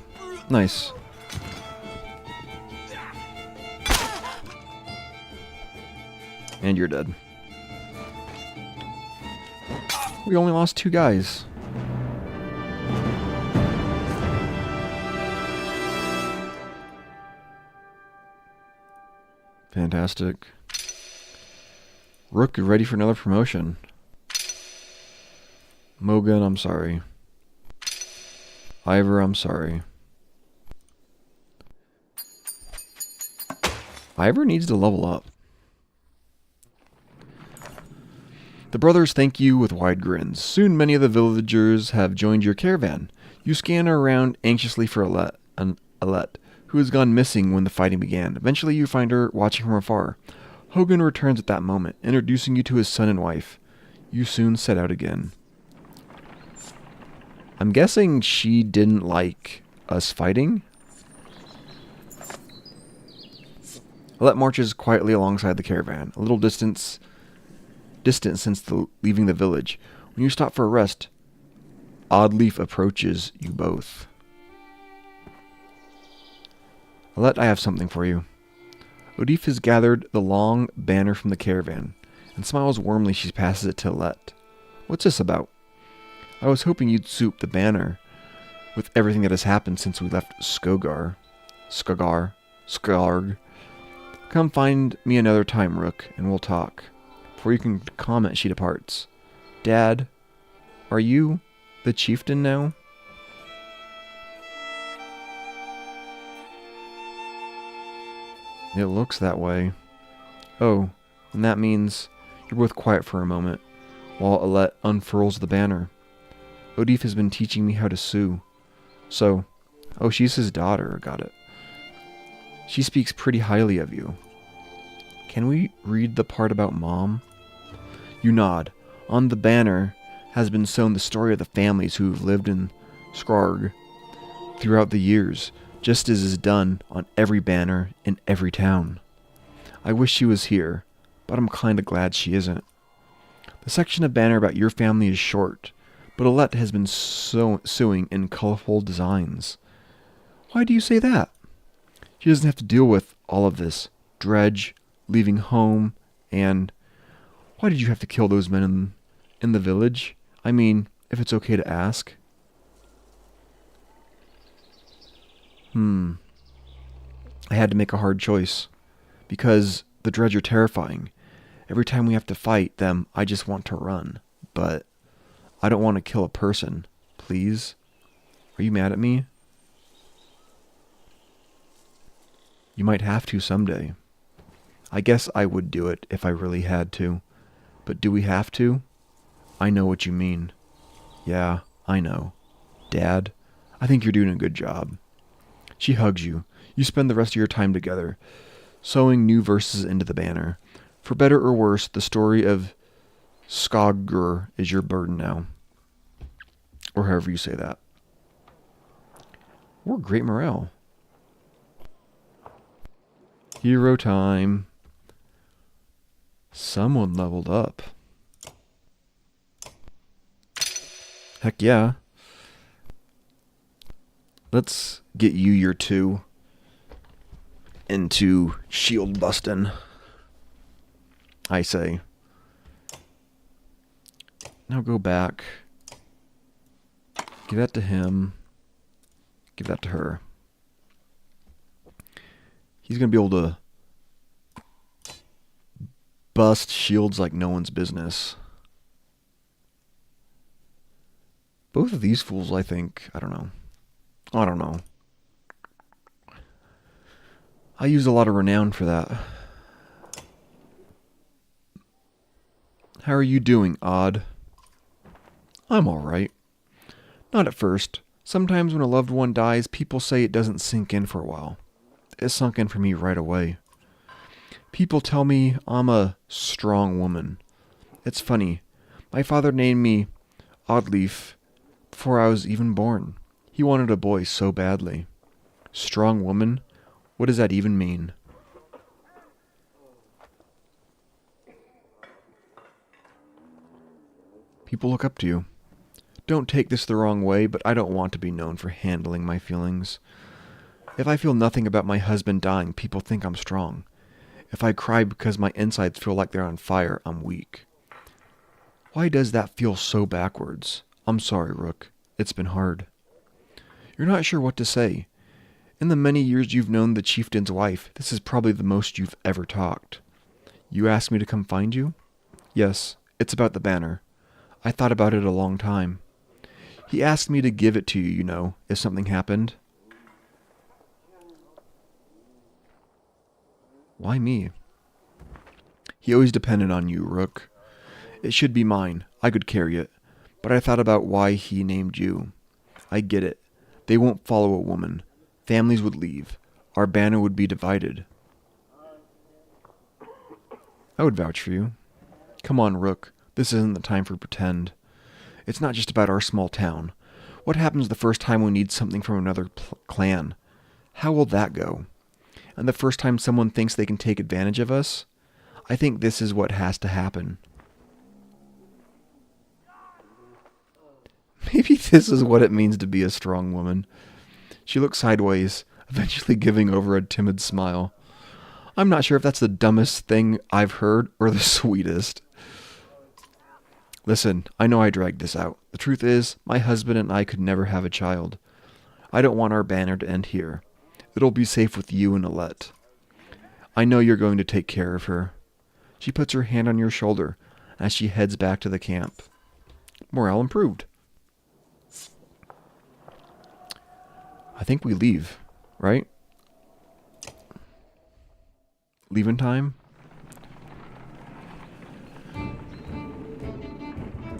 Nice. And you're dead. We only lost 2 guys. Fantastic. Rook, you're ready for another promotion. Mogan, I'm sorry. Ivor, I'm sorry. Ivor needs to level up. The brothers thank you with wide grins. Soon many of the villagers have joined your caravan. You scan around anxiously for Alette, who has gone missing when the fighting began. Eventually you find her watching from afar. Hogan returns at that moment, introducing you to his son and wife. You soon set out again. I'm guessing she didn't like us fighting? Alette marches quietly alongside the caravan, a little distant since leaving the village. When you stop for a rest, Oddleaf approaches you both. Alette, I have something for you. Oddleif has gathered the long banner from the caravan, and smiles warmly. She passes it to Alette. What's this about? I was hoping you'd soup the banner with everything that has happened since we left Skarg. Come find me another time, Rook, and we'll talk. Before you can comment, she departs. Dad, are you the chieftain now? It looks that way. Oh, and that means you're both quiet for a moment, while Alette unfurls the banner. Oddleif has been teaching me how to sew. So, oh, she's his daughter, got it. She speaks pretty highly of you. Can we read the part about Mom? You nod. On the banner has been sewn the story of the families who've lived in Skarg throughout the years, just as is done on every banner in every town. I wish she was here, but I'm kinda glad she isn't. The section of banner about your family is short, but Alette has been sewing in colorful designs. Why do you say that? She doesn't have to deal with all of this dredge, leaving home, and why did you have to kill those men in the village? I mean, if it's okay to ask. I had to make a hard choice, because the dredge are terrifying. Every time we have to fight them, I just want to run, but I don't want to kill a person. Please? Are you mad at me? You might have to someday. I guess I would do it if I really had to. But do we have to? I know what you mean. Yeah, I know. Dad, I think you're doing a good job. She hugs you. You spend the rest of your time together, sewing new verses into the banner. For better or worse, the story of Skogr is your burden now. Or however you say that. We're great morale. Hero time. Someone leveled up. Heck yeah. Let's get you your 2 into shield bustin', I say. Now go back. Give that to him. Give that to her. He's going to be able to bust shields like no one's business. Both of these fools, I think, I don't know. I use a lot of renown for that. How are you doing, Odd? I'm alright. Not at first. Sometimes when a loved one dies, people say it doesn't sink in for a while. It sunk in for me right away. People tell me I'm a strong woman. It's funny. My father named me Oddleif before I was even born. He wanted a boy so badly. Strong woman? What does that even mean? People look up to you. Don't take this the wrong way, but I don't want to be known for handling my feelings. If I feel nothing about my husband dying, people think I'm strong. If I cry because my insides feel like they're on fire, I'm weak. Why does that feel so backwards? I'm sorry, Rook. It's been hard. You're not sure what to say. In the many years you've known the chieftain's wife, this is probably the most you've ever talked. You asked me to come find you? Yes, it's about the banner. I thought about it a long time. He asked me to give it to you, you know, if something happened. Why me? He always depended on you, Rook. It should be mine. I could carry it. But I thought about why he named you. I get it. They won't follow a woman. Families would leave. Our banner would be divided. I would vouch for you. Come on, Rook. This isn't the time for pretend. It's not just about our small town. What happens the first time we need something from another clan? How will that go? And the first time someone thinks they can take advantage of us? I think this is what has to happen. Maybe this is what it means to be a strong woman. She looks sideways, eventually giving over a timid smile. I'm not sure if that's the dumbest thing I've heard or the sweetest. Listen, I know I dragged this out. The truth is, my husband and I could never have a child. I don't want our banner to end here. It'll be safe with you and Alette. I know you're going to take care of her. She puts her hand on your shoulder as she heads back to the camp. Morale improved. I think we leave, right? Leaving time?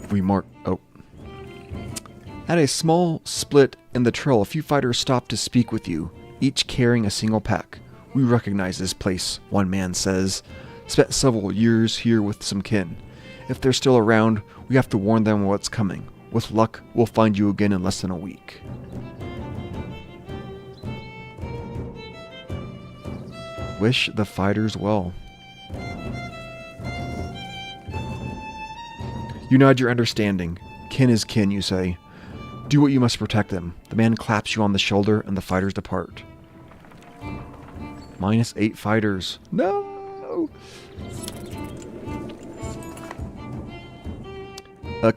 We mark... Oh. At a small split in the trail, a few fighters stop to speak with you, each carrying a single pack. We recognize this place, one man says. Spent several years here with some kin. If they're still around, we have to warn them what's coming. With luck, we'll find you again in less than a week. Wish the fighters well. You nod your understanding. Kin is kin, you say. Do what you must to protect them. The man claps you on the shoulder and the fighters depart. -8 fighters. No!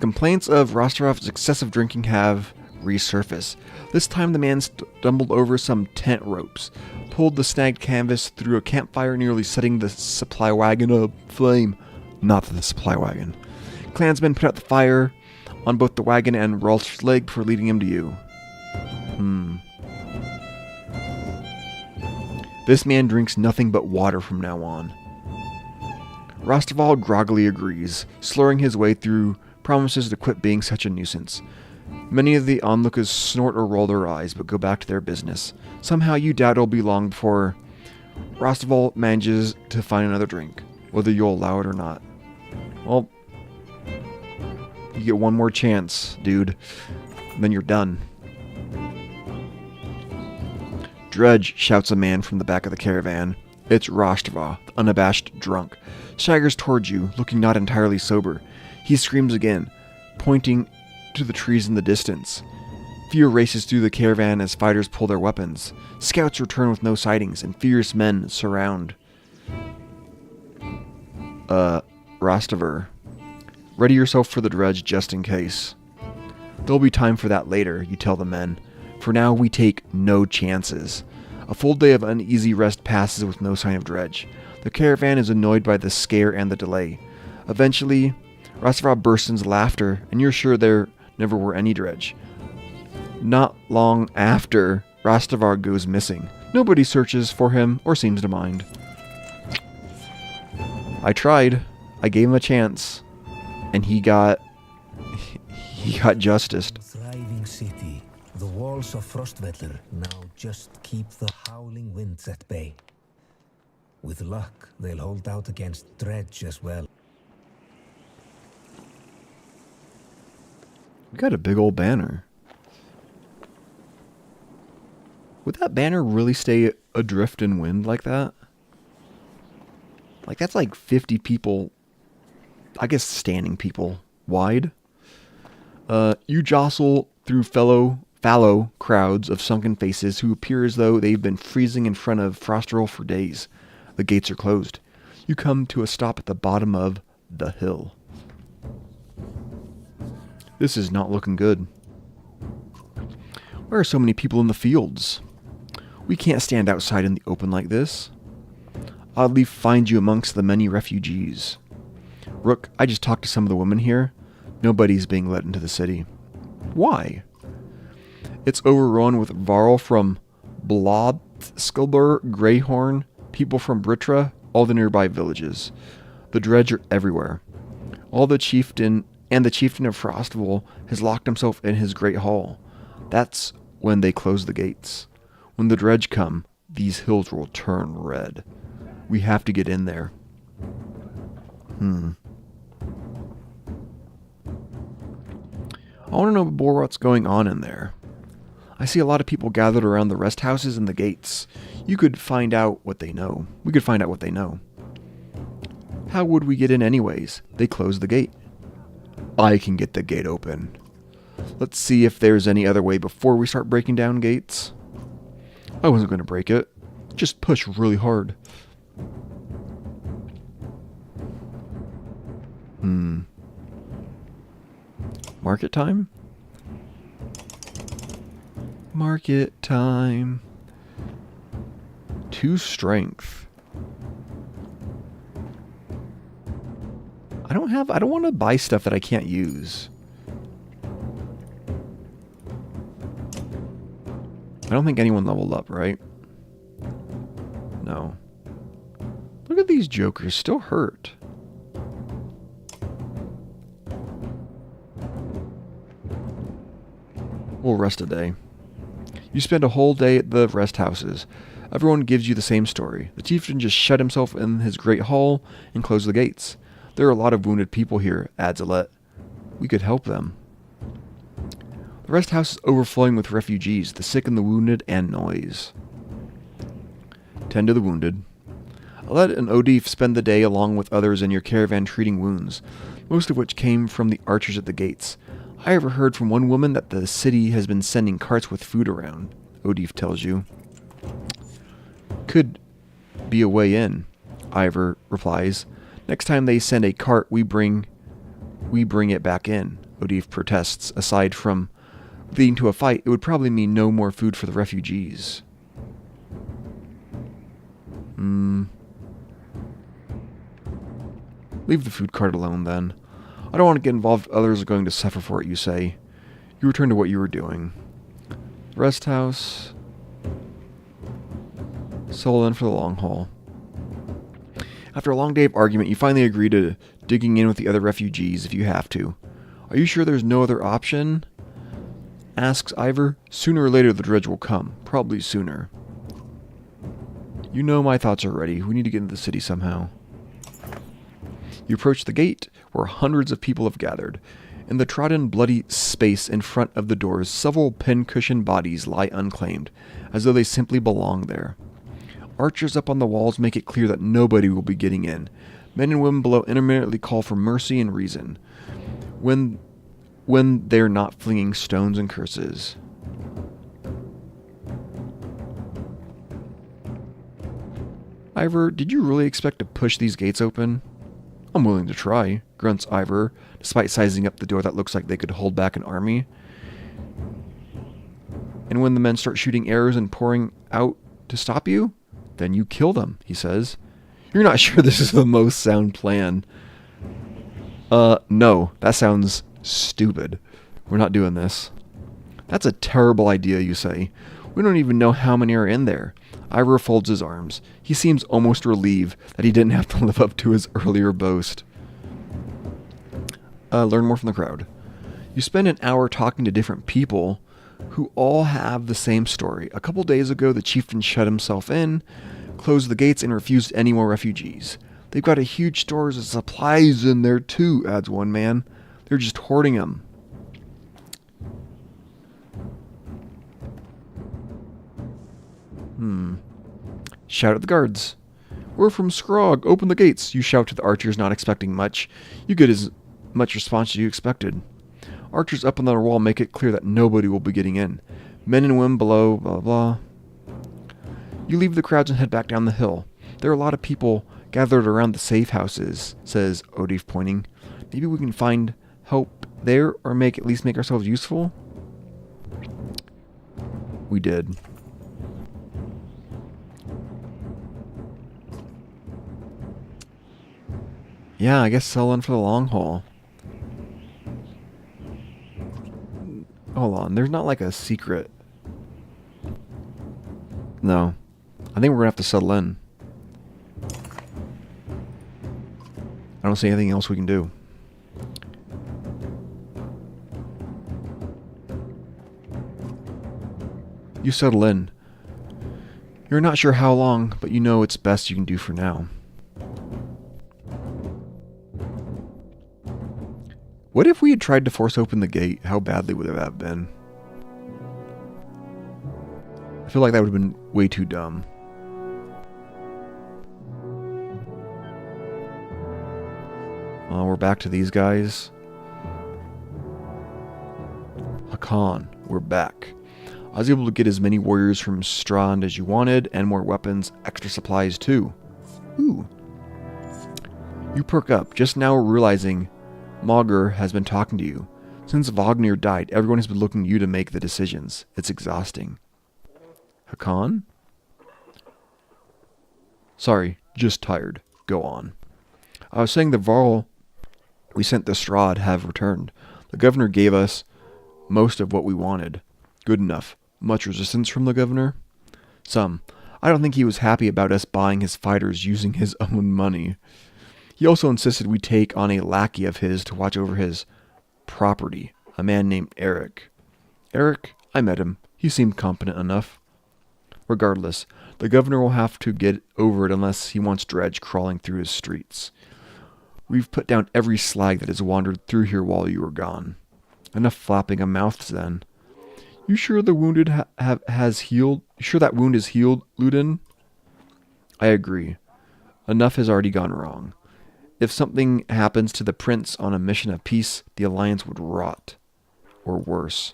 Complaints of Rostov's excessive drinking have resurfaced. This time the man stumbled over some tent ropes, pulled the snagged canvas through a campfire, nearly setting the supply wagon aflame. Not the supply wagon. Clansmen put out the fire on both the wagon and Rolf's leg before leading him to you. This man drinks nothing but water from now on. Rostoval groggily agrees, slurring his way through promises to quit being such a nuisance. Many of the onlookers snort or roll their eyes, but go back to their business. Somehow you doubt it'll be long before Rostoval manages to find another drink, whether you'll allow it or not. Well, you get one more chance, dude, and then you're done. Dredge, shouts a man from the back of the caravan. It's Roshtva, the unabashed drunk. Staggers towards you, looking not entirely sober. He screams again, pointing to the trees in the distance. Fear races through the caravan as fighters pull their weapons. Scouts return with no sightings, and fierce men surround. Rostover. Ready yourself for the dredge just in case. There'll be time for that later, you tell the men. For now, we take no chances. A full day of uneasy rest passes with no sign of dredge. The caravan is annoyed by the scare and the delay. Eventually, Rostovar bursts into laughter, and you're sure there never were any dredge. Not long after, Rostovar goes missing. Nobody searches for him or seems to mind. I tried. I gave him a chance. And he got justiced. Thriving city. The walls of Frostvellir now just keep the howling winds at bay. With luck, they'll hold out against dredge as well. We got a big old banner. Would that banner really stay adrift in wind like that? Like, that's like 50 people, I guess standing people, wide. You jostle through fallow crowds of sunken faces who appear as though they've been freezing in front of Frostroll for days. The gates are closed. You come to a stop at the bottom of the hill. This is not looking good. Why are so many people in the fields? We can't stand outside in the open like this. Oddly find you amongst the many refugees. Rook, I just talked to some of the women here. Nobody's being let into the city. Why? It's overrun with Varl from Blodskilber, Greyhorn, people from Britra, all the nearby villages. The dredge are everywhere. The chieftain of Frostville has locked himself in his great hall. That's when they close the gates. When the dredge come, these hills will turn red. We have to get in there. I want to know more what's going on in there. I see a lot of people gathered around the rest houses and the gates. You could find out what they know. We could find out what they know. How would we get in anyways? They closed the gate. I can get the gate open. Let's see if there's any other way before we start breaking down gates. I wasn't going to break it. Just push really hard. Market time? Market time. 2 strength. I don't want to buy stuff that I can't use. I don't think anyone leveled up, right? No. Look at these jokers, still hurt. We'll rest a day. You spend a whole day at the rest houses. Everyone gives you the same story. The chieftain just shut himself in his great hall and closed the gates. There are a lot of wounded people here, adds Alette. We could help them. The rest house is overflowing with refugees, the sick and the wounded, and noise. Tend to the wounded. Alette and Odif spend the day along with others in your caravan treating wounds, most of which came from the archers at the gates. I ever heard from one woman that the city has been sending carts with food around, Odif tells you. Could be a way in, Ivor replies. Next time they send a cart, we bring it back in, Odif protests. Aside from leading to a fight, it would probably mean no more food for the refugees. Leave the food cart alone, then. I don't want to get involved. Others are going to suffer for it, you say. You return to what you were doing. Rest house. Settle in for the long haul. After a long day of argument, you finally agree to digging in with the other refugees if you have to. Are you sure there's no other option? Asks Ivor. Sooner or later the dredge will come. Probably sooner. You know my thoughts already. We need to get into the city somehow. You approach the gate, where hundreds of people have gathered. In the trodden, bloody space in front of the doors, several pin-cushioned bodies lie unclaimed, as though they simply belong there. Archers up on the walls make it clear that nobody will be getting in. Men and women below intermittently call for mercy and reason, when they're not flinging stones and curses. Ivor, did you really expect to push these gates open? I'm willing to try, grunts Ivor, despite sizing up the door that looks like they could hold back an army. And when the men start shooting arrows and pouring out to stop you, then you kill them, he says. You're not sure this is the most sound plan. No, that sounds stupid. We're not doing this. That's a terrible idea, you say. We don't even know how many are in there. Ivor folds his arms. He seems almost relieved that he didn't have to live up to his earlier boast. Learn more from the crowd. You spend an hour talking to different people who all have the same story. A couple days ago, the chieftain shut himself in, closed the gates, and refused any more refugees. They've got a huge stores of supplies in there too, adds one man. They're just hoarding them. Shout at the guards. We're from Scrog. Open the gates. You shout to the archers, not expecting much. You get as much response as you expected. Archers up on the wall make it clear that nobody will be getting in. Men and women below, blah, blah. You leave the crowds and head back down the hill. There are a lot of people gathered around the safe houses, says Odif, pointing. Maybe we can find help there, or at least make ourselves useful? We did. Yeah, I guess sell in for the long haul. Hold on, there's not like a secret. No. I think we're gonna have to settle in. I don't see anything else we can do. You settle in. You're not sure how long, but you know it's best you can do for now. What if we had tried to force open the gate? How badly would that have been? I feel like that would have been way too dumb. We're back to these guys. Hakan, we're back. I was able to get as many warriors from Strand as you wanted, and more weapons, extra supplies too. Ooh. You perk up, just now realizing Mauger has been talking to you. Since Wagner died, everyone has been looking to you to make the decisions. It's exhausting. Hakan? Sorry, just tired. Go on. I was saying the Varl we sent to Strahd have returned. The governor gave us most of what we wanted. Good enough. Much resistance from the governor? Some. I don't think he was happy about us buying his fighters using his own money. He also insisted we take on a lackey of his to watch over his property, a man named Eric. Eric? I met him. He seemed competent enough. Regardless, the governor will have to get over it unless he wants Dredge crawling through his streets. We've put down every slag that has wandered through here while you were gone. Enough flapping of mouths then. You sure the wounded has healed? You sure that wound is healed, Ludin? I agree. Enough has already gone wrong. If something happens to the prince on a mission of peace, the alliance would rot. Or worse.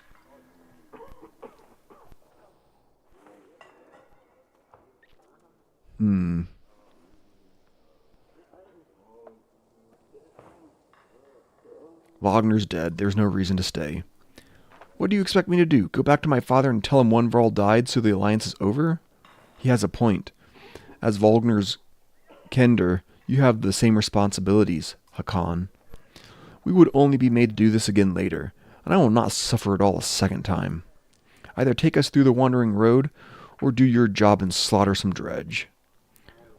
Wagner's dead. There's no reason to stay. What do you expect me to do? Go back to my father and tell him one Varl died so the alliance is over? He has a point. As Wagner's Kender, you have the same responsibilities, Hakan. We would only be made to do this again later, and I will not suffer it all a second time. Either take us through the wandering road, or do your job and slaughter some Dredge.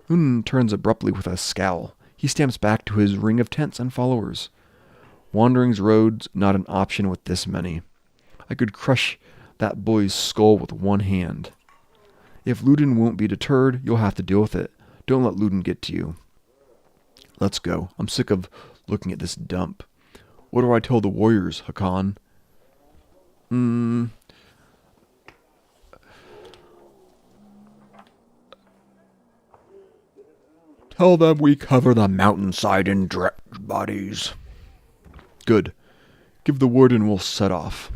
Lunin turns abruptly with a scowl. He stamps back to his ring of tents and followers. Wandering's road's not an option with this many. I could crush that boy's skull with one hand. If Ludin won't be deterred, you'll have to deal with it. Don't let Ludin get to you. Let's go. I'm sick of looking at this dump. What do I tell the warriors, Hakan? Tell them we cover the mountainside in Dredge bodies. Good. Give the word and we'll set off.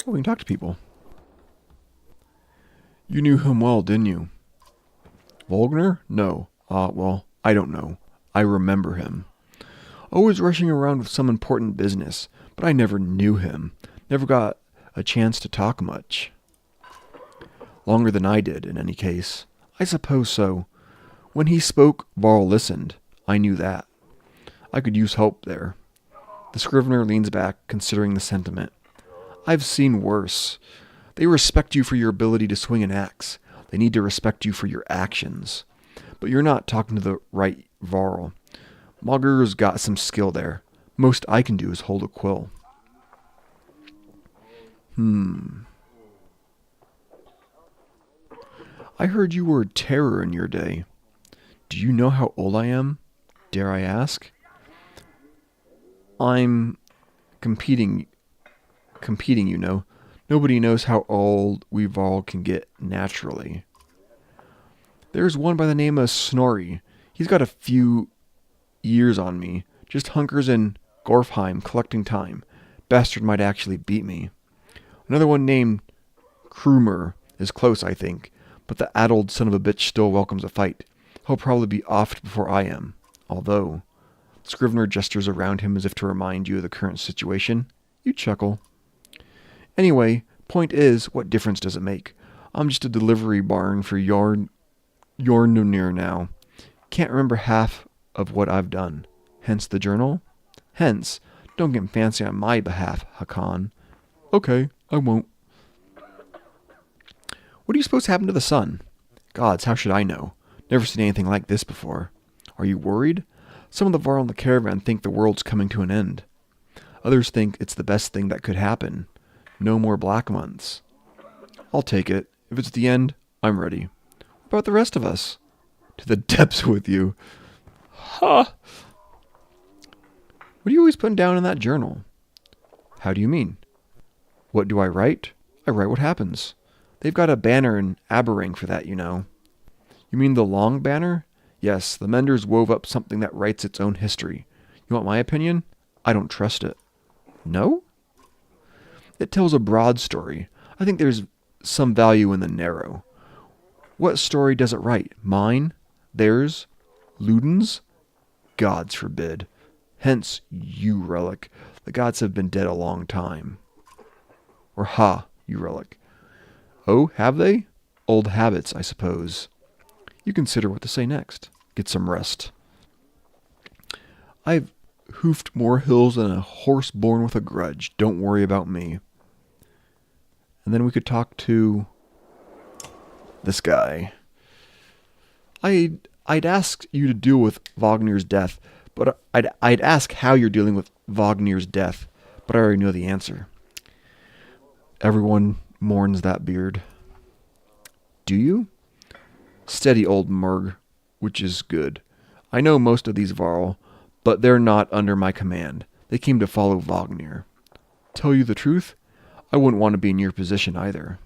Oh, we can talk to people. You knew him well, didn't you? Wagner? No. Well, I don't know. I remember him. Always rushing around with some important business, but I never knew him. Never got a chance to talk much. Longer than I did, in any case. I suppose so. When he spoke, Varl listened. I knew that. I could use help there. The Scrivener leans back, considering the sentiment. I've seen worse. They respect you for your ability to swing an axe. They need to respect you for your actions. But you're not talking to the right Varl. Mauger's got some skill there. Most I can do is hold a quill. I heard you were a terror in your day. Do you know how old I am? Dare I ask? I'm competing, you know. Nobody knows how old we all can get naturally. There's one by the name of Snorri. He's got a few years on me. Just hunkers in Gorfheim collecting time. Bastard might actually beat me. Another one named Krumer is close, I think. But the addled son of a bitch still welcomes a fight. He'll probably be offed before I am. Although, Scrivener gestures around him as if to remind you of the current situation. You chuckle. Anyway, point is, what difference does it make? I'm just a delivery barn for Jornunir now. Can't remember half of what I've done. Hence the journal? Hence, don't get fancy on my behalf, Hakan. Okay, I won't. What do you suppose happened to the sun? Gods, how should I know? Never seen anything like this before. Are you worried? Some of the Varl in the caravan think the world's coming to an end. Others think it's the best thing that could happen. No more black months. I'll take it. If it's the end, I'm ready. What about the rest of us? To the depths with you. Ha! What are you always putting down in that journal? How do you mean? What do I write? I write what happens. They've got a banner in Aberring for that, you know. You mean the long banner? Yes, the Menders wove up something that writes its own history. You want my opinion? I don't trust it. No? It tells a broad story. I think there's some value in the narrow. What story does it write? Mine? Theirs? Ludin's? Gods forbid. Hence, you relic. The gods have been dead a long time. Or ha, you relic. Oh, have they? Old habits, I suppose. You consider what to say next. Get some rest. I've hoofed more hills than a horse born with a grudge. Don't worry about me. And then we could talk to this guy. I'd ask you to deal with Wagner's death, but I'd ask how you're dealing with Wagner's death, but I already know the answer. Everyone mourns that beard. Do you? Steady, old Murg, which is good. I know most of these Varl, but they're not under my command. They came to follow Wagner. Tell you the truth, I wouldn't want to be in your position either.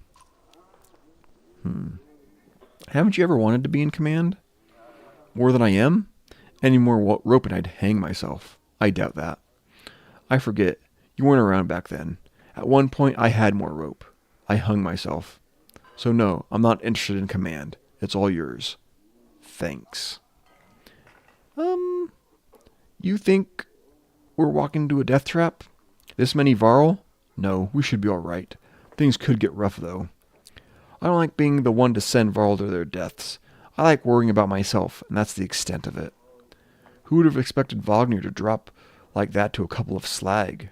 Haven't you ever wanted to be in command? More than I am? Any more rope and I'd hang myself. I doubt that. I forget. You weren't around back then. At one point, I had more rope. I hung myself. So no, I'm not interested in command. It's all yours. Thanks. You think we're walking into a death trap? This many Varl? No, we should be alright. Things could get rough, though. I don't like being the one to send Varl to their deaths. I like worrying about myself, and that's the extent of it. Who would have expected Wagner to drop like that to a couple of slag?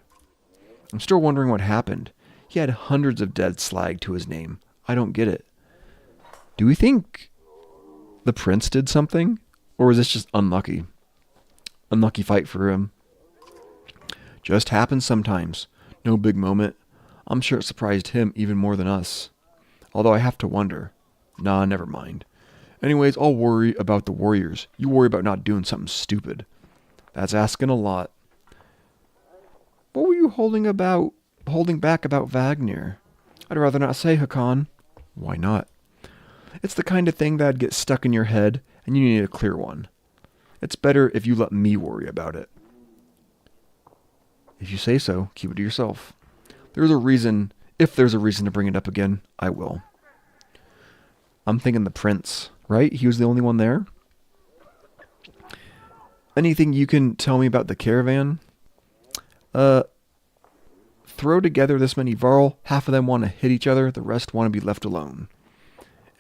I'm still wondering what happened. He had hundreds of dead slag to his name. I don't get it. Do we think the prince did something? Or was this just unlucky? Unlucky fight for him. Just happens sometimes. No big moment. I'm sure it surprised him even more than us. Although I have to wonder. Nah, never mind. Anyways, I'll worry about the warriors. You worry about not doing something stupid. That's asking a lot. What were you holding back about Wagner? I'd rather not say, Hakan. Why not? It's the kind of thing that'd get stuck in your head, and you need a clear one. It's better if you let me worry about it. If you say so, keep it to yourself. If there's a reason to bring it up again, I will. I'm thinking the prince, right? He was the only one there? Anything you can tell me about the caravan? Throw together this many Varl, half of them want to hit each other, the rest want to be left alone.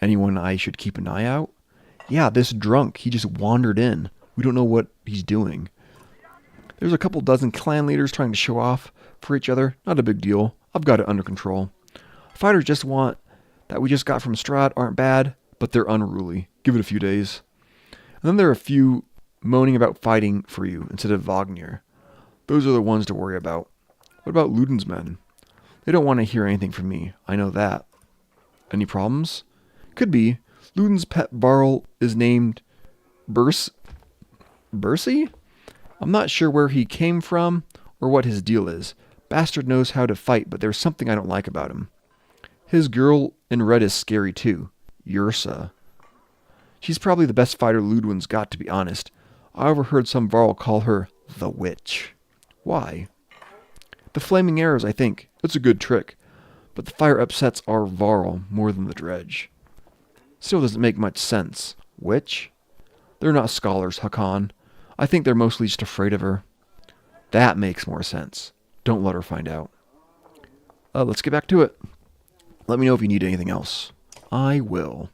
Anyone I should keep an eye out? Yeah, this drunk, he just wandered in. We don't know what he's doing. There's a couple dozen clan leaders trying to show off for each other. Not a big deal. I've got it under control. Fighters just want that we just got from Strahd aren't bad, but they're unruly. Give it a few days. And then there are a few moaning about fighting for you instead of Wagner. Those are the ones to worry about. What about Ludin's men? They don't want to hear anything from me. I know that. Any problems? Could be. Ludin's pet Varl is named Bercy? I'm not sure where he came from or what his deal is. Bastard knows how to fight, but there's something I don't like about him. His girl in red is scary too. Yrsa. She's probably the best fighter Ludwin's got, to be honest. I overheard some Varl call her the Witch. Why? The flaming arrows, I think. It's a good trick. But the fire upsets our Varl more than the dredge. Still doesn't make much sense. Witch? They're not scholars, Hakan. I think they're mostly just afraid of her. That makes more sense. Don't let her find out. Let's get back to it. Let me know if you need anything else. I will.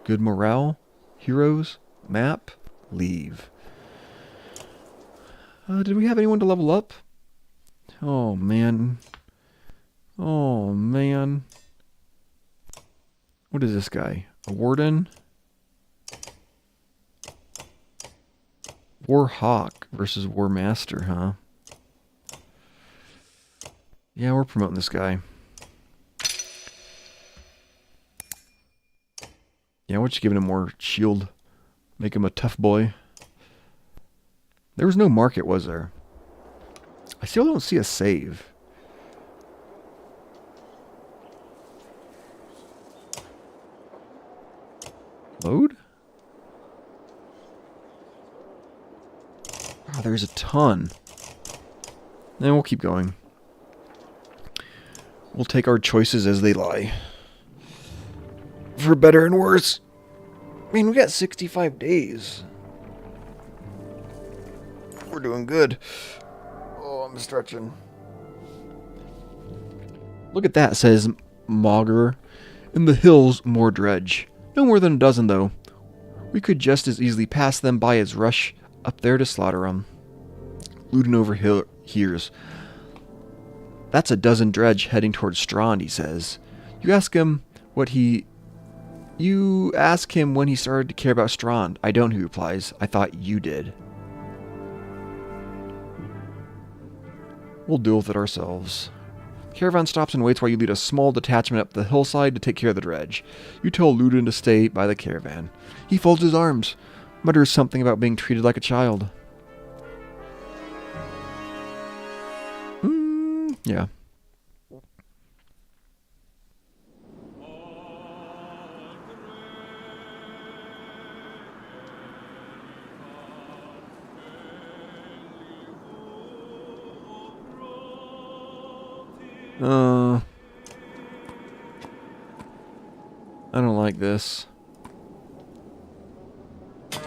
Good morale. Heroes. Map. Leave. Did we have anyone to level up? Oh, man. Oh, man. What is this guy? A warden? Warhawk versus War Master, huh? Yeah, we're promoting this guy. Yeah, we're just giving him more shield. Make him a tough boy. There was no market, was there? I still don't see a save. Load? Oh, there's a ton. Then we'll keep going. We'll take our choices as they lie. For better and worse. I mean, we got 65 days. We're doing good. Oh, I'm stretching. Look at that, says Mogger. In the hills, more dredge. No more than a dozen, though. We could just as easily pass them by as rush up there to slaughter 'em. Ludenover hears. That's a dozen dredge heading towards Strand, he says. You ask him when he started to care about Strand. I don't, he replies. I thought you did. We'll deal with it ourselves. Caravan stops and waits while you lead a small detachment up the hillside to take care of the dredge. You tell Ludin to stay by the caravan. He folds his arms, mutters something about being treated like a child. Yeah. I don't like this. I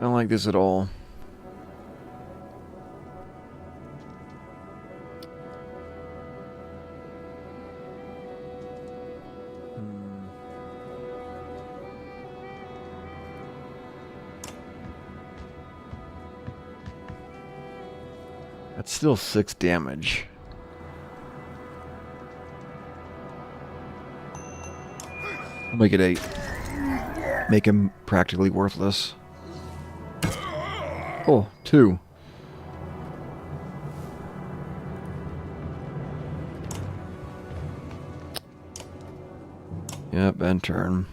don't like this at all. That's still 6 damage. I'll make it 8. Make him practically worthless. Oh, 2. Yep, end turn.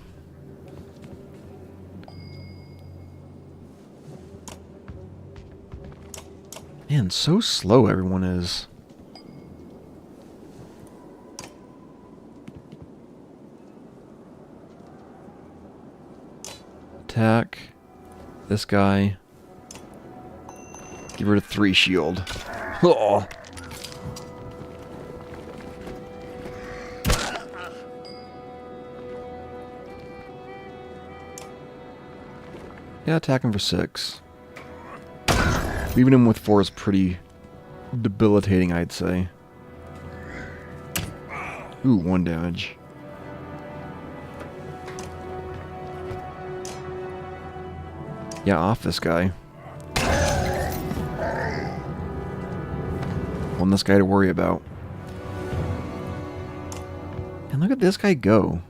Man, so slow everyone is. Attack this guy. Give rid of 3 shield. Oh. Yeah, attack him for 6. Leaving him with 4 is pretty debilitating, I'd say. Ooh, 1 damage. Yeah, off this guy. One less guy to worry about. And look at this guy go.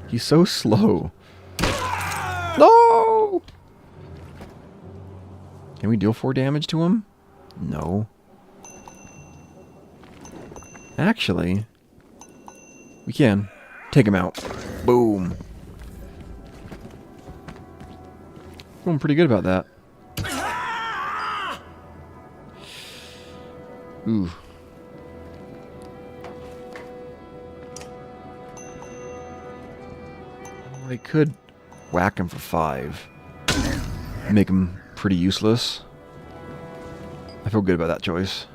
He's so slow. No! Can we deal 4 damage to him? No. Actually, we can. Take him out. Boom. Feeling pretty good about that. Ooh. I could whack him for 5. Make him pretty useless. I feel good about that choice.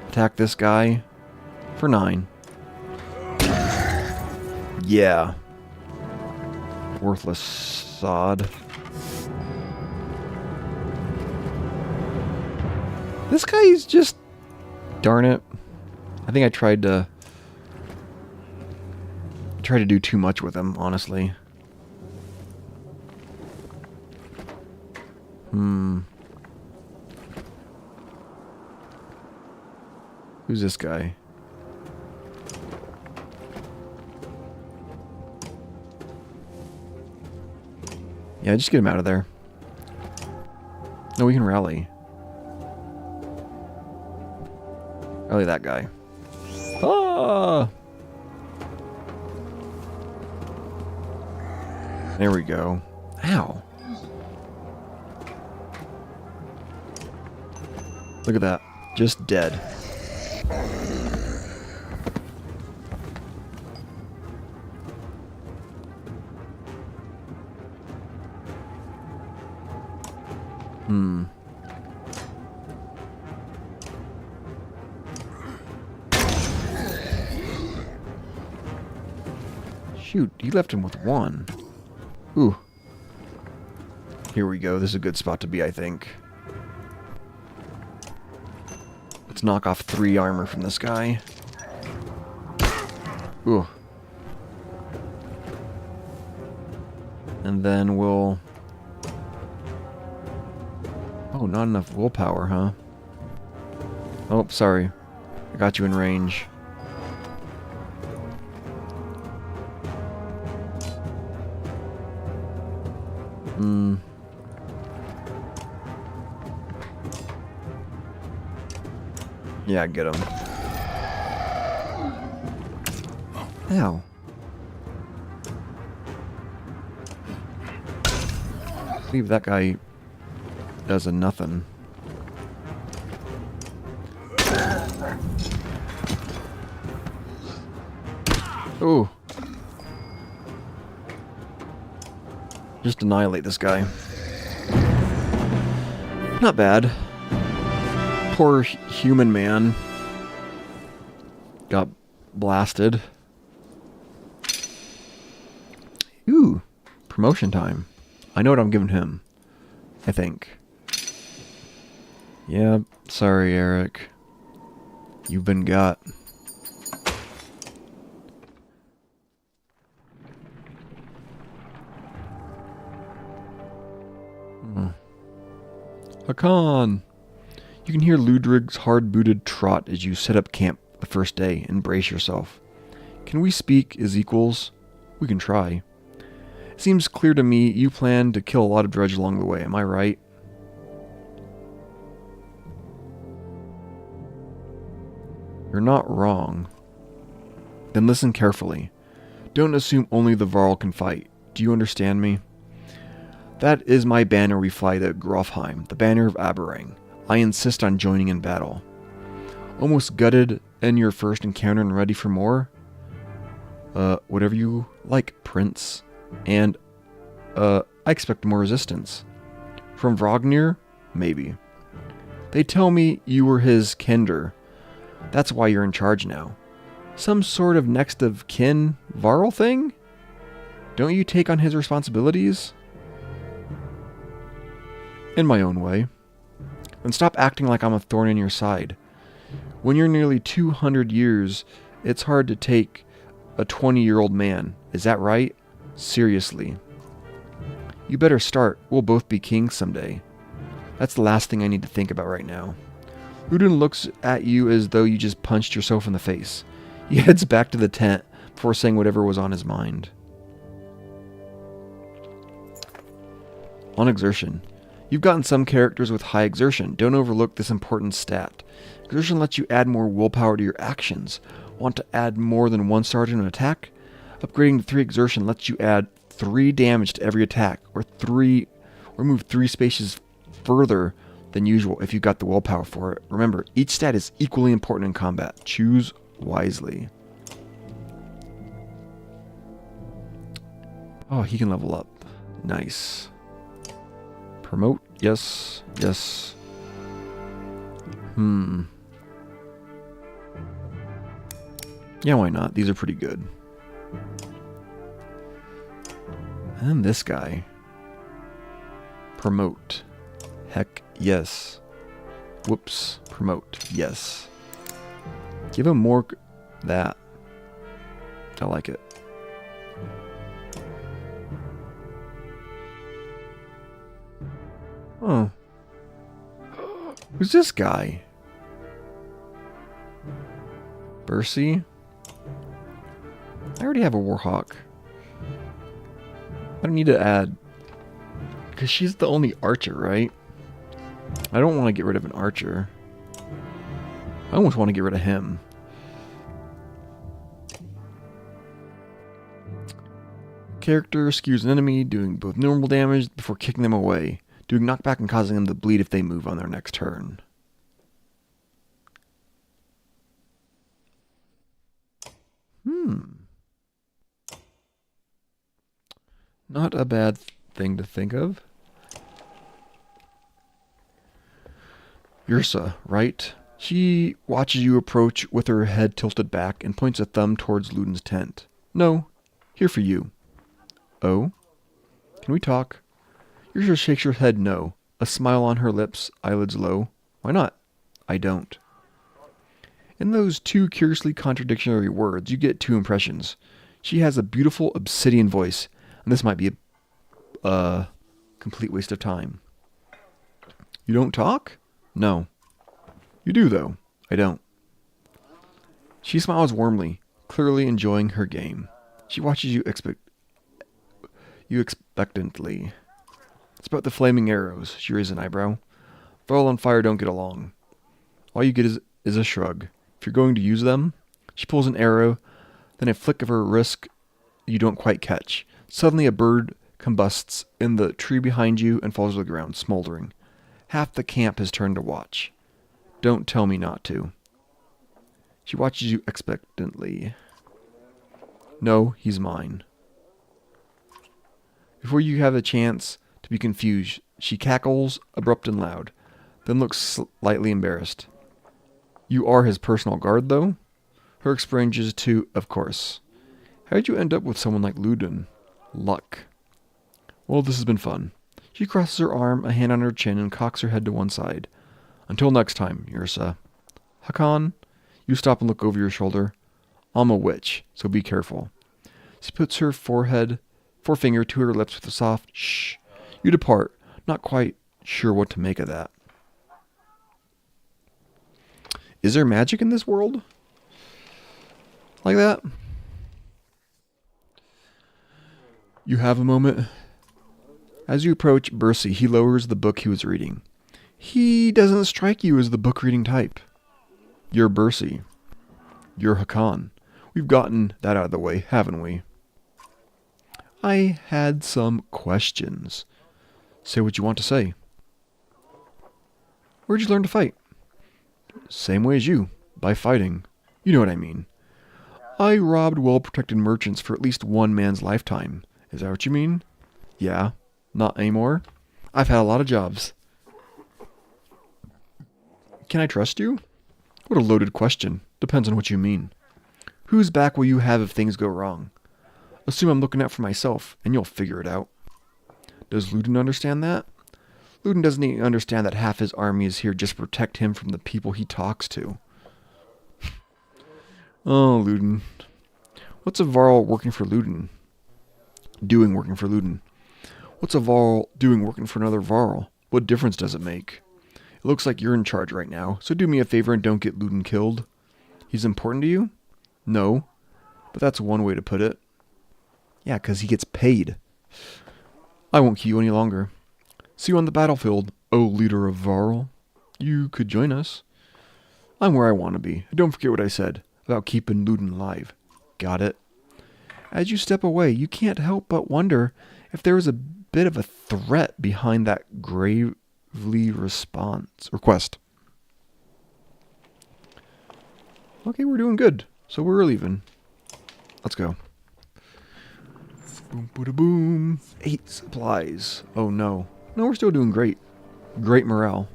Attack this guy for 9. Yeah. Worthless sod. This guy's just... Darn it. I think I tried to do too much with him, honestly. Who's this guy? Yeah, just get him out of there. No, we can rally. Probably that guy. Ah! There we go. Ow. Look at that. Just dead. Shoot, you left him with one. Ooh. Here we go. This is a good spot to be, I think. Let's knock off 3 armor from this guy. Ooh. And then we'll... Oh, not enough willpower, huh? Oh, sorry. I got you in range. Yeah, get him. Ow. Leave that guy does a nothing. Ooh. Just annihilate this guy. Not bad. Poor human man got blasted. Ooh, promotion time. I know what I'm giving him, I think. Yeah, sorry, Eric. You've been got. Hakan! You can hear Ludrig's hard-booted trot as you set up camp the first day and brace yourself. Can we speak as equals? We can try. It seems clear to me you plan to kill a lot of dredge along the way, am I right? You're not wrong. Then listen carefully. Don't assume only the Varl can fight. Do you understand me? That is my banner we fly to Grofheim, the banner of Aberrang. I insist on joining in battle. Almost gutted in your first encounter and ready for more? Whatever you like, Prince. And, I expect more resistance. From Vrognir? Maybe. They tell me you were his Kender. That's why you're in charge now. Some sort of next of kin Varl thing? Don't you take on his responsibilities? In my own way. Then stop acting like I'm a thorn in your side. When you're nearly 200 years, it's hard to take a 20-year-old man. Is that right? Seriously. You better start. We'll both be kings someday. That's the last thing I need to think about right now. Ludin looks at you as though you just punched yourself in the face. He heads back to the tent before saying whatever was on his mind. On exertion. You've gotten some characters with high exertion. Don't overlook this important stat. Exertion lets you add more willpower to your actions. Want to add more than 1 star to an attack? Upgrading to 3 exertion lets you add 3 damage to every attack, or move 3 spaces further than usual if you got the willpower for it. Remember, each stat is equally important in combat. Choose wisely. Oh, he can level up. Nice. Promote? Yes. Yes. Yeah, why not? These are pretty good. And this guy. Promote. Heck yes. Whoops. Promote. Yes. Give him more that. I like it. Oh. Who's this guy? Bercy? I already have a Warhawk. I don't need to add... Because she's the only archer, right? I don't want to get rid of an archer. I almost want to get rid of him. Character skews an enemy, doing both normal damage before kicking them away, doing knockback and causing them to bleed if they move on their next turn. Not a bad thing to think of. Yrsa, right? She watches you approach with her head tilted back and points a thumb towards Ludin's tent. No, here for you. Oh? Can we talk? Yrsa shakes her head no, a smile on her lips, eyelids low. Why not? I don't. In those two curiously contradictory words, you get two impressions. She has a beautiful obsidian voice, and this might be a complete waste of time. You don't talk? No. You do, though. I don't. She smiles warmly, clearly enjoying her game. She watches you expectantly. It's about the flaming arrows. She raises an eyebrow. Varl and fire don't get along. All you get is a shrug. If you're going to use them, she pulls an arrow, then a flick of her wrist you don't quite catch. Suddenly a bird combusts in the tree behind you and falls to the ground, smoldering. Half the camp has turned to watch. Don't tell me not to. She watches you expectantly. No, he's mine. Before you have a chance to be confused, she cackles, abrupt and loud, then looks slightly embarrassed. You are his personal guard, though? Her expression is to, of course. How did you end up with someone like Ludin? Luck. Well, this has been fun. She crosses her arm, a hand on her chin, and cocks her head to one side. Until next time, Yrsa. Hakon, you stop and look over your shoulder. I'm a witch, so be careful. She puts her forefinger to her lips with a soft shh. You depart, not quite sure what to make of that. Is there magic in this world? Like that? You have a moment. As you approach Bercy, he lowers the book he was reading. He doesn't strike you as the book-reading type. You're Bercy. You're Hakon. We've gotten that out of the way, haven't we? I had some questions. Say what you want to say. Where'd you learn to fight? Same way as you, by fighting. You know what I mean. I robbed well-protected merchants for at least one man's lifetime. Is that what you mean? Yeah. Not anymore? I've had a lot of jobs. Can I trust you? What a loaded question. Depends on what you mean. Whose back will you have if things go wrong? Assume I'm looking out for myself, and you'll figure it out. Does Ludin understand that? Ludin doesn't even understand that half his army is here just to protect him from the people he talks to. Oh, Ludin. What's a Varl working for Ludin? Working for Ludin. What's a Varl doing working for another Varl? What difference does it make? It looks like you're in charge right now, so do me a favor and don't get Ludin killed. He's important to you? No, but that's one way to put it. Yeah, 'cause he gets paid. I won't keep you any longer. See you on the battlefield, O leader of Varl. You could join us. I'm where I want to be. Don't forget what I said about keeping Ludin alive. Got it? As you step away, you can't help but wonder if there was a bit of a threat behind that gravely request. Okay, we're doing good. So we're leaving. Let's go. Boom, boom, boom. 8 supplies. Oh no. No, we're still doing great. Great morale.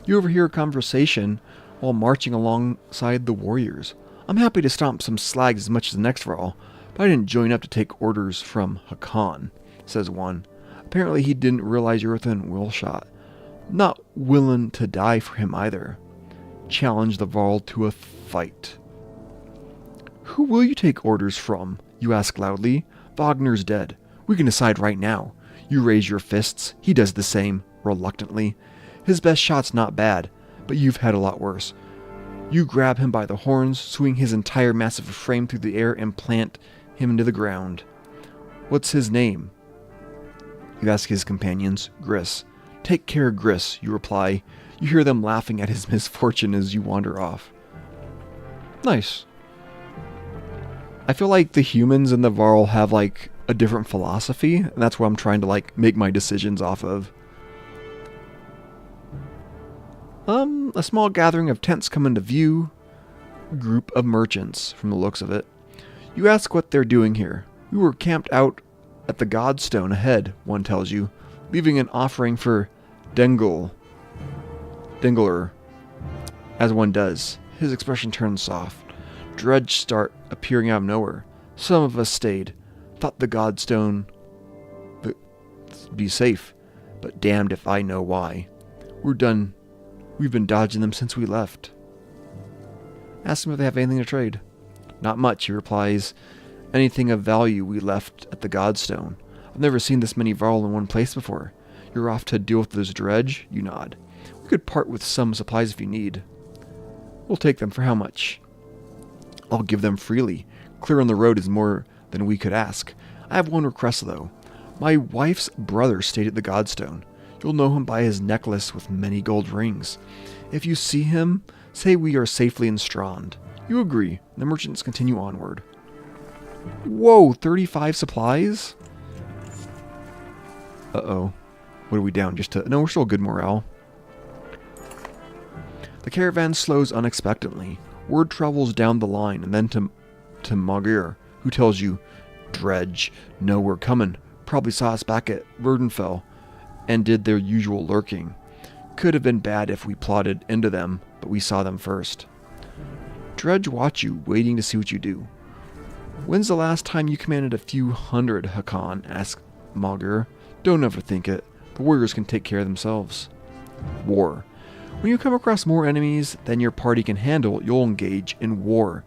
You overhear a conversation while marching alongside the warriors. I'm happy to stomp some slags as much as the next Varl, but I didn't join up to take orders from Hakon, says one. Apparently he didn't realize you were within willshot. Not willing to die for him either. Challenge the Varl to a fight. Who will you take orders from? You ask loudly. Wagner's dead. We can decide right now. You raise your fists. He does the same, reluctantly. His best shot's not bad, but you've had a lot worse. You grab him by the horns, swing his entire massive frame through the air, and plant him into the ground. What's his name? You ask his companions. Gris. Take care, Gris, you reply. You hear them laughing at his misfortune as you wander off. Nice. I feel like the humans and the Varl have like a different philosophy, and that's what I'm trying to like make my decisions off of. A small gathering of tents come into view. Group of merchants, from the looks of it. You ask what they're doing here. We were camped out at the Godstone ahead, one tells you, leaving an offering for Dengler, as one does. His expression turns soft. Dredge start appearing out of nowhere. Some of us stayed. Thought the Godstone would be safe, but damned if I know why. We're done. We've been dodging them since we left. Ask them if they have anything to trade. Not much, he replies. Anything of value we left at the Godstone. I've never seen this many Varl in one place before. You're off to deal with this dredge? You nod. We could part with some supplies if you need. We'll take them for how much? I'll give them freely. Clear on the road is more than we could ask. I have one request though. My wife's brother stayed at the Godstone. You'll know him by his necklace with many gold rings. If you see him, say we are safely ensconced. You agree. The merchants continue onward. Whoa, 35 supplies? Uh-oh. What are we down? No, we're still good morale. The caravan slows unexpectedly. Word travels down the line and then to Magir, who tells you, Dredge, know we're coming. Probably saw us back at Verdenfell and did their usual lurking. Could have been bad if we plodded into them, but we saw them first. Dredge watch you, waiting to see what you do. When's the last time you commanded a few hundred, Hakan? Asked Magir. Don't overthink it. The warriors can take care of themselves. War. When you come across more enemies than your party can handle, you'll engage in war.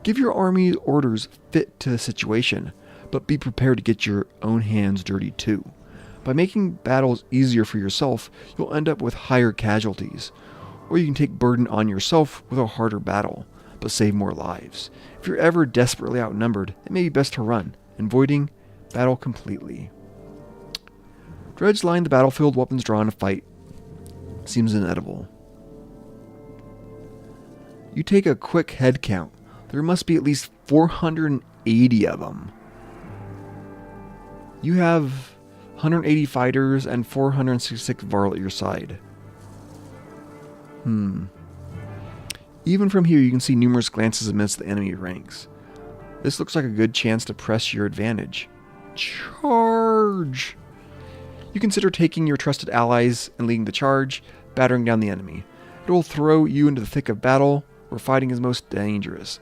Give your army orders fit to the situation, but be prepared to get your own hands dirty too. By making battles easier for yourself, you'll end up with higher casualties. Or you can take burden on yourself with a harder battle, but save more lives. If you're ever desperately outnumbered, it may be best to run, avoiding battle completely. Dredge line the battlefield, weapons drawn, a fight seems inevitable. You take a quick head count. There must be at least 480 of them. You have 180 fighters and 466 Varl at your side. Even from here you can see numerous glances amidst the enemy ranks. This looks like a good chance to press your advantage. Charge! You consider taking your trusted allies and leading the charge, battering down the enemy. It will throw you into the thick of battle, where fighting is most dangerous.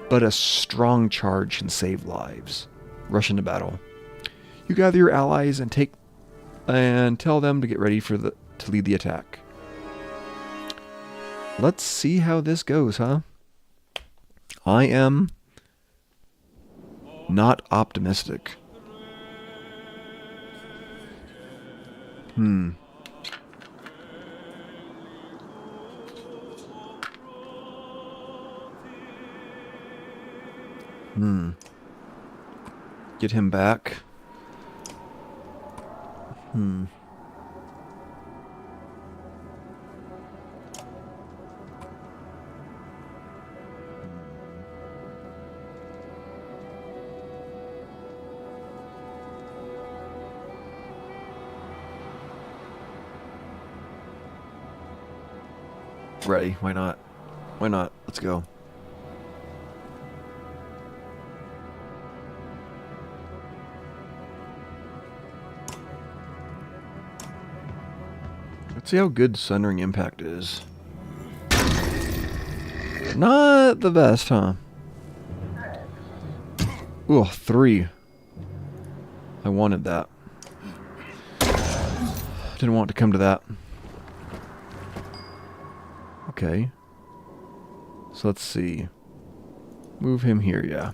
But a strong charge can save lives. Rush into battle. You gather your allies and tell them to get ready to lead the attack. Let's see how this goes, huh? I am not optimistic. Get him back. Ready, why not? Why not? Let's go. Let's see how good Sundering Impact is. Not the best, huh? Ooh, 3. I wanted that. Didn't want to come to that. Okay. So let's see. Move him here, yeah.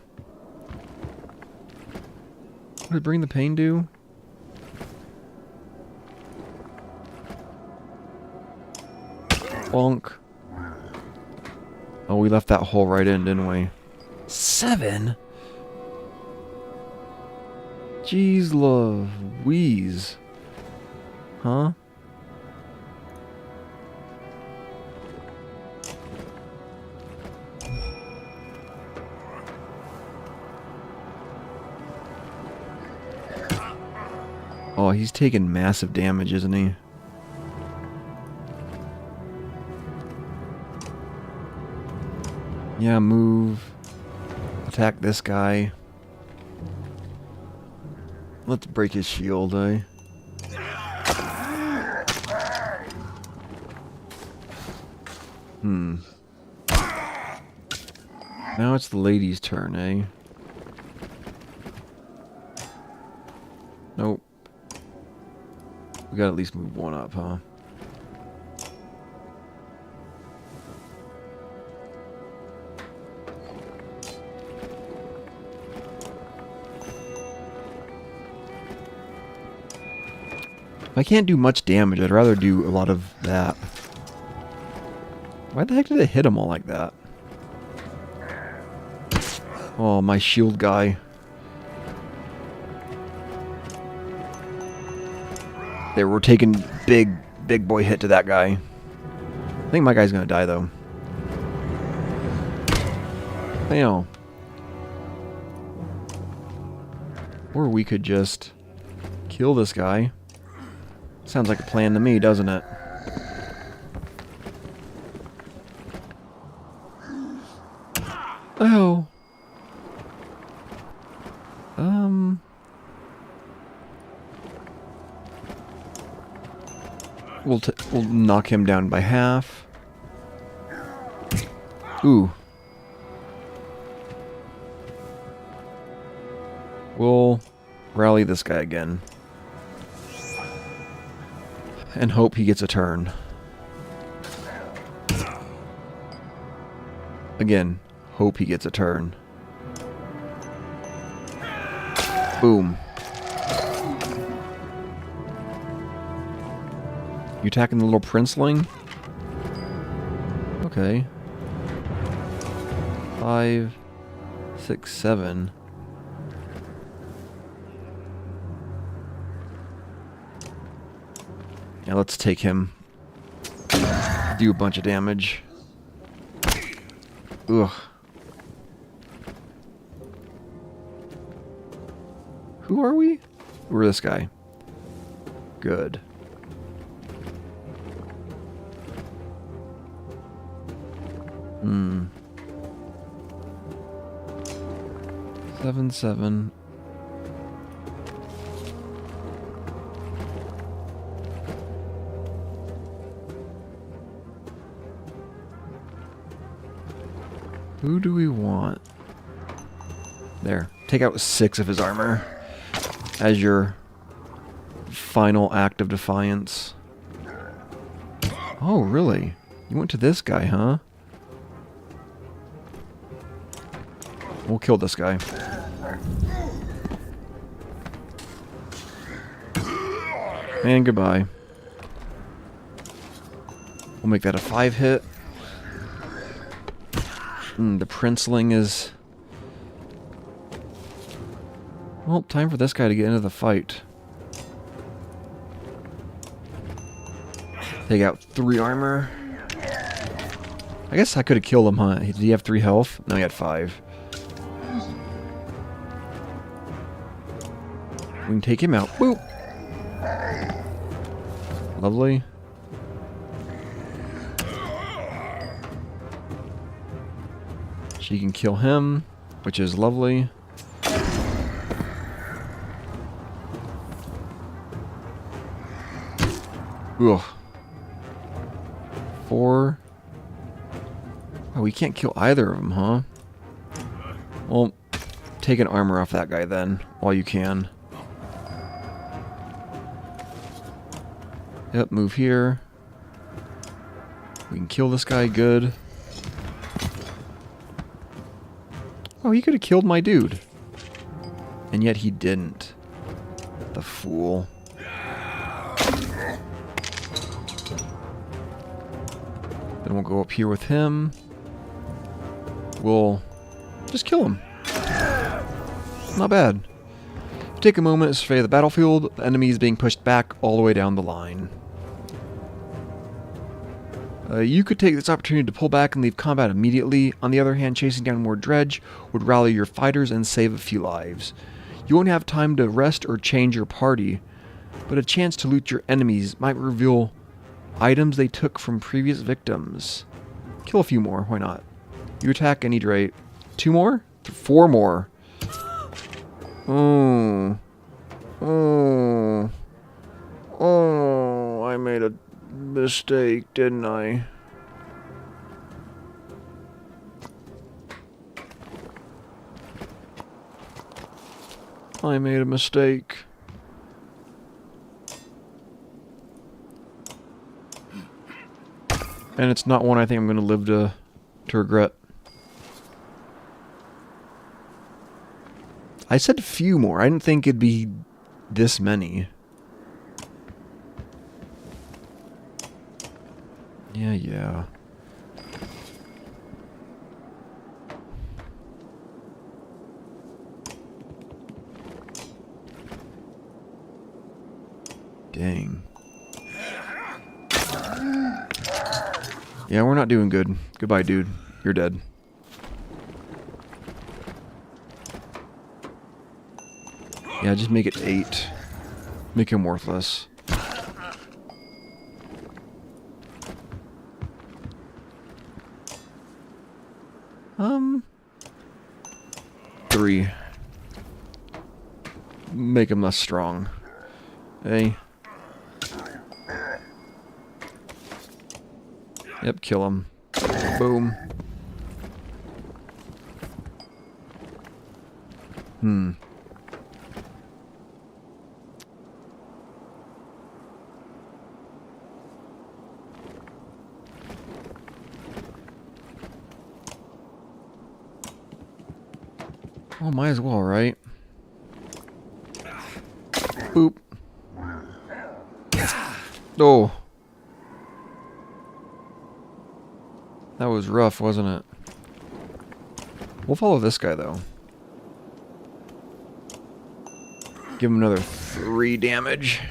What did Bring the Pain do? Bonk. Oh, we left that hole right in, didn't we? 7? Jeez Louise. Huh? Oh, he's taking massive damage, isn't he? Yeah, move. Attack this guy. Let's break his shield, eh? Now it's the lady's turn, eh? Nope. We gotta at least move one up, huh? If I can't do much damage, I'd rather do a lot of that. Why the heck did it hit him all like that? Oh, my shield guy. They were taking big boy hit to that guy. I think my guy's gonna die though. Bam. Or we could just kill this guy. Sounds like a plan to me, doesn't it? Oh. We'll knock him down by half. Ooh. We'll rally this guy again. And hope he gets a turn. Again, hope he gets a turn. Boom. You attacking the little princeling? Okay. 5, 6, 7. Yeah, let's take him. Do a bunch of damage. Ugh. Who are we? We're this guy. Good. Hmm. 7, 7. Who do we want? There. Take out 6 of his armor as your final act of defiance. Oh, really? You went to this guy, huh? We'll kill this guy. And goodbye. We'll make that a 5 hit. The princeling is... Well, time for this guy to get into the fight. Take out 3 armor. I guess I could have killed him, huh? Did he have 3 health? No, he had 5. We can take him out. Boop! Lovely. She can kill him, which is lovely. Ugh. 4. Oh, we can't kill either of them, huh? Well, take an armor off that guy then, while you can. Yep, move here. We can kill this guy, good. Oh, he could have killed my dude. And yet he didn't. The fool. Then we'll go up here with him. We'll just kill him. Not bad. Take a moment to survey the battlefield. The enemy is being pushed back all the way down the line. You could take this opportunity to pull back and leave combat immediately. On the other hand, chasing down more dredge would rally your fighters and save a few lives. You won't have time to rest or change your party. but a chance to loot your enemies might reveal items they took from previous victims. Kill a few more, why not? You attack and eat right. 2 more? 4 more. Oh. Oh. Oh, I made a mistake, didn't I? I made a mistake. And it's not one I think I'm going to live to regret. I said few more. I didn't think it'd be this many. Yeah. Dang. Yeah, we're not doing good. Goodbye, dude. You're dead. Yeah, just make it 8. Make him worthless. Three. Make him less strong. Hey. Yep, kill him. Boom. Oh, might as well, right? Boop. Oh. That was rough, wasn't it? We'll follow this guy, though. Give him another 3 damage.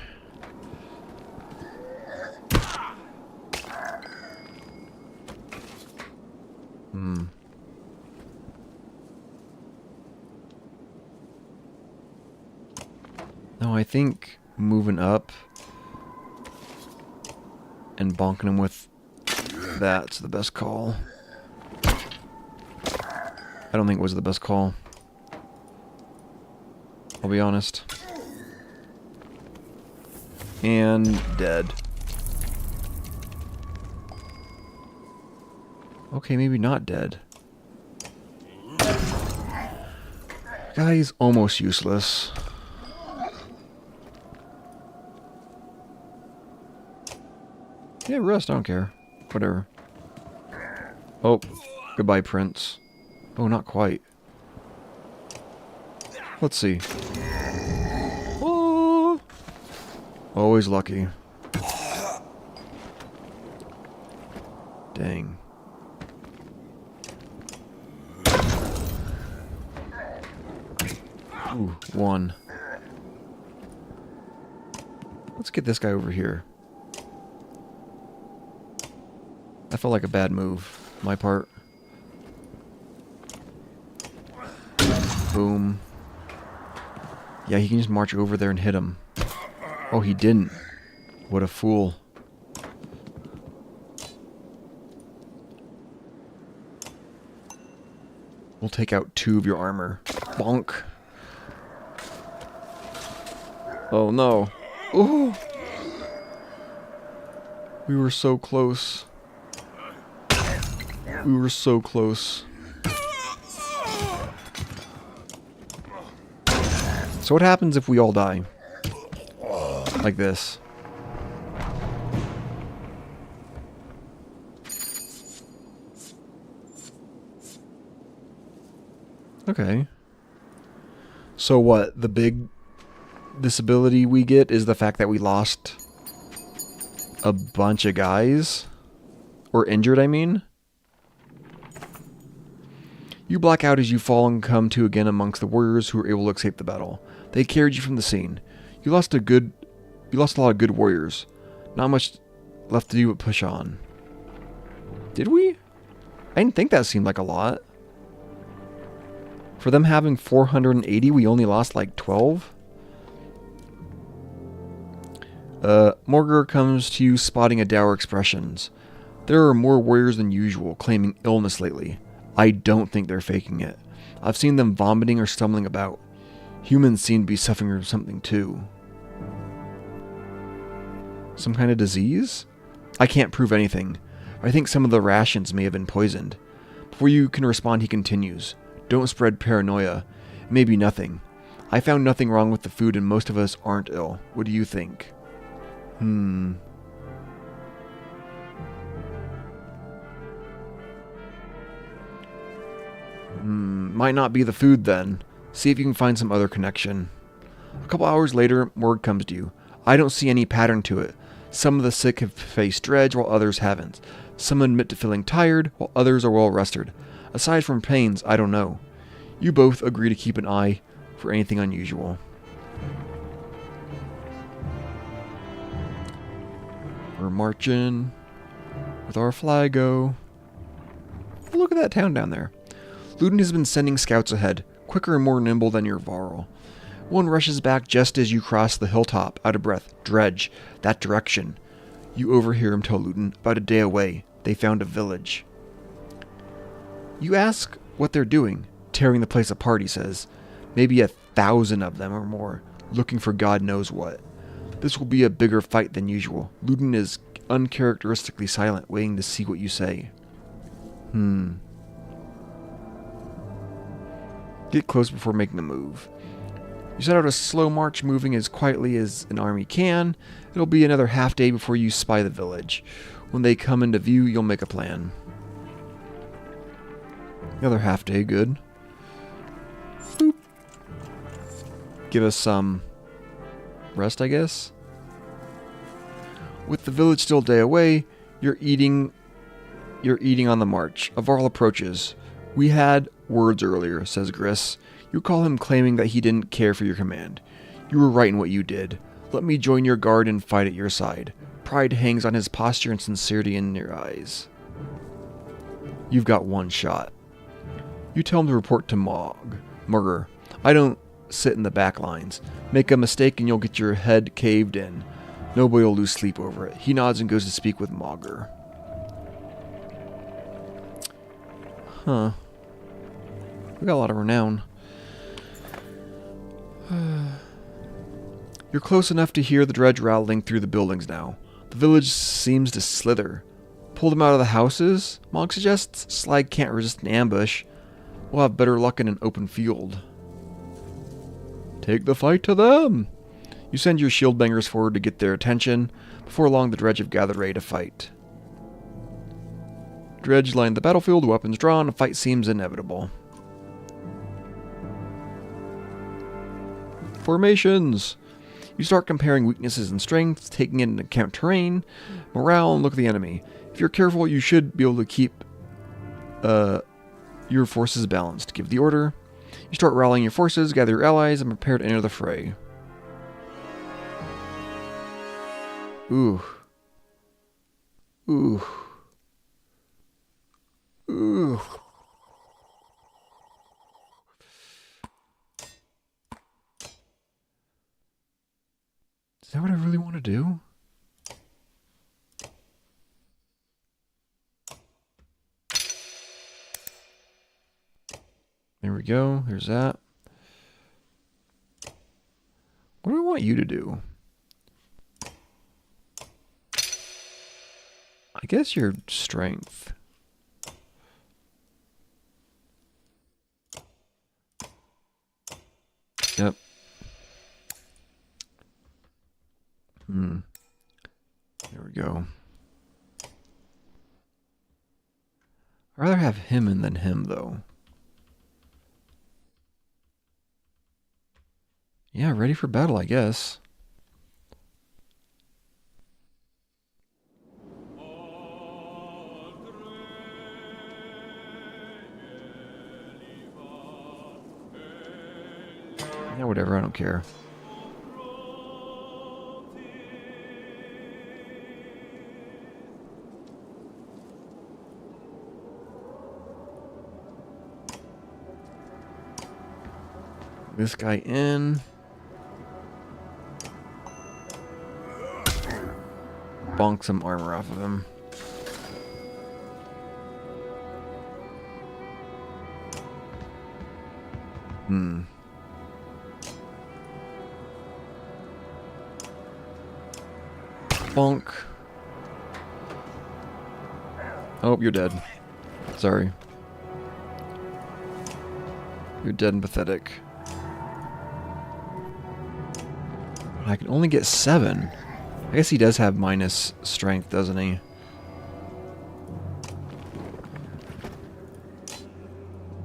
No, I think moving up and bonking him with that's the best call. I don't think it was the best call. I'll be honest. And dead. Okay, maybe not dead. Guy's almost useless. Yeah, rest, I don't care. Whatever. Oh, goodbye, Prince. Oh, not quite. Let's see. Oh, always lucky. Dang. Ooh, 1. Let's get this guy over here. That felt like a bad move. My part. Boom. Yeah, he can just march over there and hit him. Oh, he didn't. What a fool. We'll take out 2 of your armor. Bonk. Oh no. Ooh. We were so close. We were so close. So what happens if we all die? Like this. Okay. So what? The big disability we get is the fact that we lost a bunch of guys? Or injured, I mean? You black out as you fall and come to again amongst the warriors who were able to escape the battle. They carried you from the scene. You lost a lot of good warriors. Not much left to do but push on. Did we? I didn't think that seemed like a lot. For them having 480, we only lost like 12? Morgar comes to you spotting a dour expressions. There are more warriors than usual claiming illness lately. I don't think they're faking it. I've seen them vomiting or stumbling about. Humans seem to be suffering from something too. Some kind of disease? I can't prove anything. I think some of the rations may have been poisoned. Before you can respond, he continues. Don't spread paranoia. It may be nothing. I found nothing wrong with the food and most of us aren't ill. What do you think? Might not be the food then. See if you can find some other connection. A couple hours later, word comes to you. I don't see any pattern to it. Some of the sick have faced dredge while others haven't. Some admit to feeling tired while others are well rested. Aside from pains, I don't know. You both agree to keep an eye for anything unusual. We're marching with our flago. Look at that town down there. Ludin has been sending scouts ahead, quicker and more nimble than your Varl. One rushes back just as you cross the hilltop, out of breath. Dredge, that direction. You overhear him tell Ludin, about a day away, they found a village. You ask what they're doing. Tearing the place apart, he says. Maybe 1,000 of them or more, looking for God knows what. This will be a bigger fight than usual. Ludin is uncharacteristically silent, waiting to see what you say. Get close before making a move. You set out a slow march, moving as quietly as an army can. It'll be another half day before you spy the village. When they come into view, you'll make a plan. Another half day, good. Boop. Give us some rest, I guess. With the village still a day away, you're eating on the march. A Varl approaches. We had words earlier, says Gris. You call him claiming that he didn't care for your command. You were right in what you did. Let me join your guard and fight at your side. Pride hangs on his posture and sincerity in your eyes. You've got one shot. You tell him to report to Morgar. I don't sit in the back lines. Make a mistake and you'll get your head caved in. Nobody will lose sleep over it. He nods and goes to speak with Morgar. Huh. We got a lot of renown. You're close enough to hear the dredge rattling through the buildings now. The village seems to slither. Pull them out of the houses? Mog suggests. Slag can't resist an ambush. We'll have better luck in an open field. Take the fight to them! You send your shield bangers forward to get their attention. Before long, the dredge have gathered ready to fight. Dredge line the battlefield, weapons drawn, a fight seems inevitable. Formations! You start comparing weaknesses and strengths, taking into account terrain, morale, and look at the enemy. If you're careful, you should be able to keep your forces balanced. Give the order. You start rallying your forces, gather your allies, and prepare to enter the fray. Ooh. Ooh. Ooh. Is that what I really want to do? There we go. There's that. What do I want you to do? I guess your strength. Yep. There we go. I'd rather have him in than him, though. Yeah, ready for battle, I guess. Yeah, whatever, I don't care. This guy in. bonk some armor off of him. Bonk. Oh, you're dead. Sorry. You're dead and pathetic. I can only get 7. I guess he does have minus strength, doesn't he?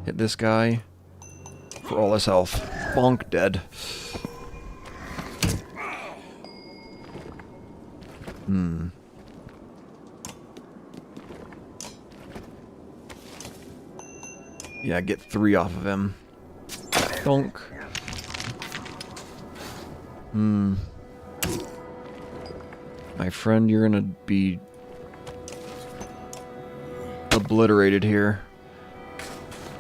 Hit this guy for all his health. Bonk, dead. Yeah, get 3 off of him. Bonk. My friend, you're gonna be obliterated here.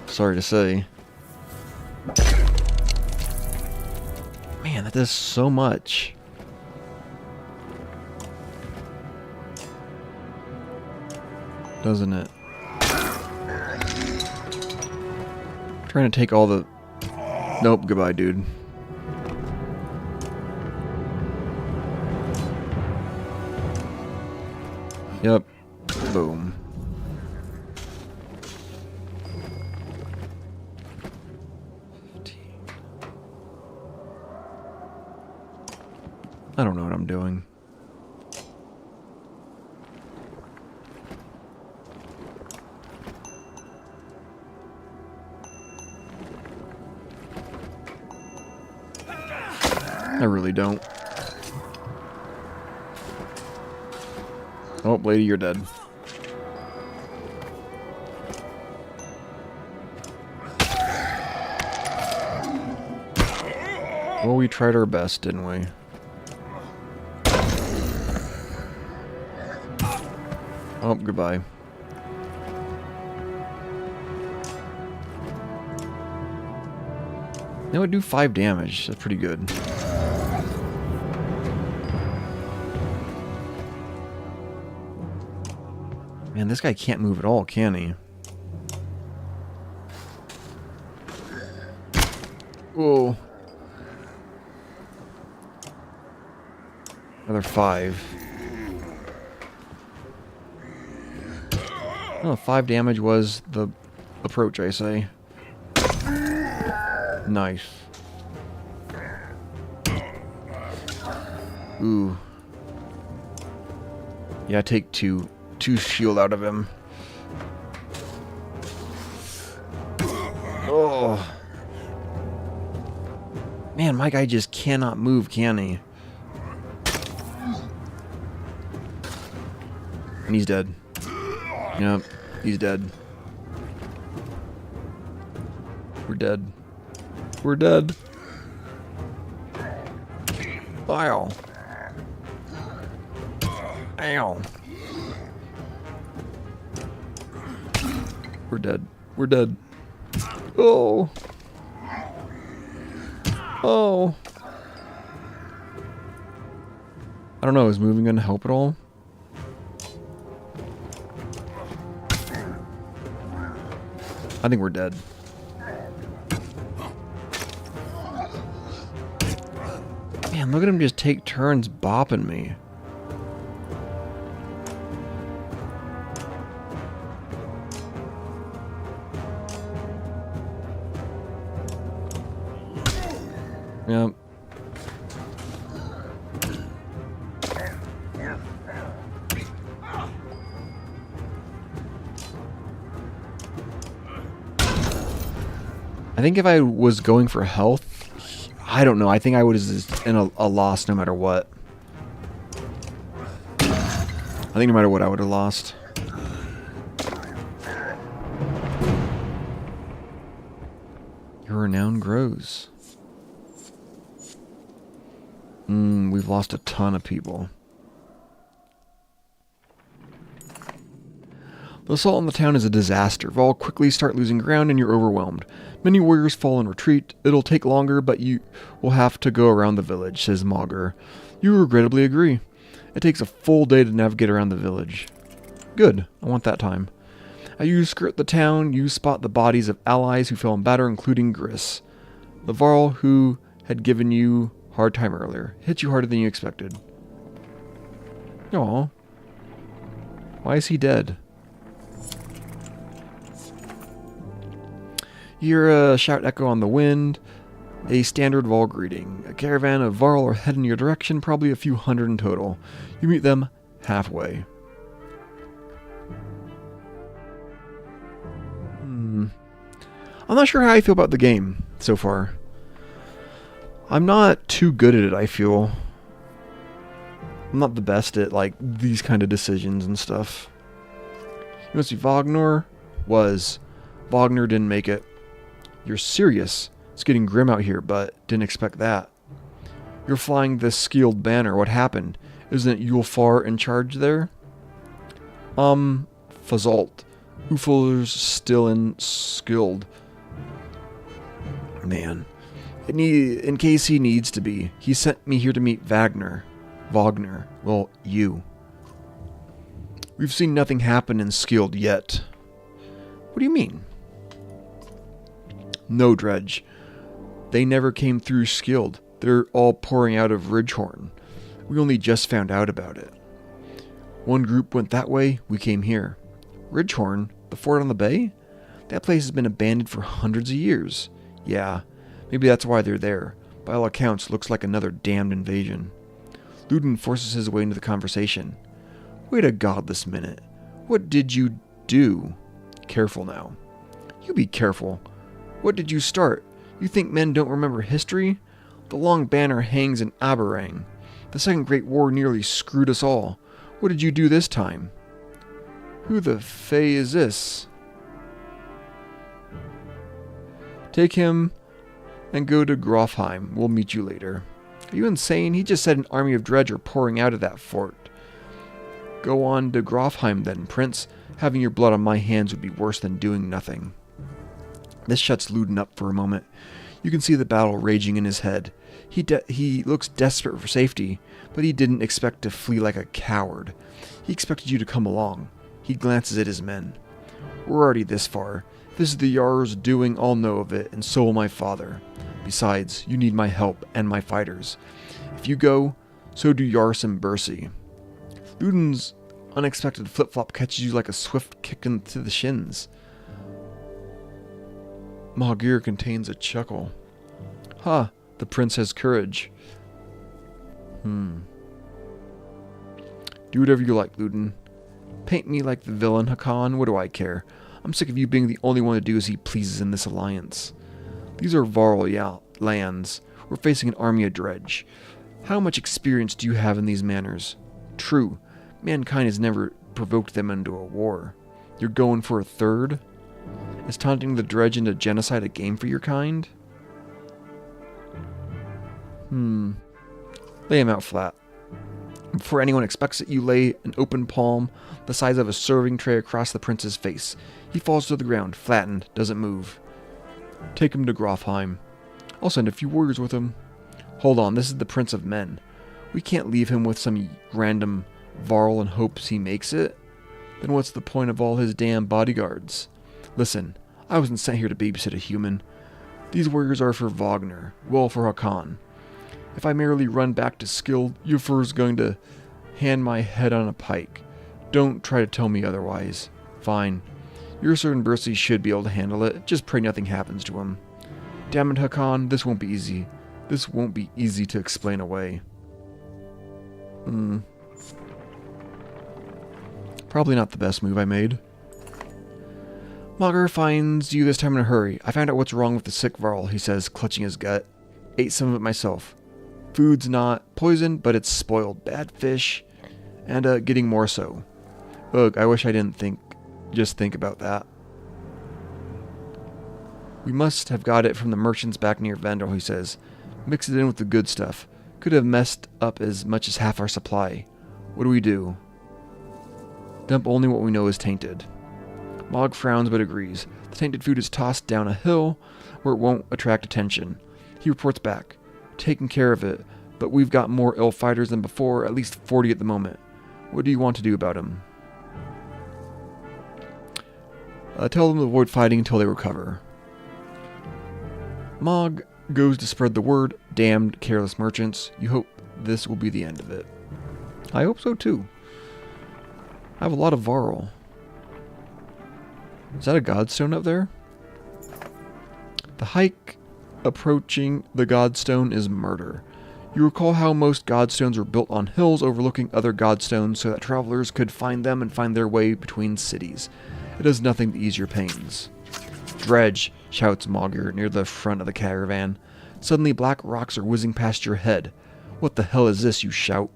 Sorry to say. Man, that does so much. Doesn't it? Trying to take all the... Nope, goodbye, dude. Yep. Boom. I don't know what I'm doing. I really don't. Oh, lady, you're dead. Well, we tried our best, didn't we? Oh, goodbye. That would do 5 damage. That's pretty good. Man, this guy can't move at all, can he? Whoa. Another 5. Oh, 5 damage was the approach, I say. Nice. Ooh. Yeah, take 2 shield out of him. Oh. Man, my guy just cannot move, can he? And he's dead. Yep, he's dead. We're dead. We're dead. Ow. Ow. We're dead. We're dead. Oh. Oh. I don't know, is moving gonna help at all? I think we're dead. Man, look at him just take turns bopping me. Yep. I think if I was going for health, I don't know. I think I would have in a loss no matter what. I think no matter what, I would have lost. Your renown grows. We've lost a ton of people. The assault on the town is a disaster. Vol quickly start losing ground and you're overwhelmed. Many warriors fall in retreat. It'll take longer, but you will have to go around the village, says Mauger. You regrettably agree. It takes a full day to navigate around the village. Good, I want that time. As you skirt the town, you spot the bodies of allies who fell in battle, including Gris. The Varl who had given you a hard time earlier. Hit you harder than you expected. Aw. Why is he dead? You hear a shout echo on the wind. A standard Varl greeting. A caravan of Varl are heading your direction, probably a few hundred in total. You meet them halfway. I'm not sure how I feel about the game so far. I'm not too good at it, I feel. I'm not the best at, like, these kind of decisions and stuff. You want to see Wagner? Wagner didn't make it. You're serious. It's getting grim out here, but didn't expect that. You're flying this skilled banner. What happened? Isn't it Ulfar in charge there? Fazalt. Ulfar's still in skilled. Man. In case he needs to be. He sent me here to meet Wagner. Well, you. We've seen nothing happen in skilled yet. What do you mean? No, Dredge. They never came through skilled. They're all pouring out of Ridgehorn. We only just found out about it. One group went that way, we came here. Ridgehorn? The fort on the bay? That place has been abandoned for hundreds of years. Yeah, maybe that's why they're there. By all accounts, looks like another damned invasion. Ludin forces his way into the conversation. Wait a godless minute. What did you do? Careful now. You be careful. What did you start? You think men don't remember history? The long banner hangs in Aberrang. The Second Great War nearly screwed us all. What did you do this time? Who the fey is this? Take him and go to Grofheim. We'll meet you later. Are you insane? He just said an army of Dredge are pouring out of that fort. Go on to Grofheim then, Prince. Having your blood on my hands would be worse than doing nothing. This shuts Ludin up for a moment. You can see the battle raging in his head. He looks desperate for safety, but he didn't expect to flee like a coward. He expected you to come along. He glances at his men. We're already this far. If this is the Jarl's doing, I'll know of it, and so will my father. Besides, you need my help and my fighters. If you go, so do Yars and Bersi. Ludin's unexpected flip-flop catches you like a swift kick into the shins. Mahgir contains a chuckle. Ha, the prince has courage. Do whatever you like, Ludin. Paint me like the villain, Hakan, what do I care? I'm sick of you being the only one to do as he pleases in this alliance. These are Varl lands. We're facing an army of Dredge. How much experience do you have in these manners? True, mankind has never provoked them into a war. You're going for a third? Is taunting the Dredge into genocide a game for your kind? Lay him out flat. Before anyone expects it, you lay an open palm the size of a serving tray across the prince's face. He falls to the ground, flattened, doesn't move. Take him to Grofheim. I'll send a few warriors with him. Hold on, this is the Prince of Men. We can't leave him with some random Varl in hopes he makes it. Then what's the point of all his damn bodyguards? Listen, I wasn't sent here to babysit a human. These warriors are for Wagner, well, for Hakan. If I merely run back to Skilled, Ulfar's going to hand my head on a pike. Don't try to tell me otherwise. Fine. Yursa and Bersi should be able to handle it. Just pray nothing happens to him. Damn it, Hakan, this won't be easy. This won't be easy to explain away. Probably not the best move I made. Mahgir finds you this time in a hurry. I found out what's wrong with the sick Varl, he says, clutching his gut. Ate some of it myself. Food's not poison, but it's spoiled. Bad fish. And getting more so. Ugh, I wish I didn't think about that. We must have got it from the merchants back near Vendel, he says. Mix it in with the good stuff. Could have messed up as much as half our supply. What do we do? Dump only what we know is tainted. Mog frowns but agrees. The tainted food is tossed down a hill where it won't attract attention. He reports back. Taking care of it. but we've got more ill fighters than before, at least 40 at the moment. What do you want to do about them? Tell them to avoid fighting until they recover. Mog goes to spread the word. Damned careless merchants. You hope this will be the end of it. I hope so too. I have a lot of Varl. Is that a godstone up there? The hike approaching the godstone is murder. You recall how most godstones were built on hills overlooking other godstones so that travelers could find them and find their way between cities. It does nothing to ease your pains. Dredge, shouts Mogger near the front of the caravan. Suddenly black rocks are whizzing past your head. What the hell is this, you shout?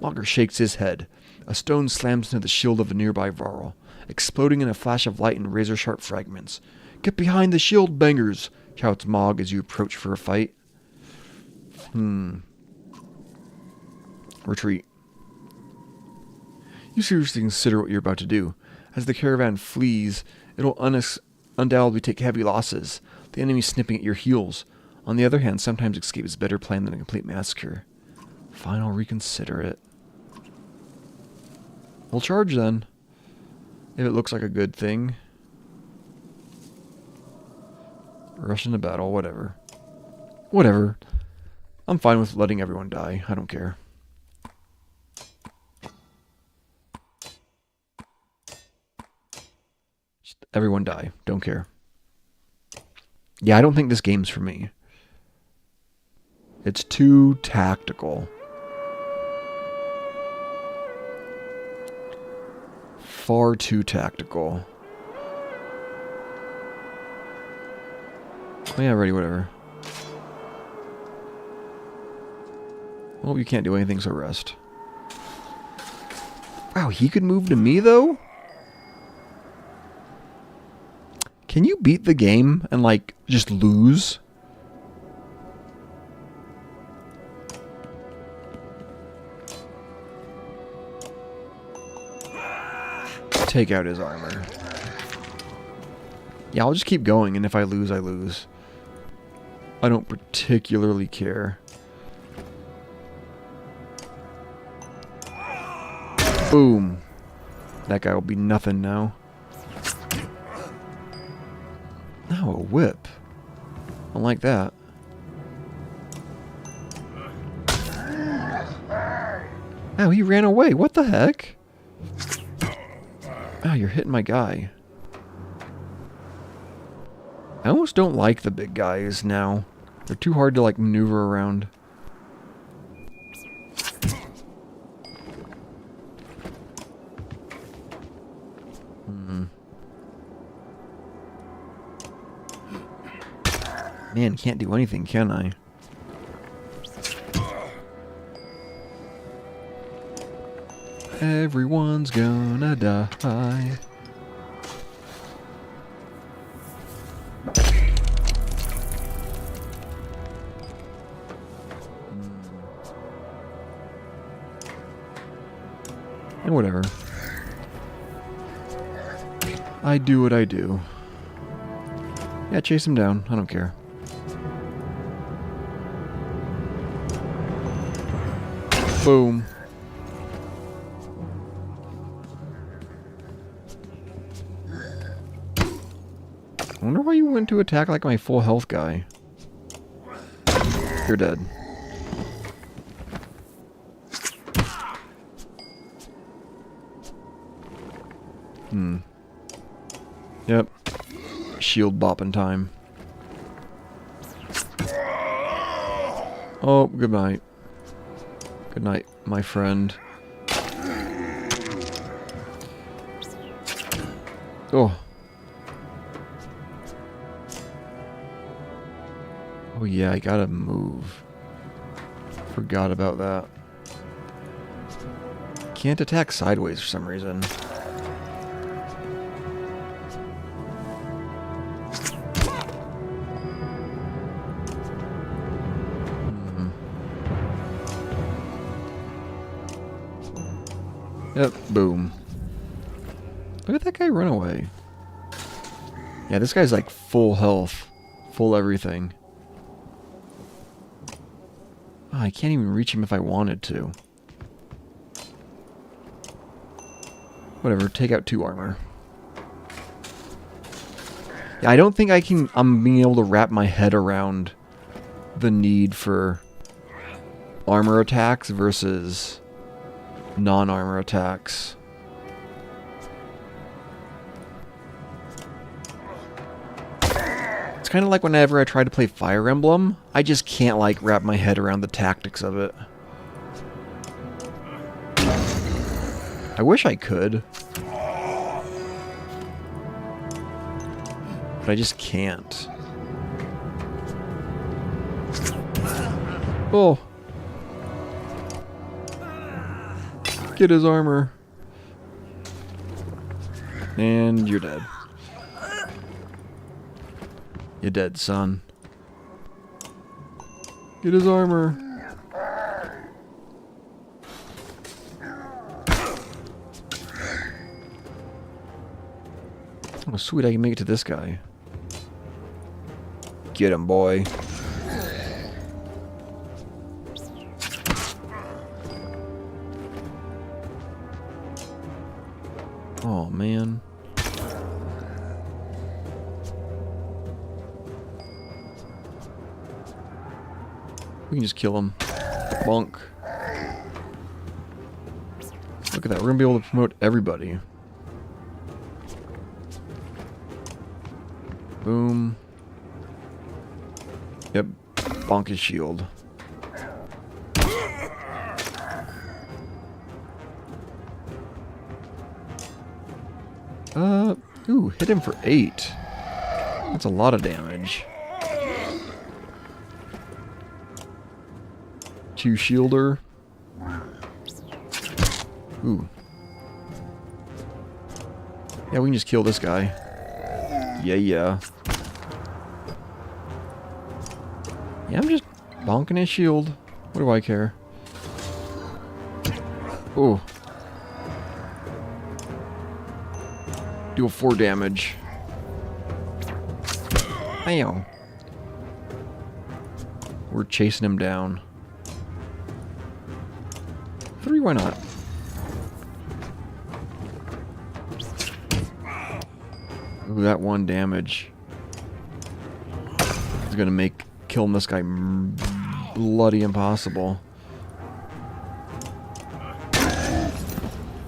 Mogger shakes his head. A stone slams into the shield of a nearby Varl, exploding in a flash of light and razor-sharp fragments. Get behind the shield, bangers, shouts Mog as you approach for a fight. Retreat. You seriously consider what you're about to do. As the caravan flees, it'll undoubtedly take heavy losses, the enemy snipping at your heels. On the other hand, sometimes escape is a better plan than a complete massacre. Fine, I'll reconsider it. We'll charge then, if it looks like a good thing. Rush into battle, whatever. Whatever. I'm fine with letting everyone die. I don't care. Just everyone die. Don't care. Yeah, I don't think this game's for me. It's too tactical. Far too tactical. Oh yeah, ready, whatever. Well, you can't do anything, so rest. Wow, he could move to me, though? Can you beat the game and, like, just lose? Take out his armor. Yeah, I'll just keep going, and if I lose, I lose. I don't particularly care. Boom. That guy will be nothing now. Now a whip. I don't like that. Ow, he ran away. What the heck? Ow, you're hitting my guy. I almost don't like the big guys now. They're too hard to, like, maneuver around. Man, can't do anything, can I? Everyone's gonna die. And whatever. I do what I do. Yeah, chase him down. I don't care. Boom. I wonder why you went to attack like my full health guy. You're dead. Yep. Shield bopping time. Oh, good night. Good night, my friend. Oh. Oh yeah, I gotta move. Forgot about that. Can't attack sideways for some reason. Yep, boom. Look at that guy run away. Yeah, this guy's like full health. Full everything. Oh, I can't even reach him if I wanted to. Whatever, take out 2 armor. Yeah, I don't think I'm being able to wrap my head around the need for armor attacks versus non-armor attacks. It's kind of like whenever I try to play Fire Emblem, I just can't like wrap my head around the tactics of it. I wish I could. But I just can't. Oh. Get his armor. And you're dead. You're dead, son. Get his armor. Oh, sweet, I can make it to this guy. Get him, boy. Oh, man. We can just kill him. Bonk. Look at that. We're going to be able to promote everybody. Boom. Yep. Bonk his shield. Ooh, hit him for 8. That's a lot of damage. 2 shielder. Ooh. Yeah, we can just kill this guy. Yeah, yeah. Yeah, I'm just bonking his shield. What do I care? Ooh. Deal 4 damage. Bam. We're chasing him down. 3, why not? Ooh, that 1 damage is gonna make killing this guy bloody impossible.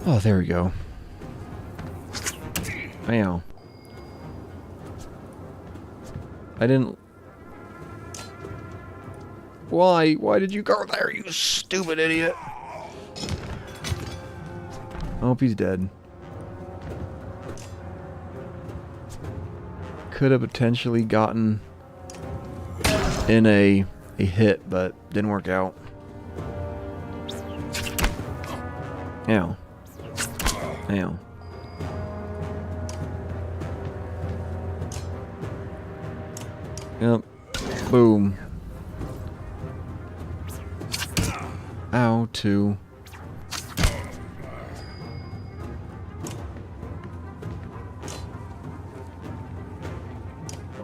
Oh, there we go. Bam. I didn't... Why? Why did you go there, you stupid idiot? I hope he's dead. Could have potentially gotten in a hit, but didn't work out. Ow. Ow. Yep. Boom. Ow, 2.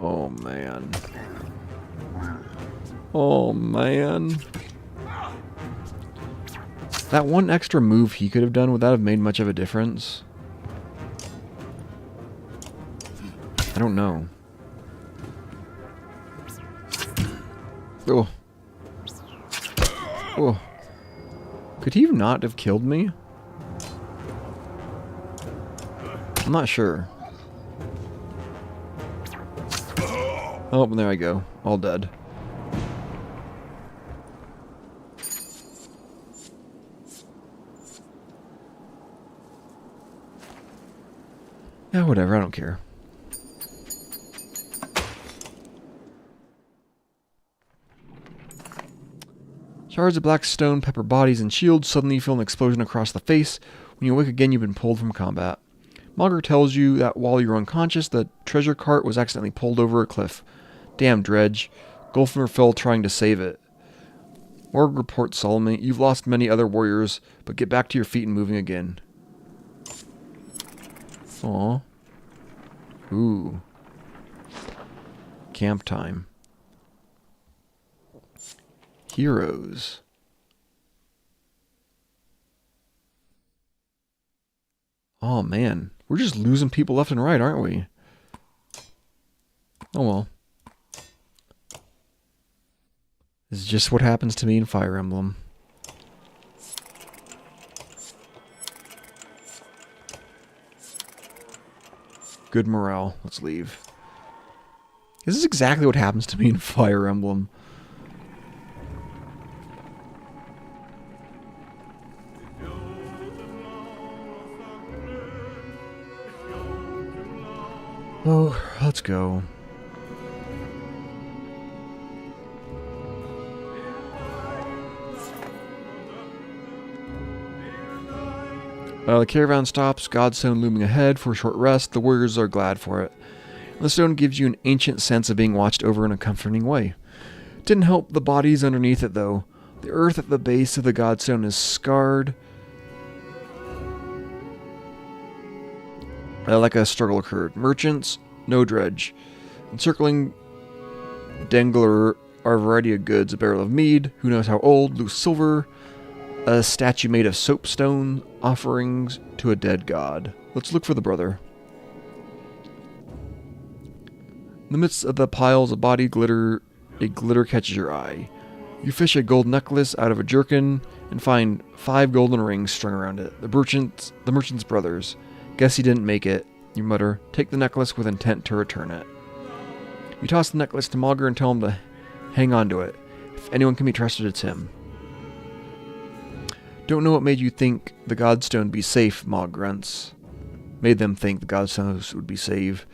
Oh, man. Oh, man. That 1 extra move he could have done, would that have made much of a difference? I don't know. Oh. Oh. Could he not have killed me? I'm not sure. Oh, and there I go. All dead. Yeah, whatever. I don't care. Shards of black stone pepper bodies and shields. Suddenly you feel an explosion across the face. When you awake again, you've been pulled from combat. Mogger tells you that while you're unconscious, the treasure cart was accidentally pulled over a cliff. Damn, Dredge. Gulfmer fell trying to save it. Morg reports solemnly, you've lost many other warriors, but get back to your feet and moving again. Aw. Ooh. Camp time. Heroes. Oh man, we're just losing people left and right, aren't we? Oh well. This is just what happens to me in Fire Emblem. Good morale. Let's leave. This is exactly what happens to me in Fire Emblem. Oh, let's go. The caravan stops, Godstone looming ahead for a short rest. The warriors are glad for it. The stone gives you an ancient sense of being watched over in a comforting way. Didn't help the bodies underneath it, though. The earth at the base of the Godstone is scarred. Like a struggle occurred. Merchants, no dredge. Encircling Dengler are a variety of goods. A barrel of mead, who knows how old, loose silver, a statue made of soapstone, offerings to a dead god. Let's look for the brother. In the midst of the piles of body glitter, a glitter catches your eye. You fish a gold necklace out of a jerkin and find 5 golden rings strung around it. The merchant's brothers. Guess he didn't make it. You mutter, take the necklace with intent to return it. You toss the necklace to Mogr and tell him to hang on to it. If anyone can be trusted, it's him. Don't know what made you think the Godstone would be safe, Mogr grunts. Made them think the Godstones would be safe.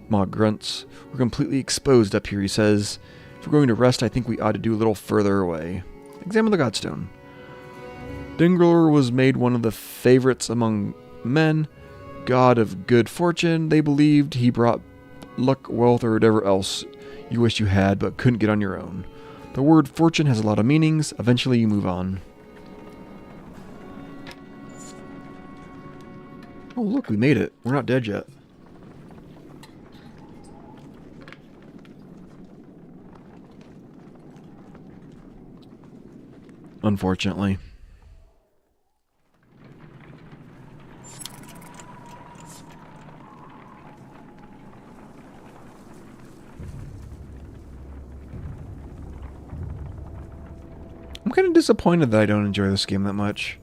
Mogr grunts. We're completely exposed up here, he says. If we're going to rest, I think we ought to do a little further away. Examine the Godstone. Dengler was made one of the favorites among men, god of good fortune. They believed he brought luck, wealth, or whatever else you wish you had, but couldn't get on your own. The word fortune has a lot of meanings. Eventually you move on. Oh look, we made it. We're not dead yet. Unfortunately. I'm kind of disappointed that I don't enjoy this game that much.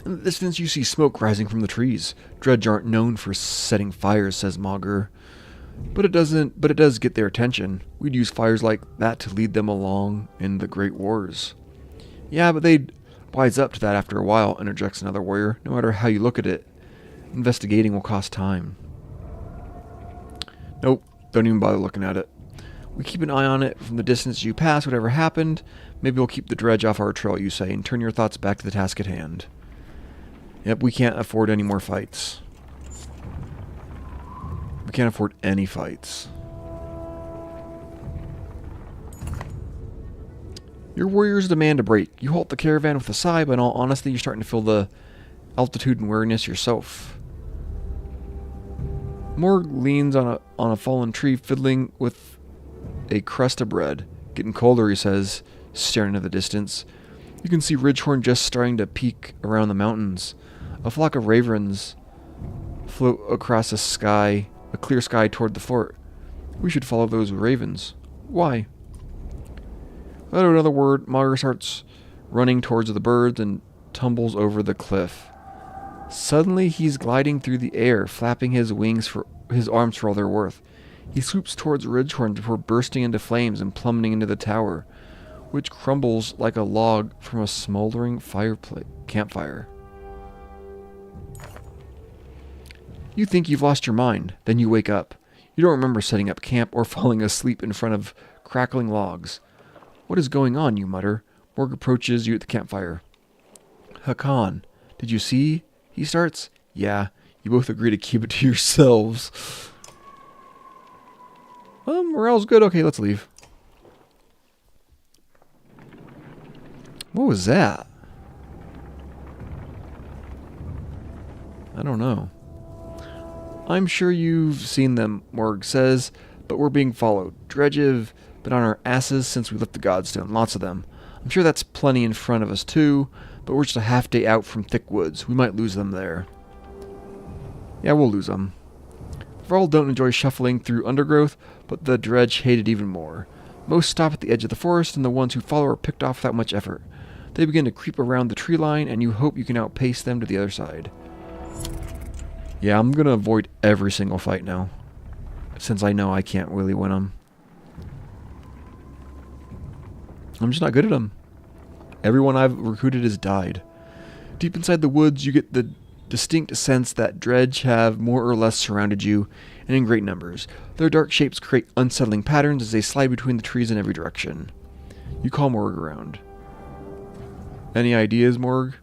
In the distance you see smoke rising from the trees. Dredge aren't known for setting fires, says Mogr. But it does get their attention. We'd use fires like that to lead them along in the Great Wars. Yeah, but they'd wise up to that after a while, interjects another warrior. No matter how you look at it, investigating will cost time. Nope, don't even bother looking at it. We keep an eye on it from the distance you pass, whatever happened. Maybe we'll keep the dredge off our trail, you say, and turn your thoughts back to the task at hand. Yep, we can't afford any more fights. We can't afford any fights. Your warriors demand a break. You halt the caravan with a sigh, but in all honesty, you're starting to feel the altitude and weariness yourself. Morg leans on a fallen tree, fiddling with a crust of bread. Getting colder, he says, staring into the distance. You can see Ridgehorn just starting to peek around the mountains. A flock of ravens float across a clear sky toward the fort. We should follow those ravens. Why? Without another word, Mogr starts running towards the birds and tumbles over the cliff. Suddenly, he's gliding through the air, flapping his arms for all they're worth. He swoops towards Ridgehorn before bursting into flames and plummeting into the tower, which crumbles like a log from a smoldering campfire. You think you've lost your mind, then you wake up. You don't remember setting up camp or falling asleep in front of crackling logs. What is going on, you mutter. Morg approaches you at the campfire. Hakan, did you see? He starts. Yeah, you both agree to keep it to yourselves. Morale's good. Okay, let's leave. What was that? I don't know. I'm sure you've seen them, Morg says, but we're being followed. Dredge have Been on our asses since we left the Godstone. Lots of them. I'm sure that's plenty in front of us too, but we're just a half day out from thick woods. We might lose them there. Yeah, we'll lose them. Varl don't enjoy shuffling through undergrowth, but the dredge hate it even more. Most stop at the edge of the forest, and the ones who follow are picked off without much effort. They begin to creep around the tree line, and you hope you can outpace them to the other side. Yeah, I'm gonna avoid every single fight now, since I know I can't really win them. I'm just not good at them. Everyone I've recruited has died. Deep inside the woods, you get the distinct sense that dredge have more or less surrounded you, and in great numbers. Their dark shapes create unsettling patterns as they slide between the trees in every direction. You call Morg around. Any ideas, Morg?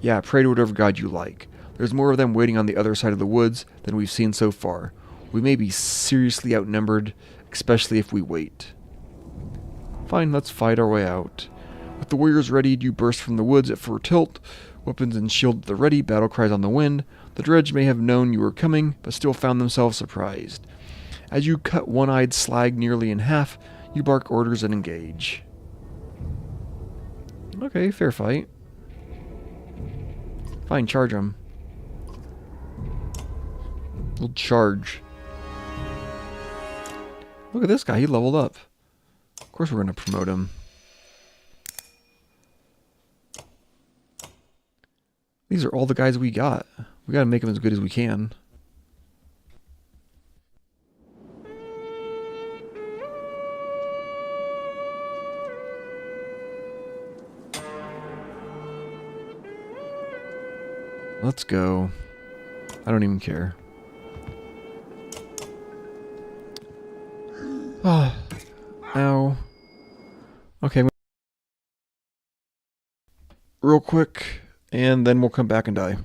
Yeah, pray to whatever god you like. There's more of them waiting on the other side of the woods than we've seen so far. We may be seriously outnumbered, especially if we wait. Fine, let's fight our way out. With the warriors ready, you burst from the woods at full tilt, weapons and shield at the ready, battle cries on the wind. The dredge may have known you were coming, but still found themselves surprised. As you cut one-eyed slag nearly in half, you bark orders and engage. Okay, fair fight. Fine, charge them. We'll charge. Look at this guy, he leveled up. Of course we're going to promote him. These are all the guys we got. We got to make them as good as we can. Let's go. I don't even care. Ah, ow. Okay, real quick, and then we'll come back and die.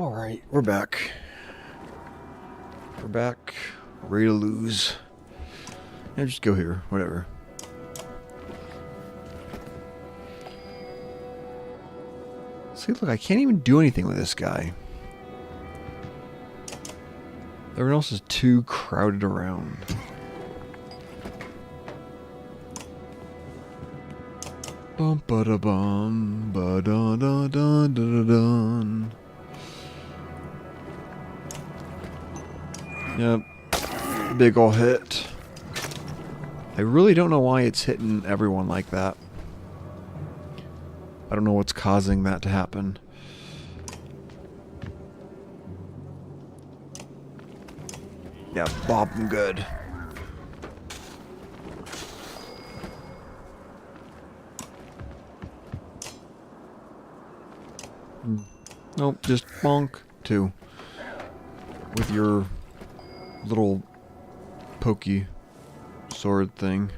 Alright, we're back. We're back. Ready to lose. Yeah, just go here. Whatever. See, look, I can't even do anything with this guy. Everyone else is too crowded around. Bum ba da bum ba da da da da da. Yep. Big ol' hit. I really don't know why it's hitting everyone like that. I don't know what's causing that to happen. Yeah, bop them good. Nope, just bonk too. With your little pokey sword thing.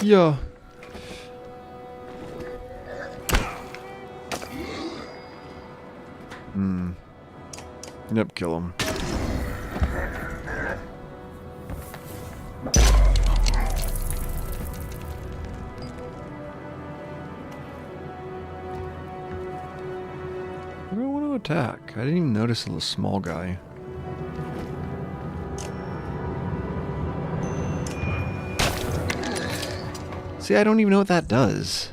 Yeah. Yep, kill him. I don't want to attack. I didn't even notice the small guy. See, I don't even know what that does.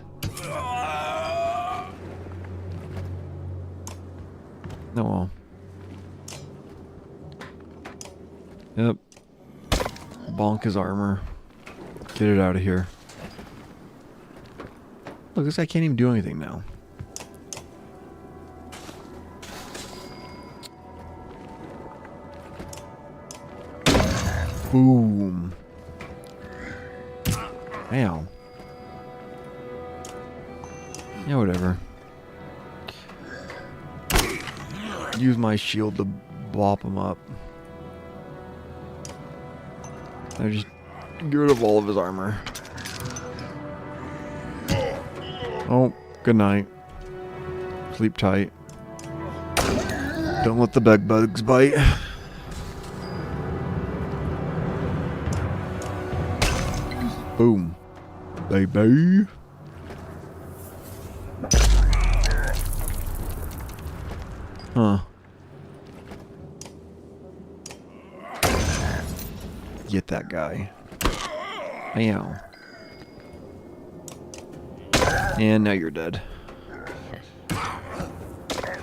Oh well. Yep. Bonk his armor. Get it out of here. Look, this guy can't even do anything now. Boom. Ow. Yeah, whatever. Use my shield to bop him up. I just get rid of all of his armor. Oh, good night. Sleep tight. Don't let the bed bugs bite. Boom. Baby. Huh. Get that guy. Ow. And now you're dead.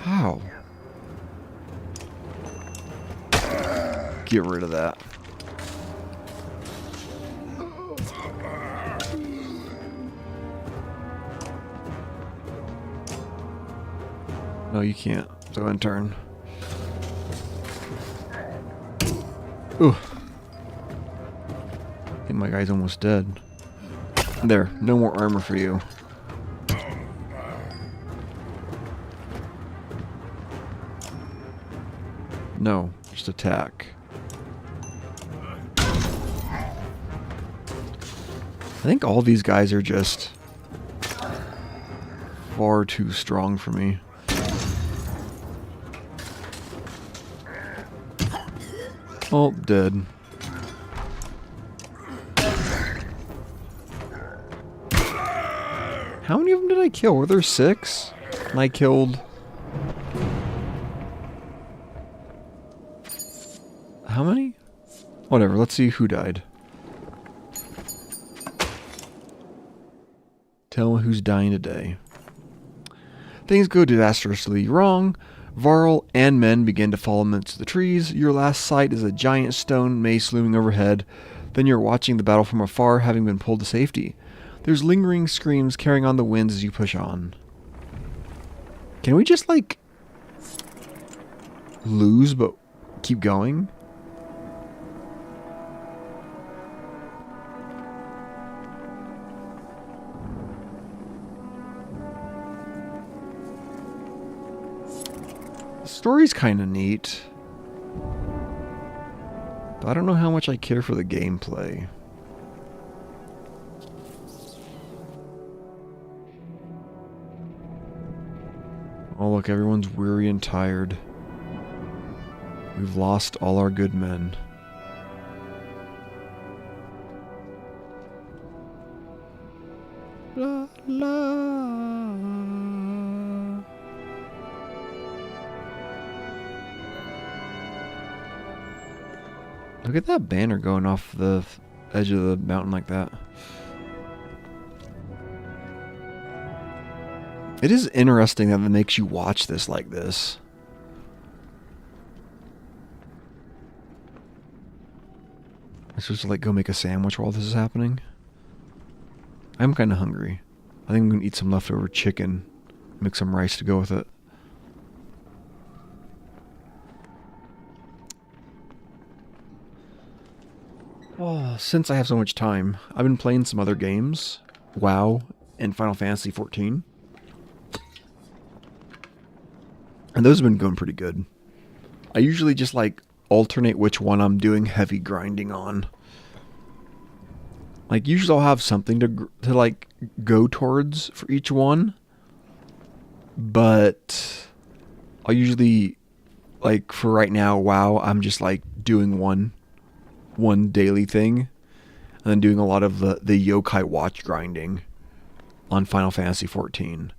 How? Get rid of that. No, you can't. So in turn. Ooh. I think my guy's almost dead. There, no more armor for you. No, just attack. I think all these guys are just far too strong for me. Oh, dead. How many of them did I kill? Were there 6? And I killed... How many? Whatever, let's see who died. Tell me who's dying today. Things go disastrously wrong. Varl and men begin to fall amidst the trees. Your last sight is a giant stone mace looming overhead. Then you're watching the battle from afar, having been pulled to safety. There's lingering screams carrying on the winds as you push on. Can we just, like, lose but keep going? The story's kind of neat, but I don't know how much I care for the gameplay. Oh, look, everyone's weary and tired. We've lost all our good men. La, la. Look at that banner going off the edge of the mountain like that. It is interesting that it makes you watch this like this. I'm supposed to like go make a sandwich while this is happening. I'm kind of hungry. I think I'm gonna eat some leftover chicken, make some rice to go with it. Oh, since I have so much time, I've been playing some other games, WoW and Final Fantasy XIV. And those have been going pretty good. I usually just like alternate which one I'm doing heavy grinding on. Like usually I'll have something to like go towards for each one. But I'll usually, like for right now, WoW, I'm just like doing one daily thing. And then doing a lot of the Yokai Watch grinding on Final Fantasy XIV.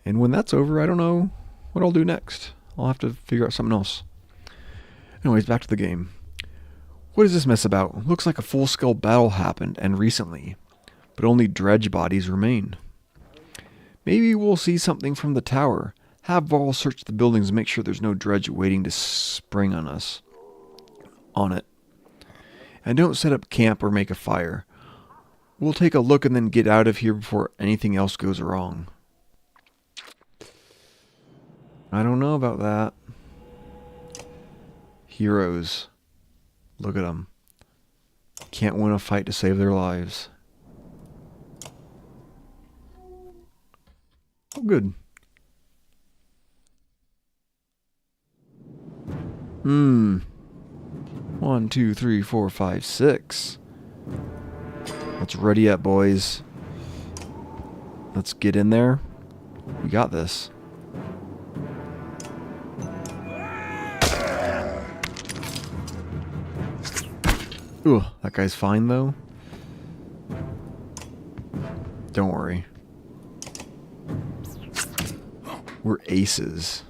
And when that's over, I don't know what I'll do next. I'll have to figure out something else. Anyways, back to the game. What is this mess about? Looks like a full-scale battle happened, and recently. But only dredge bodies remain. Maybe we'll see something from the tower. Have Varl search the buildings and make sure there's no dredge waiting to spring on us. On it. And don't set up camp or make a fire. We'll take a look and then get out of here before anything else goes wrong. I don't know about that. Heroes. Look at them. Can't win a fight to save their lives. Oh, good. 1, 2, 3, 4, 5, 6. Let's ready up, boys. Let's get in there. We got this. Ooh, that guy's fine though. Don't worry. We're aces.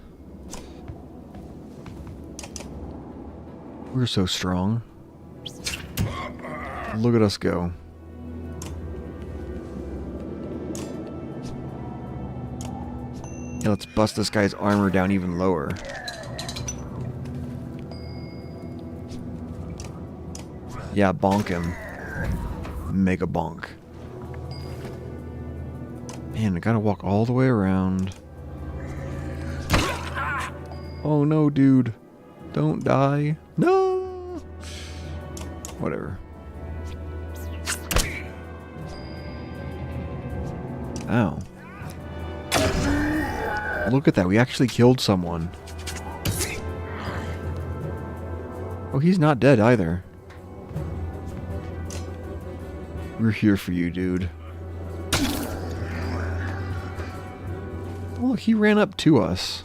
We're so strong. Look at us go. Yeah, let's bust this guy's armor down even lower. Yeah, bonk him. Mega bonk. Man, I gotta walk all the way around. Oh no, dude. Don't die. No! Whatever. Ow. Look at that, we actually killed someone. Oh, he's not dead either. We're here for you, dude. Oh, look, he ran up to us.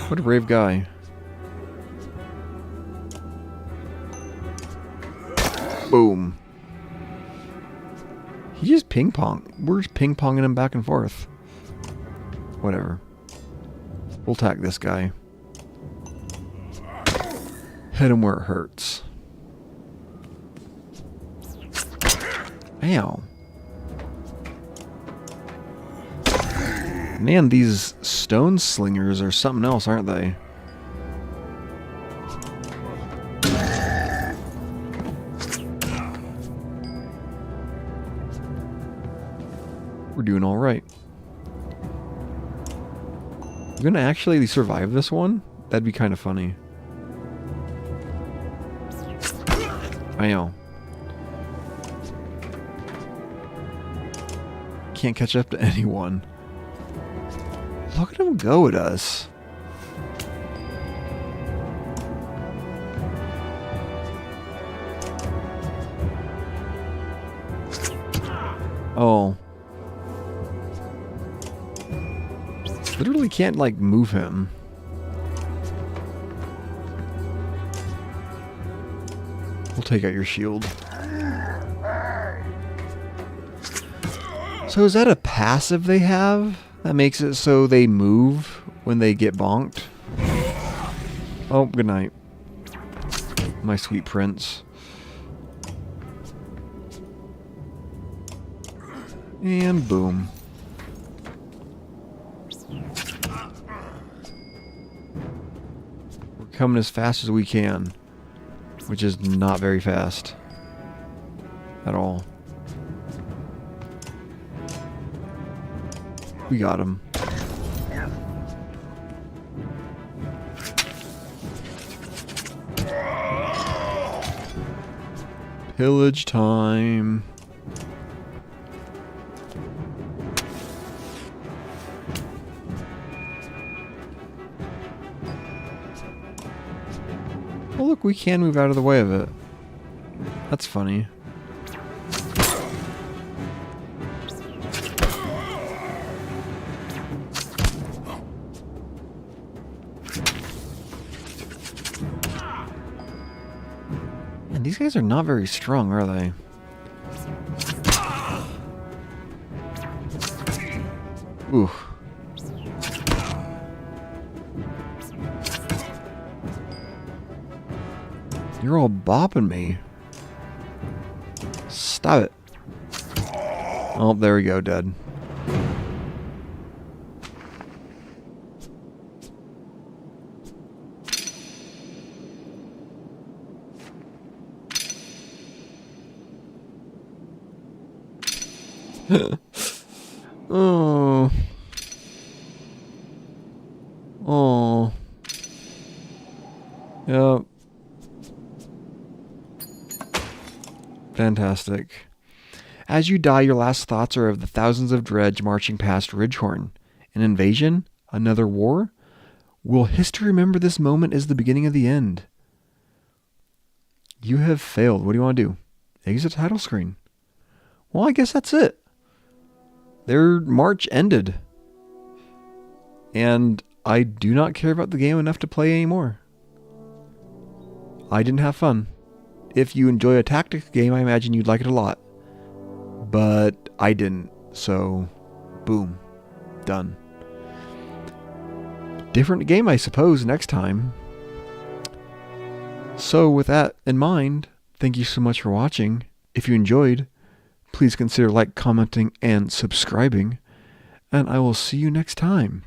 What a brave guy. Boom. He just ping-pong. We're just ping-ponging him back and forth. Whatever. We'll attack this guy. Hit him where it hurts. Ow. Man, these stone slingers are something else, aren't they? We're doing all right. We're gonna actually survive this one? That'd be kind of funny. I know. Can't catch up to anyone. Look at him go at us. Oh. literally can't, like, move him. We'll take out your shield. So is that a passive they have that makes it so they move when they get bonked? Oh, good night. My sweet prince. And boom. We're coming as fast as we can, which is not very fast at all. We got him. Pillage time. Oh look, we can move out of the way of it. That's funny. And these guys are not very strong, are they? Ooh. You're all bopping me. Stop it. Oh, there we go, dead. Oh. Oh. Yep. Fantastic. As you die, your last thoughts are of the thousands of dredge marching past Ridgehorn. An invasion? Another war? Will history remember this moment as the beginning of the end? You have failed. What do you want to do? Exit title screen. Well, I guess that's it. Their march ended. And I do not care about the game enough to play anymore. I didn't have fun. If you enjoy a tactics game, I imagine you'd like it a lot. But I didn't. So, boom. Done. Different game, I suppose, next time. So, with that in mind, thank you so much for watching. If you enjoyed, please consider commenting, and subscribing. And I will see you next time.